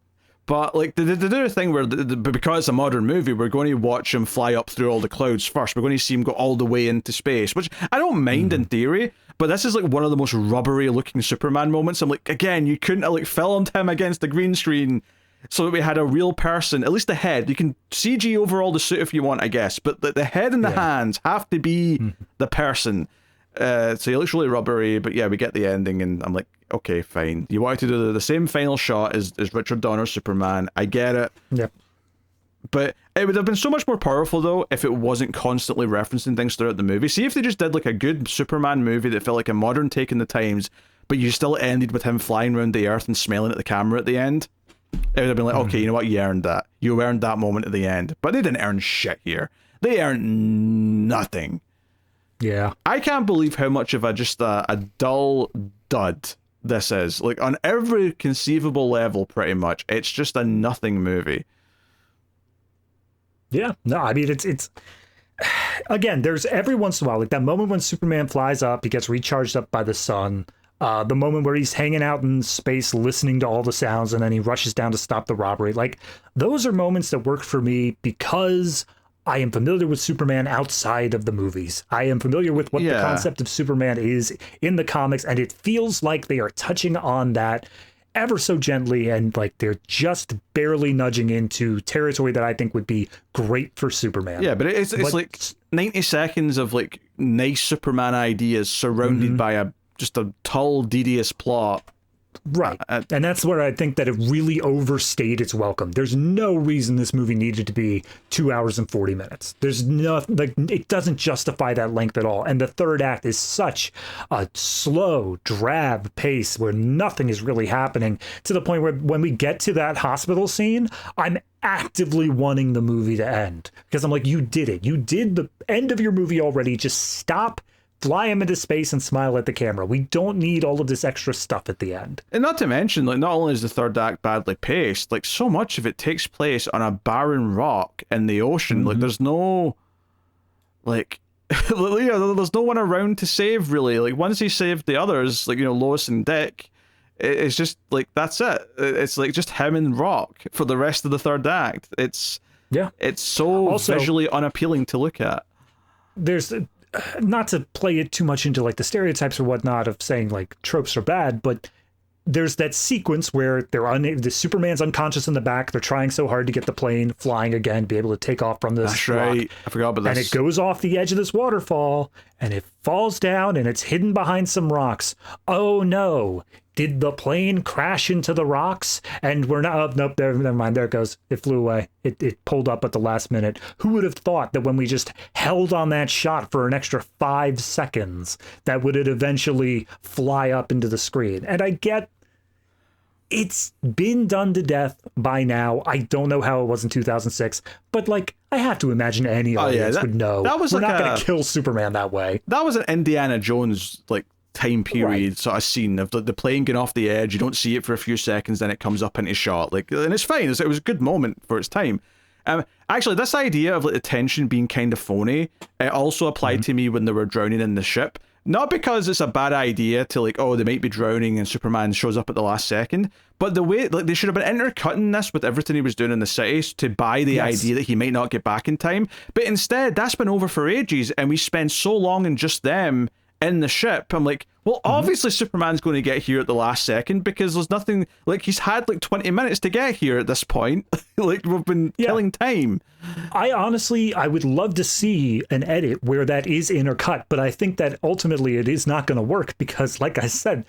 But like they do a thing where because it's a modern movie, we're going to watch him fly up through all the clouds first. We're going to see him go all the way into space, which I don't mind in theory. But this is like one of the most rubbery looking Superman moments. I'm like, again, you couldn't have like filmed him against the green screen so that we had a real person, at least the head. You can CG over all the suit if you want, I guess, but the head and the hands have to be the person. So he looks really rubbery, but yeah, we get the ending, and I'm like, okay, fine. You wanted to do the same final shot as Richard Donner's Superman. I get it. Yep. But it would have been so much more powerful, though, if it wasn't constantly referencing things throughout the movie. See if they just did like a good Superman movie that felt like a modern take in the times, but you still ended with him flying around the earth and smiling at the camera at the end. It would have been like, okay, you know what? You earned that. You earned that moment at the end. But they didn't earn shit here. They earned nothing. Yeah. I can't believe how much of a dull dud this is. Like, on every conceivable level, pretty much. It's just a nothing movie. Yeah, no, I mean, it's again, there's every once in a while, like that moment when Superman flies up, he gets recharged up by the sun, the moment where he's hanging out in space, listening to all the sounds, and then he rushes down to stop the robbery. Like, those are moments that work for me because I am familiar with Superman outside of the movies. I am familiar with what the concept of Superman is in the comics, and it feels like they are touching on that ever so gently, and like they're just barely nudging into territory that I think would be great for Superman. Yeah, but it's like 90 seconds of like nice Superman ideas surrounded by just a tall, devious plot. Right. And that's where I think that it really overstayed its welcome. There's no reason this movie needed to be 2 hours and 40 minutes. There's nothing, like, it doesn't justify that length at all. And the third act is such a slow, drab pace where nothing is really happening, to the point where when we get to that hospital scene, I'm actively wanting the movie to end, because I'm like, you did it. You did the end of your movie already. Just stop, fly him into space, and smile at the camera. We don't need all of this extra stuff at the end. And not to mention, like, not only is the third act badly paced, like, so much of it takes place on a barren rock in the ocean. Like, there's no, like, there's no one around to save, really. Like, once he saved the others, like, Lois and Dick, it's just, like, that's it. It's, like, just him and rock for the rest of the third act. It's so also visually unappealing to look at. There's... not to play it too much into like the stereotypes or whatnot of saying like tropes are bad, but there's that sequence where the Superman's unconscious in the back. They're trying so hard to get the plane flying again, be able to take off from this rock. Right. I forgot about this. And it goes off the edge of this waterfall, and it falls down, and it's hidden behind some rocks. Oh no! Did the plane crash into the rocks? And we're not. Oh, nope. Never mind. There it goes. It flew away. It pulled up at the last minute. Who would have thought that when we just held on that shot for an extra 5 seconds, that would it eventually fly up into the screen? And I get it's been done to death by now. I don't know how it was in 2006, but like I have to imagine any audience would know. That was we're like not going to kill Superman that way. That was an Indiana Jones like time period sort of scene of the plane getting off the edge. You don't see it for a few seconds, then it comes up into shot. Like, and it's fine. It was a good moment for its time. Actually, this idea of like the tension being kind of phony, it also applied to me when they were drowning in the ship. Not because it's a bad idea to like, oh, they might be drowning and Superman shows up at the last second, but the way like they should have been intercutting this with everything he was doing in the city to buy the idea that he might not get back in time. But instead, that's been over for ages, and we spend so long in just them in the ship. I'm like, well, obviously Superman's going to get here at the last second because there's nothing, like, he's had like 20 minutes to get here at this point. Like, we've been killing time. I would love to see an edit where that is intercut, but I think that ultimately it is not going to work because, like I said,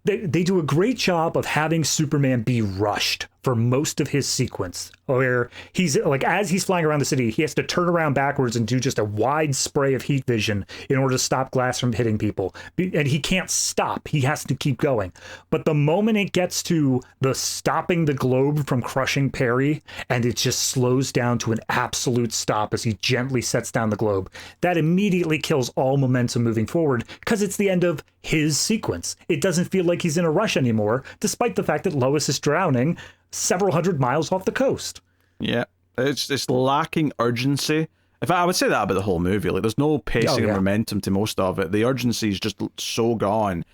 they do a great job of having Superman be rushed for most of his sequence, where he's like, as he's flying around the city, he has to turn around backwards and do just a wide spray of heat vision in order to stop glass from hitting people. And he can't stop. He has to keep going. But the moment it gets to the stopping the globe from crushing Perry, and it just slows down to an absolute stop as he gently sets down the globe, that immediately kills all momentum moving forward because it's the end of his sequence. It doesn't feel like he's in a rush anymore, despite the fact that Lois is drowning several hundred miles off the coast. Yeah, it's lacking urgency. In fact, I would say that about the whole movie. Like, there's no pacing and momentum to most of it. The urgency is just so gone,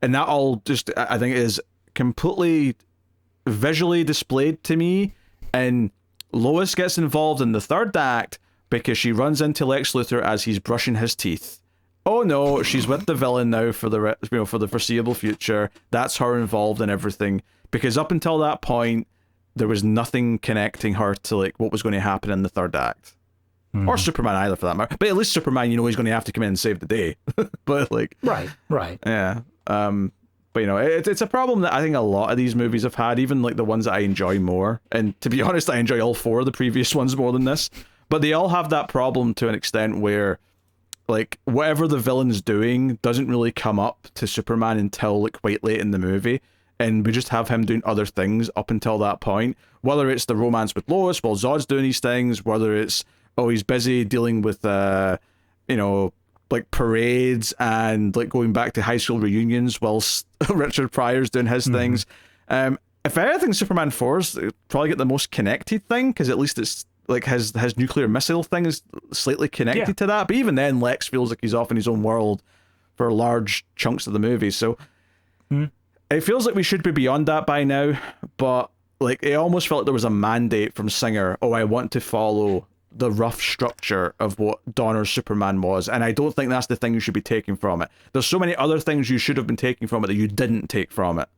and that all just, I think, is completely visually displayed to me. And Lois gets involved in the third act because she runs into Lex Luthor as he's brushing his teeth. Oh no, she's with the villain now for the foreseeable future. That's her involved in everything. Because up until that point, there was nothing connecting her to like what was going to happen in the third act. Or Superman either, for that matter. But at least Superman, he's going to have to come in and save the day. But like... Right. Yeah. But it's a problem that I think a lot of these movies have had, even like the ones that I enjoy more. And to be honest, I enjoy all four of the previous ones more than this. But they all have that problem to an extent where like whatever the villain's doing doesn't really come up to Superman until like quite late in the movie. And we just have him doing other things up until that point. Whether it's the romance with Lois while Zod's doing these things, whether it's, he's busy dealing with, like parades and like going back to high school reunions whilst Richard Pryor's doing his things. If anything, Superman 4's probably get the most connected thing, because at least it's like his nuclear missile thing is slightly connected to that. But even then, Lex feels like he's off in his own world for large chunks of the movie. So... It feels like we should be beyond that by now, but like it almost felt like there was a mandate from Singer, I want to follow the rough structure of what Donner's Superman was, and I don't think that's the thing you should be taking from it. There's so many other things you should have been taking from it that you didn't take from it.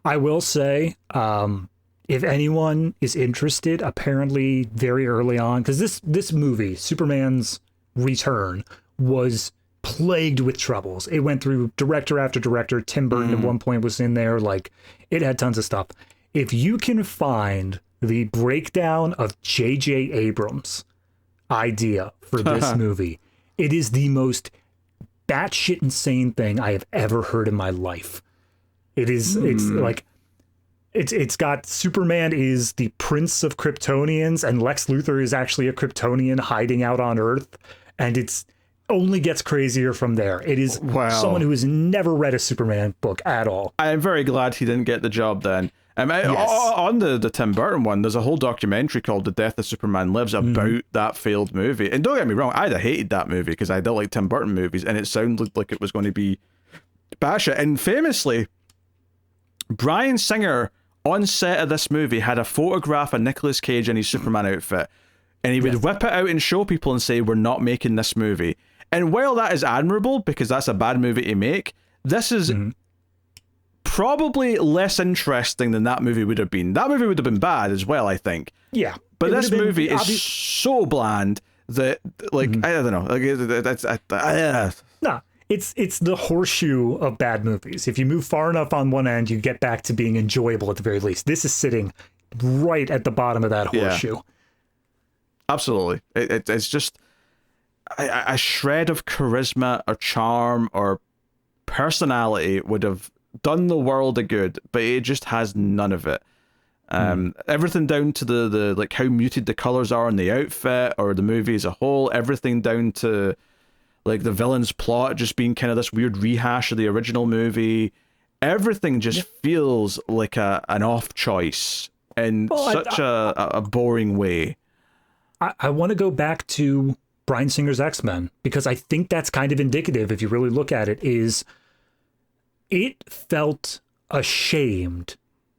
I will say, if anyone is interested, apparently very early on, because this movie, Superman's Return, was plagued with troubles. It went through director after director. Tim Burton at one point was in there. Like, it had tons of stuff. If you can find the breakdown of J.J. Abrams' idea for this movie, it is the most batshit insane thing I have ever heard in my life. It's like, it's got Superman is the prince of Kryptonians, and Lex Luthor is actually a Kryptonian hiding out on Earth, and it's only gets crazier from there. It is someone who has never read a Superman book at all. I'm very glad he didn't get the job then. On the Tim Burton one, there's a whole documentary called The Death of Superman Lives about that failed movie. And don't get me wrong, I'd have hated that movie because I don't like Tim Burton movies, and it sounded like it was going to be batshit. And famously, Bryan Singer on set of this movie had a photograph of Nicolas Cage in his Superman outfit, and he would whip it out and show people and say, "We're not making this movie." And while that is admirable, because that's a bad movie to make, this is probably less interesting than that movie would have been. That movie would have been bad as well, I think. Yeah. But this movie is so bland that, like, I don't know. Like, No, it's the horseshoe of bad movies. If you move far enough on one end, you get back to being enjoyable at the very least. This is sitting right at the bottom of that horseshoe. Yeah. Absolutely. It's just... a shred of charisma or charm or personality would have done the world a good, but it just has none of it. Everything down to the like how muted the colors are in the outfit or the movie as a whole, everything down to like the villain's plot just being kind of this weird rehash of the original movie. Everything just feels like an off choice in such a boring way. I want to go back to Bryan Singer's X-Men, because I think that's kind of indicative, if you really look at it, is it felt ashamed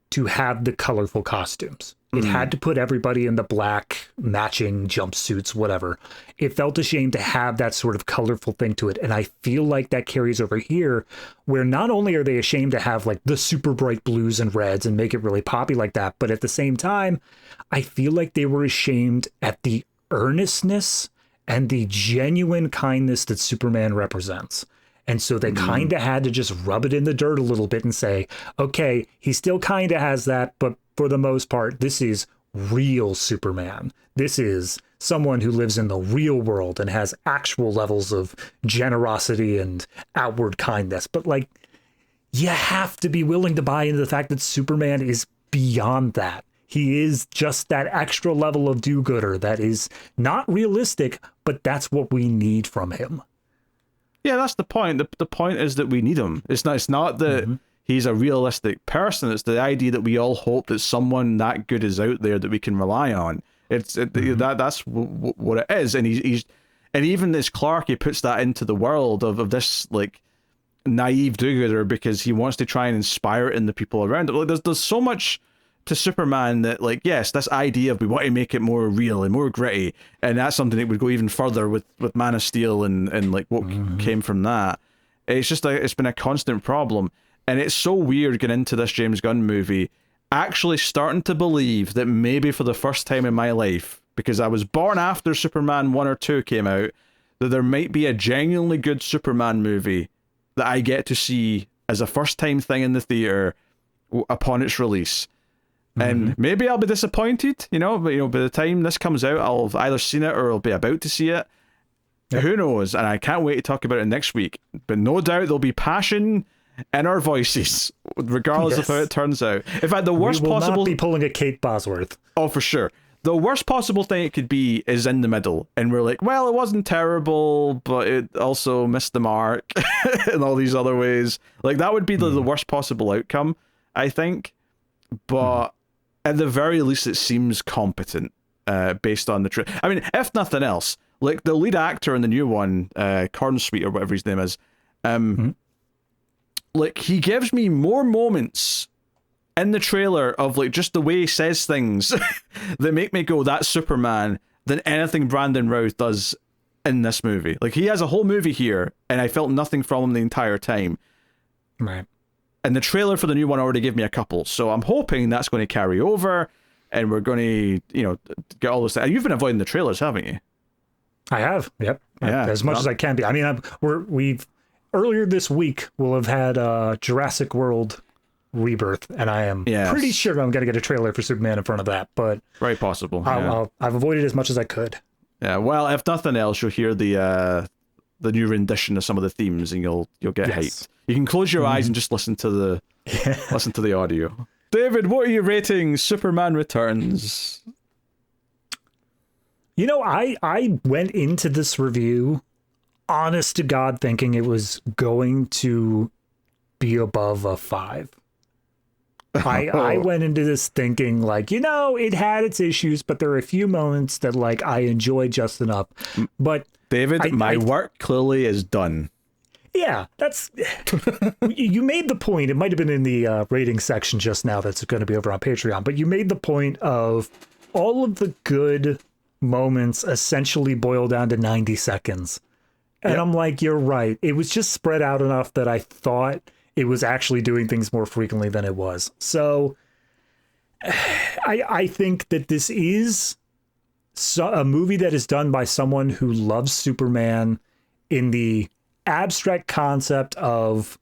to have the colorful costumes. It had to put everybody in the black matching jumpsuits, whatever. It felt ashamed to have that sort of colorful thing to it. And I feel like that carries over here, where not only are they ashamed to have like the super bright blues and reds and make it really poppy like that, but at the same time, I feel like they were ashamed at the earnestness and the genuine kindness that Superman represents. And so they kind of had to just rub it in the dirt a little bit and say, okay, he still kind of has that, but for the most part, this is real Superman. This is someone who lives in the real world and has actual levels of generosity and outward kindness. But like, you have to be willing to buy into the fact that Superman is beyond that. He is just that extra level of do-gooder that is not realistic, but that's what we need from him. Yeah, that's the point. The point is that we need him. It's not that he's a realistic person. It's the idea that we all hope that someone that good is out there that we can rely on. That's what it is. And he's and even as Clark, he puts that into the world of this like naive do-gooder because he wants to try and inspire it in the people around him. Like, there's so much to Superman that, like, yes, this idea of we want to make it more real and more gritty, and that's something that would go even further with Man of Steel and like what came from that. It's just it's been a constant problem, and it's so weird getting into this James Gunn movie, actually starting to believe that maybe for the first time in my life, because I was born after Superman 1 or 2 came out, that there might be a genuinely good Superman movie that I get to see as a first time thing in the theater upon its release. And maybe I'll be disappointed, but by the time this comes out, I'll have either seen it or I'll be about to see it. Yep. Who knows? And I can't wait to talk about it next week. But no doubt there'll be passion in our voices, regardless of how it turns out. In fact, the worst possible... not be pulling a Kate Bosworth. Oh, for sure. The worst possible thing it could be is in the middle. And we're like, well, it wasn't terrible, but it also missed the mark in all these other ways. Like, that would be the worst possible outcome, I think. But... at the very least, it seems competent, based on the I mean, if nothing else, like the lead actor in the new one, Cornsweet or whatever his name is, like he gives me more moments in the trailer of like just the way he says things that make me go, that's Superman, than anything Brandon Routh does in this movie. Like he has a whole movie here, and I felt nothing from him the entire time. Right. And the trailer for the new one already gave me a couple, so I'm hoping that's going to carry over, and we're going to, get all this. You've been avoiding the trailers, haven't you? I have, yep. Yeah, as much as I can be. I mean, we've earlier this week we'll have had Jurassic World Rebirth, and I am pretty sure I'm going to get a trailer for Superman in front of that. But very possible. I've avoided as much as I could. Yeah. Well, if nothing else, you'll hear the new rendition of some of the themes, and you'll get hyped. You can close your eyes and just listen to the audio. David, what are you rating Superman Returns? I went into this review, honest to God, thinking it was going to be above a 5. I went into this thinking like, it had its issues, but there are a few moments that like I enjoyed just enough. But David, my work clearly is done. Yeah, that's... You made the point, it might have been in the rating section just now that's going to be over on Patreon, but you made the point of all of the good moments essentially boil down to 90 seconds. And I'm like, you're right. It was just spread out enough that I thought it was actually doing things more frequently than it was. So I think that this is a movie that is done by someone who loves Superman in the abstract concept of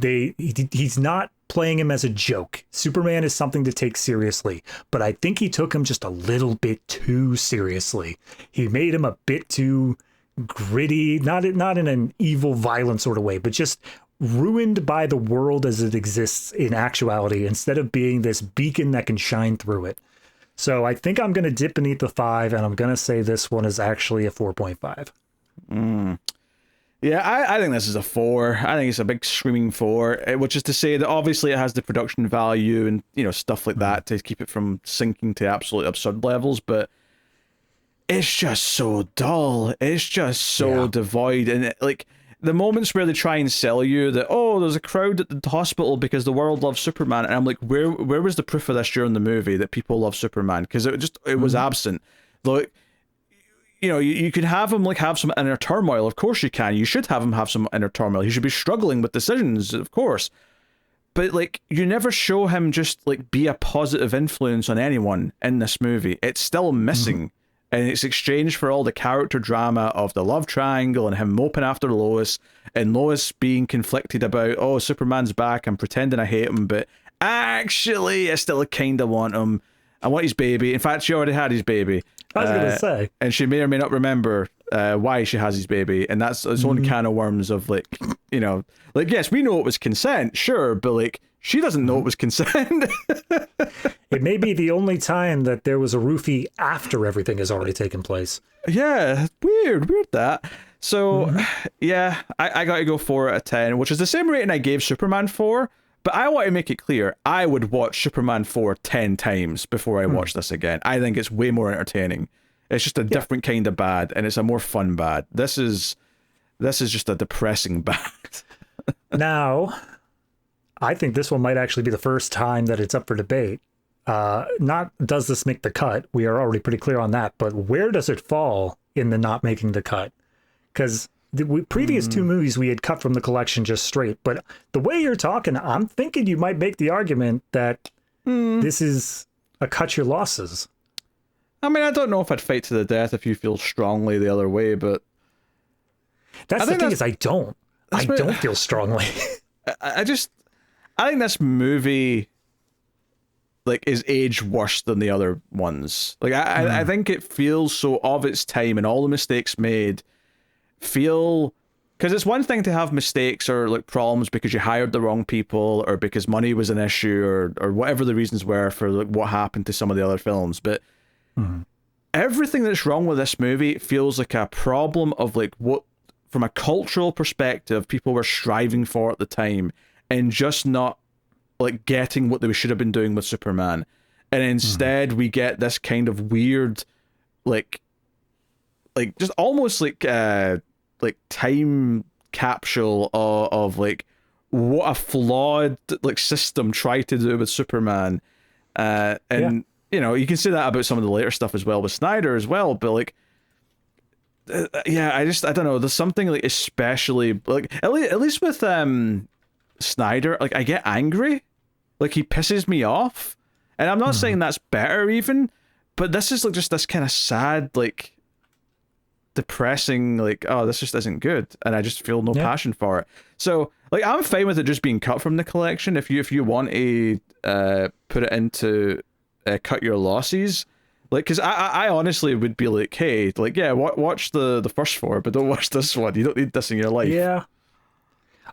he's not playing him as a joke. Superman is something to take seriously, but I think he took him just a little bit too seriously. He made him a bit too gritty, not in an evil, violent sort of way, but just ruined by the world as it exists in actuality instead of being this beacon that can shine through it. So I think I'm going to dip beneath the 5, and I'm going to say this one is actually a 4.5. Yeah, I think this is a 4. I think it's a big screaming 4, which is to say that obviously it has the production value and, you know, stuff like that to keep it from sinking to absolutely absurd levels, but it's just so dull. It's just so devoid. And like the moments where they try and sell you that, oh, there's a crowd at the hospital because the world loves Superman, and I'm like, where was the proof of this during the movie that people love Superman? Because it was absent. Like, you know, you could have him like have some inner turmoil. Of course you can. You should have him have some inner turmoil. He should be struggling with decisions, of course. But like, you never show him just like be a positive influence on anyone in this movie. It's still missing. And it's exchanged for all the character drama of the love triangle and him moping after Lois and Lois being conflicted about, oh, Superman's back. I'm pretending I hate him, but actually I still kind of want him. I want his baby. In fact, she already had his baby. I was going to say. And she may or may not remember why she has his baby. And that's its own can of worms of like, you know, like, yes, we know it was consent, sure, but like, she doesn't know it was consent. It may be the only time that there was a roofie after everything has already taken place. Yeah, weird that. So, yeah, I got to go 4 out of 10, which is the same rating I gave Superman 4. But I want to make it clear, I would watch Superman 4 10 times before I watch this again. I think it's way more entertaining. It's just a different kind of bad, and it's a more fun bad. This is just a depressing bad. Now, I think this one might actually be the first time that it's up for debate. Not does this make the cut? We are already pretty clear on that. But where does it fall in the not making the cut? Because the previous 2 movies we had cut from the collection just straight. But the way you're talking, I'm thinking you might make the argument that this is a cut your losses. I mean, I don't know if I'd fight to the death if you feel strongly the other way, but that's the thing is I don't feel strongly. I think this movie like is aged worse than the other ones. Like I think it feels so of its time, and all the mistakes made feel, because it's one thing to have mistakes or like problems because you hired the wrong people or because money was an issue or whatever the reasons were for like what happened to some of the other films, but everything that's wrong with this movie feels like a problem of like what, from a cultural perspective, people were striving for at the time and just not like getting what they should have been doing with Superman. And instead we get this kind of weird like just almost like time capsule of like what a flawed like system tried to do with Superman. And you know, you can say that about some of the later stuff as well with Snyder as well, but like I don't know, there's something like especially like at least with Snyder, like I get angry, like he pisses me off, and I'm not saying that's better even, but this is like just this kind of sad, like depressing, like, oh, this just isn't good, and I just feel no passion for it. So like I'm fine with it just being cut from the collection if you want to put it into cut your losses, like, because I honestly would be like, hey, like, yeah, watch the first 4, but don't watch this one. You don't need this in your life. Yeah,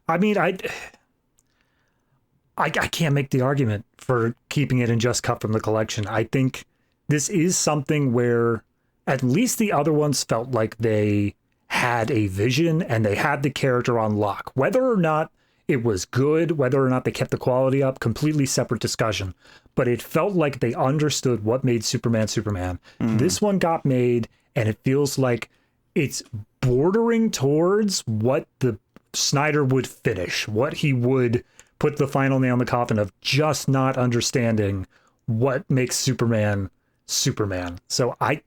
I mean, I can't make the argument for keeping it and just cut from the collection. I think this is something where at least the other ones felt like they had a vision and they had the character on lock. Whether or not it was good, whether or not they kept the quality up, completely separate discussion. But it felt like they understood what made Superman Superman. This one got made, and it feels like it's bordering towards what the Snyder would finish, what he would put the final nail in the coffin of, just not understanding what makes Superman Superman. So I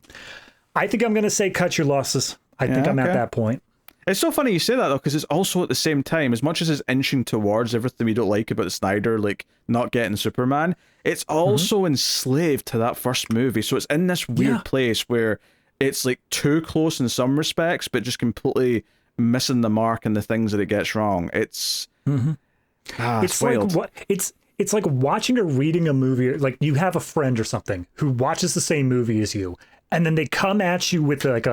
think I'm going to say cut your losses. I think I'm at that point. It's so funny you say that though, because it's also at the same time, as much as it's inching towards everything we don't like about Snyder, like not getting Superman, it's also enslaved to that first movie. So it's in this weird place where it's like too close in some respects, but just completely missing the mark and the things that it gets wrong. It's it's wild. Like it's like watching or reading a movie. Like you have a friend or something who watches the same movie as you, and then they come at you with like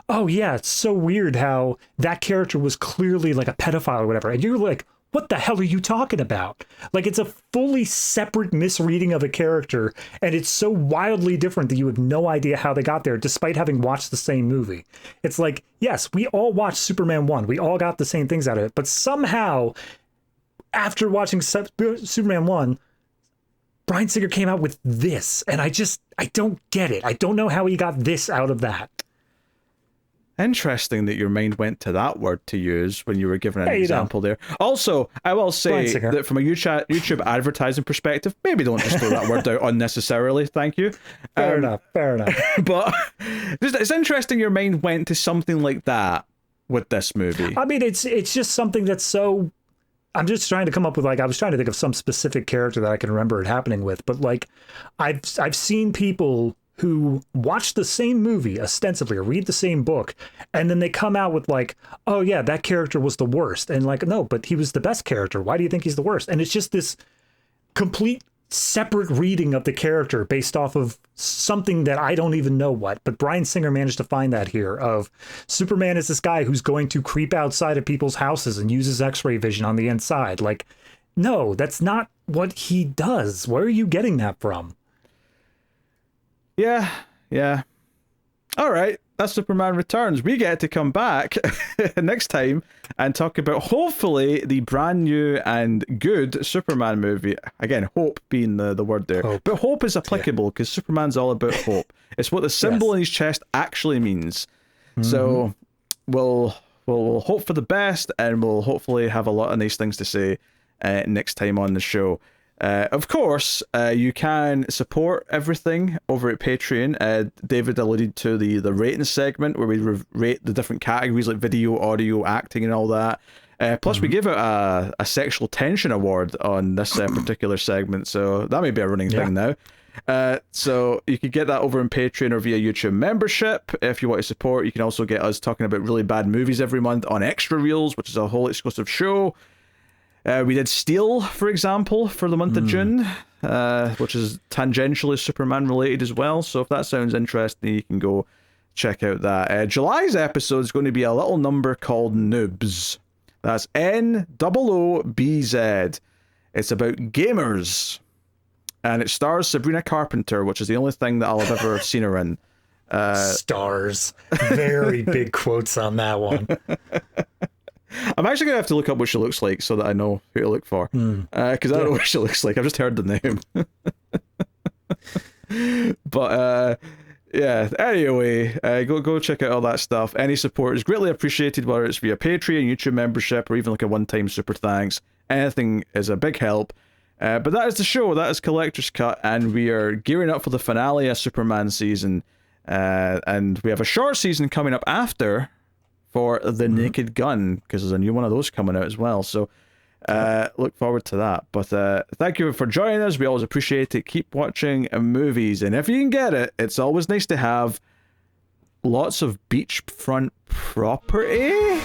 oh yeah, it's so weird how that character was clearly like a pedophile or whatever, and you're like, what the hell are you talking about? Like, it's a fully separate misreading of a character, and it's so wildly different that you have no idea how they got there, despite having watched the same movie. It's like, yes, we all watched Superman 1. We all got the same things out of it, but somehow, after watching Superman 1, Bryan Singer came out with this, and I don't get it. I don't know how he got this out of that. Interesting that your mind went to that word to use when you were giving an example there. Also, I will say that from a YouTube advertising perspective, maybe don't just throw that word out unnecessarily. Thank you. Fair enough. But it's interesting your mind went to something like that with this movie. I mean, it's just something that's so... I'm just trying to come up with, like, I was trying to think of some specific character that I can remember it happening with, but like, I've seen people who watch the same movie ostensibly or read the same book, and then they come out with like, oh yeah, that character was the worst, and like, no, but he was the best character. Why do you think he's the worst? And it's just this complete separate reading of the character based off of something that I don't even know what. But Bryan Singer managed to find that here of Superman is this guy who's going to creep outside of people's houses and use his X-ray vision on the inside. Like, no, that's not what he does. Where are you getting that from? Yeah. All right, that's Superman Returns. We get to come back next time and talk about, hopefully, the brand new and good Superman movie. Again, hope being the word there. Hope. But hope is applicable because Superman's all about hope. It's what the symbol in his chest actually means. So we'll hope for the best, and we'll hopefully have a lot of nice things to say next time on the show. Of course, you can support everything over at Patreon. David alluded to the rating segment where we rate the different categories like video, audio, acting, and all that. Plus, we give out a sexual tension award on this particular segment, so that may be a running thing now. So you can get that over on Patreon or via YouTube membership. If you want to support, you can also get us talking about really bad movies every month on Extra Reels, which is a whole exclusive show. We did Steel, for example, for the month of June, which is tangentially Superman related as well. So if that sounds interesting, you can go check out that. July's episode is going to be a little number called Noobs. That's NOOBZ. It's about gamers. And it stars Sabrina Carpenter, which is the only thing that I'll have ever seen her in. Stars. Very big quotes on that one. I'm actually going to have to look up what she looks like so that I know who to look for. Because I don't know what she looks like. I've just heard the name. But, yeah, anyway, go check out all that stuff. Any support is greatly appreciated, whether it's via Patreon, YouTube membership, or even like a one-time super thanks. Anything is a big help. But that is the show. That is Collector's Cut, and we are gearing up for the finale of Superman season. And we have a short season coming up after for The Naked Gun, because there's a new one of those coming out as well. So look forward to that. But thank you for joining us. We always appreciate it. Keep watching movies. And if you can get it, it's always nice to have lots of beachfront property.